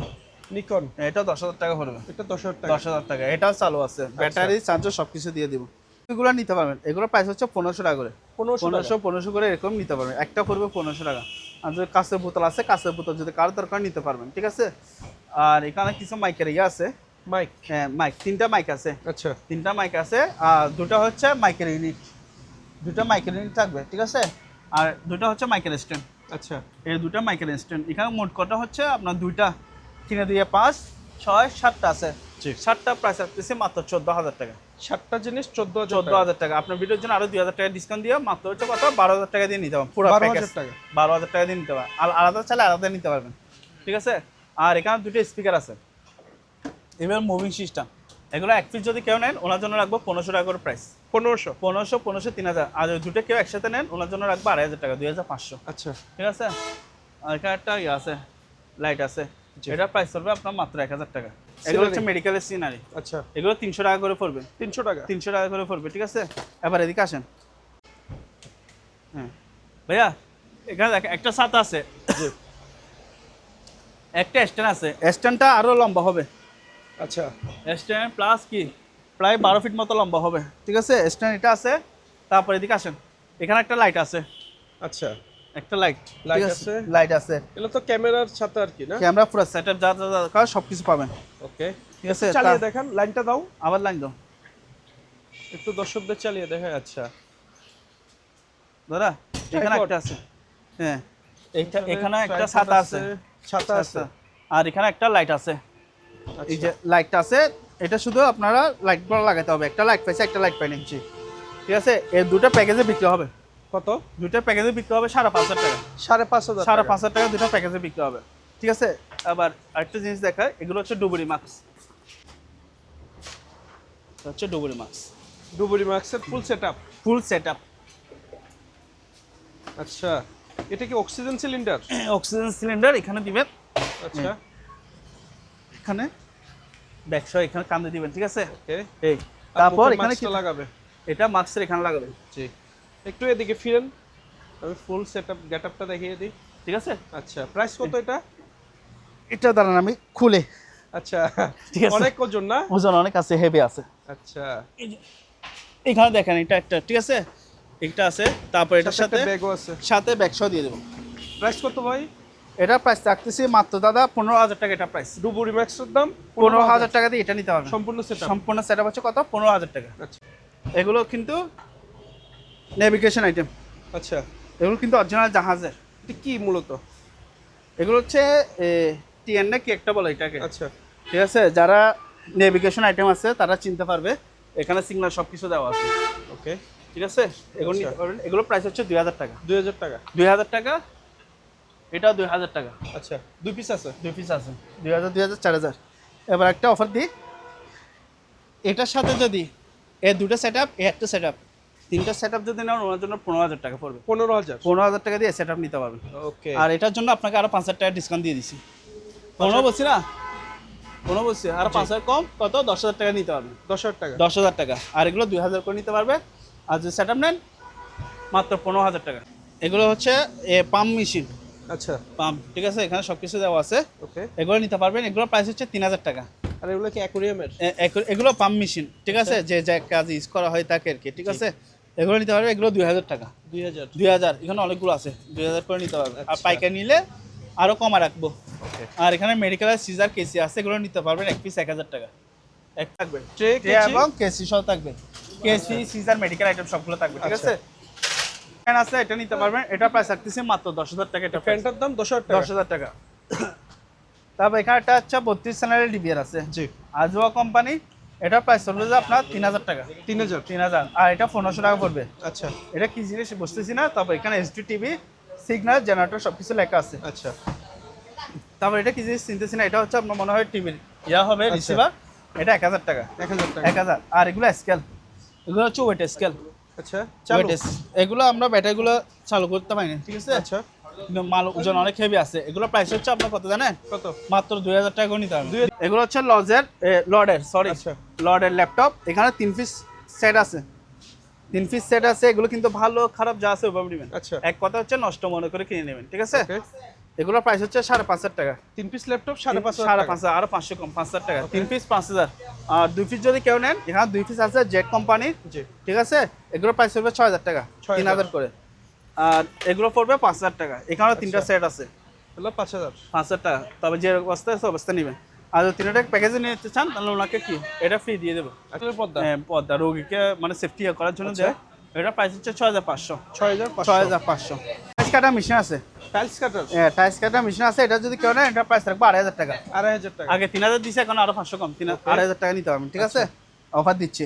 নিকন, এটা 10,000 টাকা পড়বে। এটা 10,000 টাকা। 10,000 টাকা, এটাও চালু আছে, ব্যাটারি চার্জার সবকিছু দিয়ে দিব। এগুলো নিতে পারবেন, এগুলো প্রাইস হচ্ছে 1500 টাকা করে। 1500 করে এরকম নিতে পারবেন, একটা পড়বে 1500 টাকা। আর যদি কাঁচের বোতল আছে, কাঁচের বোতল যদি কারো দরকার নিতে পারবেন। ঠিক আছে, আর এখানে কিছু মাইকের ইয়ে আছে, মাইক। হ্যাঁ মাইক, 3টা মাইক আছে। আচ্ছা, 3টা মাইক আছে, আর 2টা হচ্ছে মাইকের ইউনিট, 2টা মাইকের ইউনিট থাকবে। ঠিক আছে, আর 2টা হচ্ছে মাইকের স্ট্যান্ড। আচ্ছা, এই 2টা মাইকের স্ট্যান্ড। এখানে মোট কটা হচ্ছে আপনার 2টা, 3 দিয়ে 5, 6, 7টা আছে। জি। 7টা প্রাইস আসতেছে মাত্র 14,000 টাকা। 7টা জিনিস 14,000 14,000 টাকা। আপনার ভিডিওর জন্য আরো 2,000 টাকা ডিসকাউন্ট দিয়ে মাত্র হচ্ছে কত 12,000 টাকা দিয়ে নিতে পারবেন পুরো 12,000 প্যাকেজ। টাকা। 12,000 টাকা দিয়ে নিতে পারবেন, আর আলাদা চাইলে আলাদা নিতে পারবেন। ঠিক আছে, আর এখানে 2টা স্পিকার আছে, এবার মুভিং সিস্টেম। এগুলো এক পিস যদি কেউ নেন ওনার জন্য রাখবো 1500 টাকা করে প্রাইস। 1500। 1500, 3,000। আর দুটো কেউ একসাথে নেন ওনার জন্য রাখবো 2,500 টাকা, 2,500। আচ্ছা, ঠিক আছে, আর এখানে একটা ইয়ে আছে, লাইট আছে, এটার প্রাইস পড়বে আপনার মাত্র 1,000 টাকা। এগুলো হচ্ছে মেডিকেলের সিনারি। আচ্ছা, এগুলো 300 টাকা করে পড়বে। 300 টাকা। 300 টাকা করে পড়বে। ঠিক আছে, এবার এদিকে আসেন। হ্যাঁ ভাইয়া, এখানে দেখেন একটা ছাতা আছে, জি। একটা স্ট্যান্ড আছে, স্ট্যান্ডটা আরো লম্বা হবে। আচ্ছা, স্ট্যান্ড প্লাস কি প্রায় 12 ফিট মতো লম্বা হবে। ঠিক আছে, স্ট্যান্ড এটা আছে। তারপর এদিকে আসেন, এখানে একটা লাইট আছে। আচ্ছা, একটা লাইট লাইট আছে। লাইট আছে, এগুলো তো ক্যামেরার সাথে আর কি না? ক্যামেরা পুরো সেটআপ যা যা দরকার সব কিছু পাবেন। ওকে, ঠিক আছে, চালিয়ে দেখান, লাইনটা দাও। আবার লাইন দাও একটু দর্শকদের চালিয়ে দেখে। আচ্ছা, দাদা, এখানে Tripod। একটা আছে, হ্যাঁ এইটা, এখানে একটা Tripod ছাতা আছে, ছাতা আছে। আর এখানে একটা লাইট আছে। এই যে লাইটটা আছে, এটা শুধু আপনারা লাইটগুলো লাগাতে হবে। একটা লাইট পাইছে, একটা লাইট পাইনি। জি, ঠিক আছে, এই দুটো প্যাকেজে বিক্রি হবে। কত? দুটো প্যাকেজে বিক্রি হবে 5,500 টাকা। 5,500 5,500 টাকা দুটো প্যাকেজে বিক্রি হবে। ঠিক আছে, আবার আরেকটা জিনিস দেখায়, এগুলো হচ্ছে ডুবুরি মাস্ক। হচ্ছে ডুবুরি মাস্ক, ডুবুরি ম্যাক্সের ফুল সেটআপ। Full setup. আচ্ছা, এটা কি অক্সিজেন সিলিন্ডার? অক্সিজেন সিলিন্ডার এখানে দিবেন, আচ্ছা, এখানে ব্যাকশো এখানে কান্দে দিবেন। ঠিক আছে, ওকে। এই তারপর এখানে কি লাগাবে? এটা মাস্কের এখানে লাগাবে। জি, একটু এদিকে ফিরেন, আমি ফুল সেটআপ গেটআপটা দেখিয়ে দিই। ঠিক আছে, আচ্ছা, প্রাইস কত এটা? এটা দাঁড়ান আমি খুলে। আচ্ছা, ঠিক আছে, অনেক ওজন না? ওজন অনেক আছে, হেভি আছে। আচ্ছা, এই যে এখানে দেখেন, এটা একটা, ঠিক আছে, একটা আছে। তারপর এটার সাথে ব্যাগও আছে। সাথে ব্যাকশো দিয়ে দেবো। প্রাইস কত ভাই? এটা প্রাইস রাখতেছি মাত্র দাদা 15,000 টাকা। এটা প্রাইস ডুবুরি ম্যাক্সের দাম 15,000 টাকা দিয়ে এটা নিতে হবে। সম্পূর্ণ সেটআপ। সম্পূর্ণ সেটআপ হচ্ছে কত 15,000 টাকা। আচ্ছা, এগুলো কিন্তু নেভিগেশন আইটেম, আচ্ছা, এগুলো কিন্তু অরিজিনাল জাহাজের। এটা কি মূলত? এগুলো হচ্ছে টিএন না কি একটা বলে এটাকে। আচ্ছা, ঠিক আছে, যারা নেভিগেশন আইটেম আছে তারা চিনতে পারবে, এখানে সিগন্যাল সব কিছু দেওয়া আছে। ওকে, ঠিক আছে, এগুলো নিতে পারবেন। এগুলো প্রাইস হচ্ছে 2,000 টাকা। 2,000 টাকা। 2,000 টাকা, এটাও 2,000 টাকা। আচ্ছা, 2 পিস আছে। 2 পিস আছে, 2,000, 2,000, 4,000। এবার একটা অফার দিই, এটার সাথে যদি এই দুটো সেটআপ, এই একটা সেটআপ, 3টা সেটআপ যদি নেন ওনার জন্য 15,000 টাকা পড়বে। 15,000। 15,000 টাকা দিয়ে সেটআপ নিতে পারবেন। ওকে, আর এটার জন্য আপনাকে আরো 5,000 টাকা ডিসকাউন্ট দিয়ে দিছি। 15 বলছি না, 15 বলছি, আরো 5,000 কম, কত 10,000 টাকা নিতে পারবেন। 10,000 টাকা। 10,000 টাকা, আর এগুলো 2,000 করে নিতে পারবে। আর যদি সেটআপ নেন মাত্র 15,000 টাকা। এগুলো হচ্ছে পাম্প মেশিন, আচ্ছা, পাম্প। ঠিক আছে, এখানে সব কিছু দেওয়া আছে, ওকে। এগুলো নিতে পারবেন। এগুলোর প্রাইস হচ্ছে 3,000 টাকা। আর এগুলো কি অ্যাকোরিয়ামের? এগুলো পাম্প মেশিন। ঠিক আছে, যে যে কাজ ইউজ করা হয় তাকে আর কি। ঠিক আছে, এগুলো নিতে পারবে। এগুলো 2,000 টাকা। 2,000। 2,000, এখানে অনেকগুলো আছে, 2,000 করে নিতে পারবে। আর আচ্ছা। পাইকারি নিলে আরো কমা রাখবো। ওকে, আর এখানে মেডিকেলের সিজার কেসি আছে, এগুলো নিতে পারবেন এক পিস 1,000 টাকা। এক থাকবে ট্রে, ট্রে কেচি? এবং কেসি সহ থাকবে। কেসি, সিজার, মেডিকেল আইটেম সবগুলো থাকবে। ঠিক আচ্ছা। আছে, ফ্যান আছে, এটা নিতে পারবেন। এটা প্রাইস রাখতেছি মাত্র 10,000 টাকা। এটা ফ্যানটার দাম 10,000 টাকা। 10,000 টাকা। তারপর এখানে একটা হচ্ছে 32 চ্যানেলের ডিবিআর আছে, জি, আজওয়া কোম্পানি। এটা প্রাইস পড়বে যে আপনার 3000 টাকা। 3000। 3000 আর এটা 1500 টাকা পড়বে। আচ্ছা এটা কি জিনিস বুঝতেছি না, তবে এখানে এইচডি টিভি, সিগন্যাল, জেনারেটর সবকিছু লেখা আছে। আচ্ছা তারপর এটা কি জিনিস চিনতেছি না, এটা হচ্ছে আপনার মনে হয় টিভির ইয়া হবে রিসিভার। এটা 1000 টাকা। 1000 টাকা। 1000। আর এগুলো স্কেল, এগুলো হচ্ছে ওয়েট স্কেল। আচ্ছা চালু। এগুলো আমরা ব্যাটারিগুলো চালু করতে পারি না, ঠিক আছে? আচ্ছা কিন্তু মাল ওজন অনেক হেভি আছে। এগুলো প্রাইস হচ্ছে আপনার কত জানেন? কত? মাত্র 2000 টাকা করে নিতে হবে। এগুলো হচ্ছে লর্ডের আচ্ছা। লর্ডের ল্যাপটপ। এখানে 3 পিস সেট আছে, 3 পিস সেট আছে। এগুলো কিন্তু ভালো খারাপ যা আছে ওভাবে নেবেন। আচ্ছা। এক কথা হচ্ছে নষ্ট মনে করে কিনে নেবেন, ঠিক আছে? ওকে। এগুলোর প্রাইস হচ্ছে 5,500 টাকা। 3 পিস ল্যাপটপ 5,500 5,500, আরো 500 কম, 5,000 টাকা। 3 পিস 5,000। আর 2 পিস যদি কেউ নেন, এখানে 2 পিস আছে জেড কোম্পানির, জি। ঠিক আছে? এগুলো প্রাইস পড়বে 6,000 টাকা, 3,000 করে। আর এগুলো পড়বে 5,000 টাকা। এখানে 3টা সেট আছে, হলো 5000। 5,000 টাকা। তবে যে অবস্থা আছে অবস্থা নেবেন। আর যদি 3টা প্যাকেজে নিতে চান তাহলে ওনাকে কি এটা ফ্রি দিয়ে দেবো। আসলে পদ্মা হ্যাঁ, পর্দা রোগীকে মানে সেফটি করার জন্য দেয়। এটা প্রাইস হচ্ছে 6,500। 6500। 6,500। টাইলস কাটা মেশিন আছে। টাইলস কাটার হ্যাঁ, টাইলস কাটা মেশিন আছে। এটা যদি কেউ নেন, এটা প্রাইস রাখবো 2,500 টাকা। 2,500 টাকা। আগে 3,000 দিছে, এখন আরো 500 কম, 2,500 টাকা নিতে পারবেন, ঠিক আছে? অফার দিচ্ছি।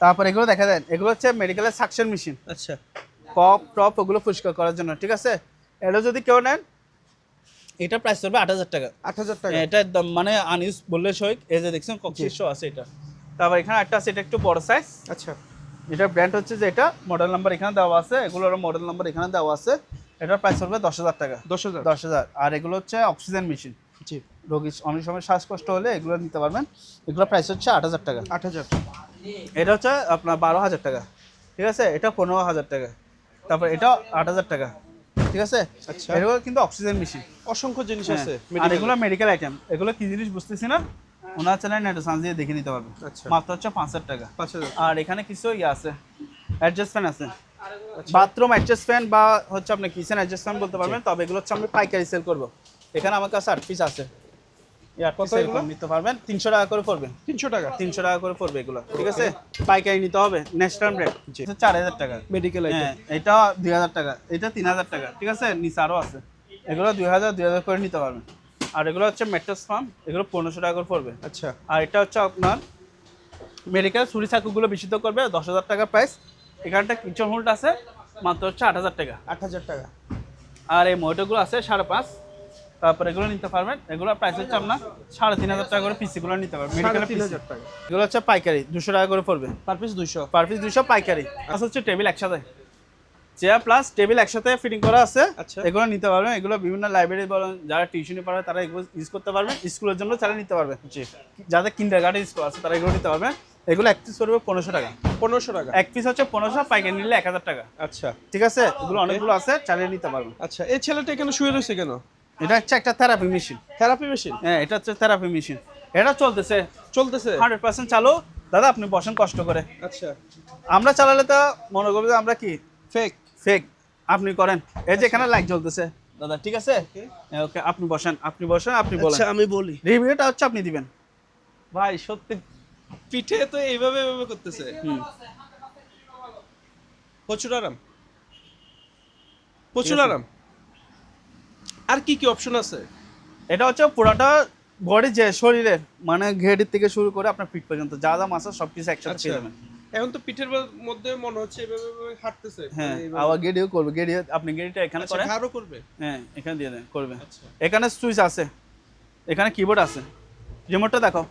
তারপর এগুলো দেখা যায়, এগুলো হচ্ছে মেডিকেলের সাকশন মেশিন, আচ্ছা কপ টপ ওগুলো পরিষ্কার করার জন্য, ঠিক আছে? এটা যদি কেউ নেন, এটা প্রাইস পড়বে 8,000 টাকা। 8000 টাকা। এটা একদম মানে আনইউজ বললে সহিত, এই যে দেখছেন কক্সিশো আছে এটা। তারপর এখানে একটা আছে, এটা একটু বড় সাইজ। আচ্ছা এটা ব্র্যান্ড হচ্ছে যে এটা মডেল নাম্বার এখানে দেওয়া আছে, এগুলোর মডেল নাম্বার এখানে দেওয়া আছে। এটার প্রাইস পড়বে 10,000 টাকা। 10000। 10,000। আর এগুলো হচ্ছে অক্সিজেন মেশিন, জি। রোগীর অনেক সময় শ্বাসকষ্ট হলে এগুলো নিতে পারবেন। এগুলো প্রাইস হচ্ছে 8,000 টাকা। 8000। এটা হচ্ছে আপনার 12,000 টাকা, ঠিক আছে? এটা 15,000 টাকা। তারপর এটা 8,000 টাকা, ঠিক আছে? আচ্ছা। এগুলো কিন্তু অক্সিজেন মেশিন। অসংখ্য জিনিস আছে। আর এগুলো মেডিকেল আইটেম। এগুলো কি জিনিস বুঝতেছি না, ওনার চ্যানেল নেটে সার্চ দিয়ে দেখে নিতে পারবেন। আচ্ছা। মাত্র হচ্ছে 5,000 টাকা। 5000। আর এখানে কিছু ইয়ে আছে, অ্যাডজাস্ট ফ্যান আছে, বাথরুম অ্যাডজাস্ট ফ্যান বা হচ্ছে আপনি কিচেন অ্যাডজাস্ট ফ্যান বলতে পারবেন। তবে এগুলো হচ্ছে আমি পাইকারি সেল করব। এখানে আমার কাছে 8 পিস আছে। কত এগুলো? নিতে পারবেন 300 টাকা করে পড়বে। 300 টাকা। 300 টাকা করে পড়বে এগুলো, ঠিক আছে? পাইকারি নিতে হবে। ন্যাশনাল ব্র্যান্ড 4,000 টাকা। Medical item. হ্যাঁ, এটা 2,000 টাকা, এটা 3,000 টাকা, ঠিক আছে? নিচে আরও আছে। এগুলো 2,000 করে নিতে পারবেন। আর এগুলো হচ্ছে মেট্রোস ফার্ম, এগুলো 1500 টাকা করে পড়বে। আচ্ছা আর এটা হচ্ছে আপনার মেডিকেল ছুরি চাকুগুলো বিশুদ্ধ করবে, 10,000 টাকা প্রাইস। এখানটা কিচেন হোল্ড আছে, মাত্র হচ্ছে 8,000 টাকা। 8000 টাকা। আর এই মোটরগুলো আছে 5.5। তারপর এগুলো নিতে পারবেন। এগুলো প্রাইস হচ্ছে আপনার 3,500 টাকা করে পিসিগুলো নিতে পারবেন। মেডিকেল 3,500 টাকা। এগুলো হচ্ছে পাইকারি 200 টাকা করে পড়বে। Per piece 200। পার পিস 200 পাইকারি। আচ্ছা, হচ্ছে টেবিল একসাথে, চেয়ার প্লাস টেবিল একসাথে ফিটিং করা আছে। আচ্ছা। এগুলো নিতে পারবেন। এগুলো বিভিন্ন লাইব্রেরি বলেন, যারা টিউশনি পড়ায় তারা এগুলো ইউজ করতে পারবেন। স্কুলের জন্য চালিয়ে নিতে পারবেন। জি। যাদের কিন্ডারগার্টেন স্কুল আছে তারা এগুলো নিতে পারবেন। এগুলো এক পিস পড়বে 1500 টাকা। 1500 টাকা। এক পিস হচ্ছে 1500, পাইকারি নিলে 1000 টাকা। আচ্ছা ঠিক আছে? এগুলো অনেকগুলো আছে, চালিয়ে নিতে পারবেন। আচ্ছা এই ছেলেটা এখানে শুয়ে রয়েছে কেন? এটা হচ্ছে একটা থেরাপি মেশিন। Therapy machine. হ্যাঁ, এটা হচ্ছে থেরাপি মেশিন। এটা চলতেছে চলতেছে 100% চালু। দাদা আপনি বসেন কষ্ট করে। আচ্ছা আমরা চালালে তো মনে করবে যে আমরা কি ফেক। ফেক। আপনি করেন। এই যে এখানে লাইট জ্বলতেছে দাদা, ঠিক আছে? ওকে, আপনি বসেন, আপনি বসেন, আপনি বলেন। আচ্ছা আমি বলি রিভিউটা হচ্ছে আপনি দিবেন। ভাই সত্যি পিঠে তো এইভাবে এইভাবে করতেছে। হুম। প্রচুর আরাম, প্রচুর আরাম। আর কি কি অপশন আছে? এটা হচ্ছে পুরোটা বডি, যে শরীরের মানে ঘেড়ির থেকে শুরু করে আপনার পিঠ পর্যন্ত যা যা মাছ আছে সবকিছু একসাথে পেয়ে যাবেন। এখন তো পিঠের মধ্যে মনে হচ্ছে এভাবে এভাবে হাঁটতেছে। হ্যাঁ, আবার গেড়িও করবে। গেড়ি আপনি গেড়িটা এখানে আচ্ছা করেন। ঘাড়ও করবে। হ্যাঁ, এখানে দিয়ে দেন, করবে। আচ্ছা এখানে সুইচ আছে, এখানে কিবোর্ড আছে, রিমোটটা দেখো।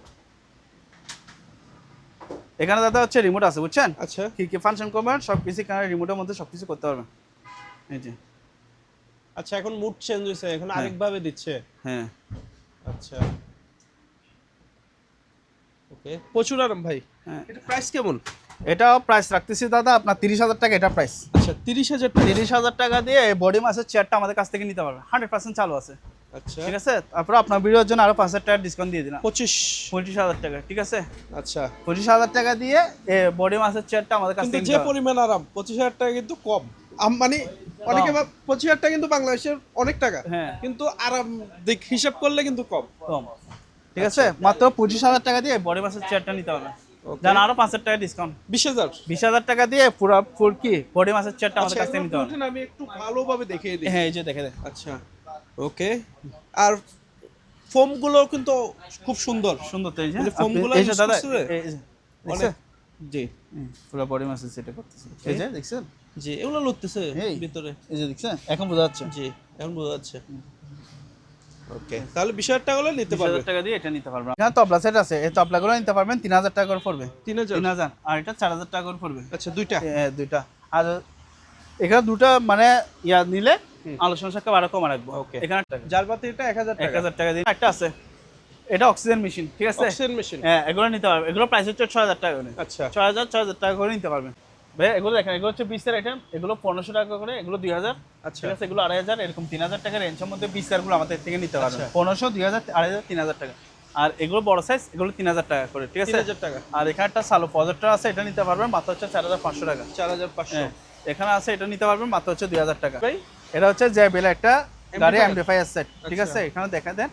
এখানে দাদা হচ্ছে রিমোট আছে, বুঝছেন? আচ্ছা কি কি ফাংশন করবেন সবকিছু এখানে রিমোটের মধ্যে সবকিছু করতে পারবেন। এই যে। আচ্ছা এখন মুড চেঞ্জ হয়েছে, এখন হ্যাঁ। আরেকভাবে দিচ্ছে। হ্যাঁ, আচ্ছা ওকে, প্রচুর আরাম ভাই। হ্যাঁ। এটা প্রাইস কেমন? এটা প্রাইস রাখতেছি দাদা আপনার 30,000 টাকা। এটা প্রাইস আচ্ছা 30,000 টাকা। 30,000 টাকা দিয়ে বডি মাসের চেয়ারটা আমাদের কাছ থেকে নিতে পারবেন। 100% চালু আছে, আচ্ছা ঠিক আছে? তারপর আপনার ভিডিওর জন্য আরো 5,000 টাকা ডিসকাউন্ট দিয়ে দিলাম। 25,000 টাকা, ঠিক আছে? আচ্ছা 25,000 টাকা দিয়ে বডি মাসের চেয়ারটা আমাদের কাছ কিন্তু থেকে যে নিতে পারবেন। পরিমাণ আরাম 25,000 টাকা কিন্তু কম। মানে অনেকে 25,000 টাকা কিন্তু বাংলাদেশের অনেক টাকা। হ্যাঁ। কিন্তু আরাম দিক হিসাব করলে কিন্তু কম। কম, ঠিক আছে? মাত্র 25,000 টাকা দিয়ে বডি মাসের চেয়ারটা নিতে পারবেন। জান আরো 5,000 টাকা ডিসকাউন্ট। 20,000। 20,000 টাকা দিয়ে পুরো ফুল কি বডি মাসের চেয়ারটা আমাদের কাছ থেকে নিতে পারবেন। আমি একটু ভালোভাবে দেখিয়ে দিই। হ্যাঁ, এই যে দেখে দেন। আচ্ছা ওকে। আর ফোম গুলো কিন্তু খুব সুন্দর। সুন্দর তো এই যে এই যে ফোমগুলো এই যে use দাদা, করছে? এই যে দেখছেন? জি পুরো বডি ম্যাসাজ সেটা করতেছে এই যে দেখছেন জি এগুলো লড়তেছে এই ভিতরে এই যে দেখছেন এখন বোঝা যাচ্ছে জি এখন বোঝা যাচ্ছে ওকে তাহলে 20,000 টাকা হলে নিতে পারবে 20,000 টাকা দিয়ে এটা নিতে পারবেন এখানে তবলা সেট আছে এই তবলাগুলো নিতে পারবেন 3,000 টাকা করে পড়বে 3,000 3,000 আর এটা 4,000 টাকা করে পড়বে আচ্ছা দুইটা হ্যাঁ দুইটা আর এখানে দুটো মানে ইয়া নিলে আলোচনা সাক্ষা আরো কমা রাখবো Okay. এখানে টাকা জারবাতি এটা 1,000 টাকা 1,000 টাকা দিয়ে একটা আছে এটা অক্সিজেন মেশিন ঠিক আছে অক্সিজেন মেশিন হ্যাঁ এগুলো নিতে পারবেন এগুলো প্রাইস হচ্ছে 6,000 টাকা করে আচ্ছা 6,000 টাকা করে নিতে পারবেন ভাই এগুলো দেখেন এগুলো হচ্ছে 20 এর আইটেম এগুলো 1,500 টাকা করে এগুলো 2,000 আচ্ছা ঠিক আছে এগুলো 2,500 এরকম 3,000 টাকার রেঞ্জের মধ্যে 20 গুলো আমাদের থেকে নিতে পারবেন আচ্ছা। 1,500 2,000 2,500 3,000 টাকা আর এগুলো বড় সাইজ এগুলো 3,000 টাকা করে ঠিক আছে 3,000 টাকা আর এখানে একটা সালো প্রজেক্টর আছে এটা নিতে পারবেন মাত্র হচ্ছে 4,500 টাকা 4,500 হ্যাঁ এখানে আছে এটা নিতে পারবেন মাত্র হচ্ছে 2,000 টাকা ভাই এটা হচ্ছে যে বেলা একটা গাড়ি Amplifier? এমপ্লিফায়ার সেট ঠিক আচ্ছা। আছে এখানে দেখা দেন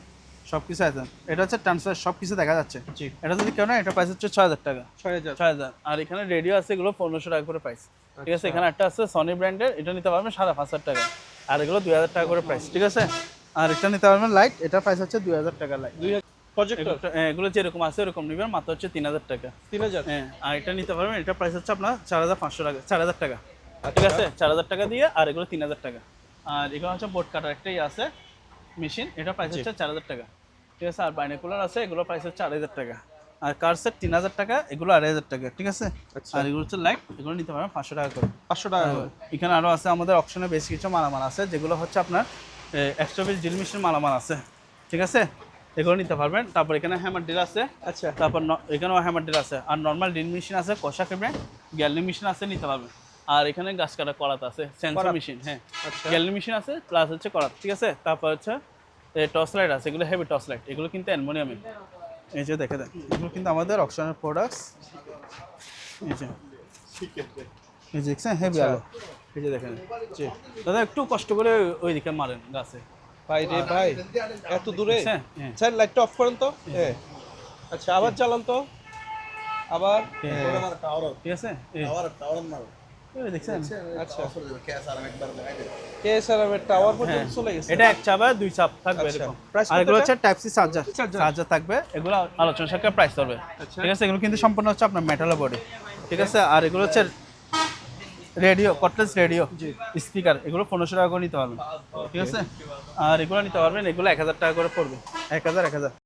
সবকিছু আছে এটা হচ্ছে ট্রান্সফার সবকিছু দেখা যাচ্ছে জি এটা যদি কেউ না এটা প্রাইস হচ্ছে 6,000 টাকা 6,000 6,000 আর এখানে রেডিও আছে এগুলো 1,500 টাকা করে প্রাইস ঠিক আছে আচ্ছা। এখানে একটা আছে সনি ব্র্যান্ডের এটা নিতে পারবেন 5,500 টাকা আর এগুলো 2,000 টাকা করে প্রাইস ঠিক আছে আর এটা নিতে পারবেন লাইট এটা প্রাইস হচ্ছে 2,000 টাকা লাইট 2,000 প্রজেক্টর এগুলো যেরকম আছে এরকম নেবেন মাত্র হচ্ছে 3,000 টাকা 3,000 হ্যাঁ আর এটা নিতে পারবেন এটা প্রাইস হচ্ছে আপনার 4,500 টাকা 4,000 টাকা ঠিক আছে 4,000 টাকা দিয়ে আর এগুলো 3,000 টাকা আর এগুলো হচ্ছে বোর্ড কাটার একটাই আছে মেশিন এটা প্রাইস হচ্ছে 4,000 টাকা ঠিক আছে আর বাইনোকুলার আছে এগুলো প্রাইস হচ্ছে 2,500 টাকা আর কার সেট 3,000 টাকা এগুলো 2,500 টাকা ঠিক আছে আচ্ছা। আর এগুলো হচ্ছে লাইট এগুলো নিতে পারবেন 500 টাকা করে 500 টাকা করে। এখানে আরো আছে আমাদের অপশনে বেশ কিছু মালামাল আছে যেগুলো হচ্ছে আপনার এক্সট্রা পিস ড্রিল মেশিন মালামাল আছে ঠিক আছে এগুলো নিতে পারবেন তারপর এখানে হ্যামার ড্রিল আছে আচ্ছা তারপর এখানেও হ্যামার ড্রিল আছে আর নর্মাল ড্রিল মেশিন আছে কষা কেবল গ্যালনি মেশিন আছে নিতে পারবেন আর এখানে গাছ কাটা করাত আছে সেন্সর করাত। মেশিন হ্যাঁ আচ্ছা গ্যালনি মেশিন আছে প্লাস হচ্ছে করাত ঠিক আছে তারপর হচ্ছে টর্চ লাইট আছে এগুলো হেভি টর্চ লাইট এগুলো কিন্তু অ্যালুমিনিয়ামের এই যে দেখে দেন এগুলো কিন্তু আমাদের অকশনের প্রোডাক্টস এই যে এই যে দেখছেন হেভি আলো এই যে দেখেন জি দাদা একটু কষ্ট করে ওই দিকে মারেন গাছে ভাই রে ভাই এত দূরে হ্যাঁ হ্যাঁ স্যার লাইটটা অফ করেন তো হ্যাঁ আচ্ছা আবার চালান তো আবার ঠিক আছে এই এই দেখছেন আচ্ছা কেএসআরএম এর টাওয়ার পর্যন্ত চলে গেছে এটা এক চাপ আর দুই চাপ থাকবে আচ্ছা। এরকম Price আর এগুলো কত হচ্ছে type C charger Charger? Charger থাকবে এগুলো আলোচনা সাপেক্ষে প্রাইস ধরবে আচ্ছা। ঠিক আছে এগুলো কিন্তু সম্পূর্ণ হচ্ছে আপনার মেটালের বডি ঠিক আছে আর এগুলো হচ্ছে রেডিও কটলেস রেডিও স্পিকার এগুলো 1,500 টাকা করে নিতে পারবেন ঠিক আছে আর এগুলো নিতে পারবেন এগুলো 1,000 টাকা করে পড়বে 1,000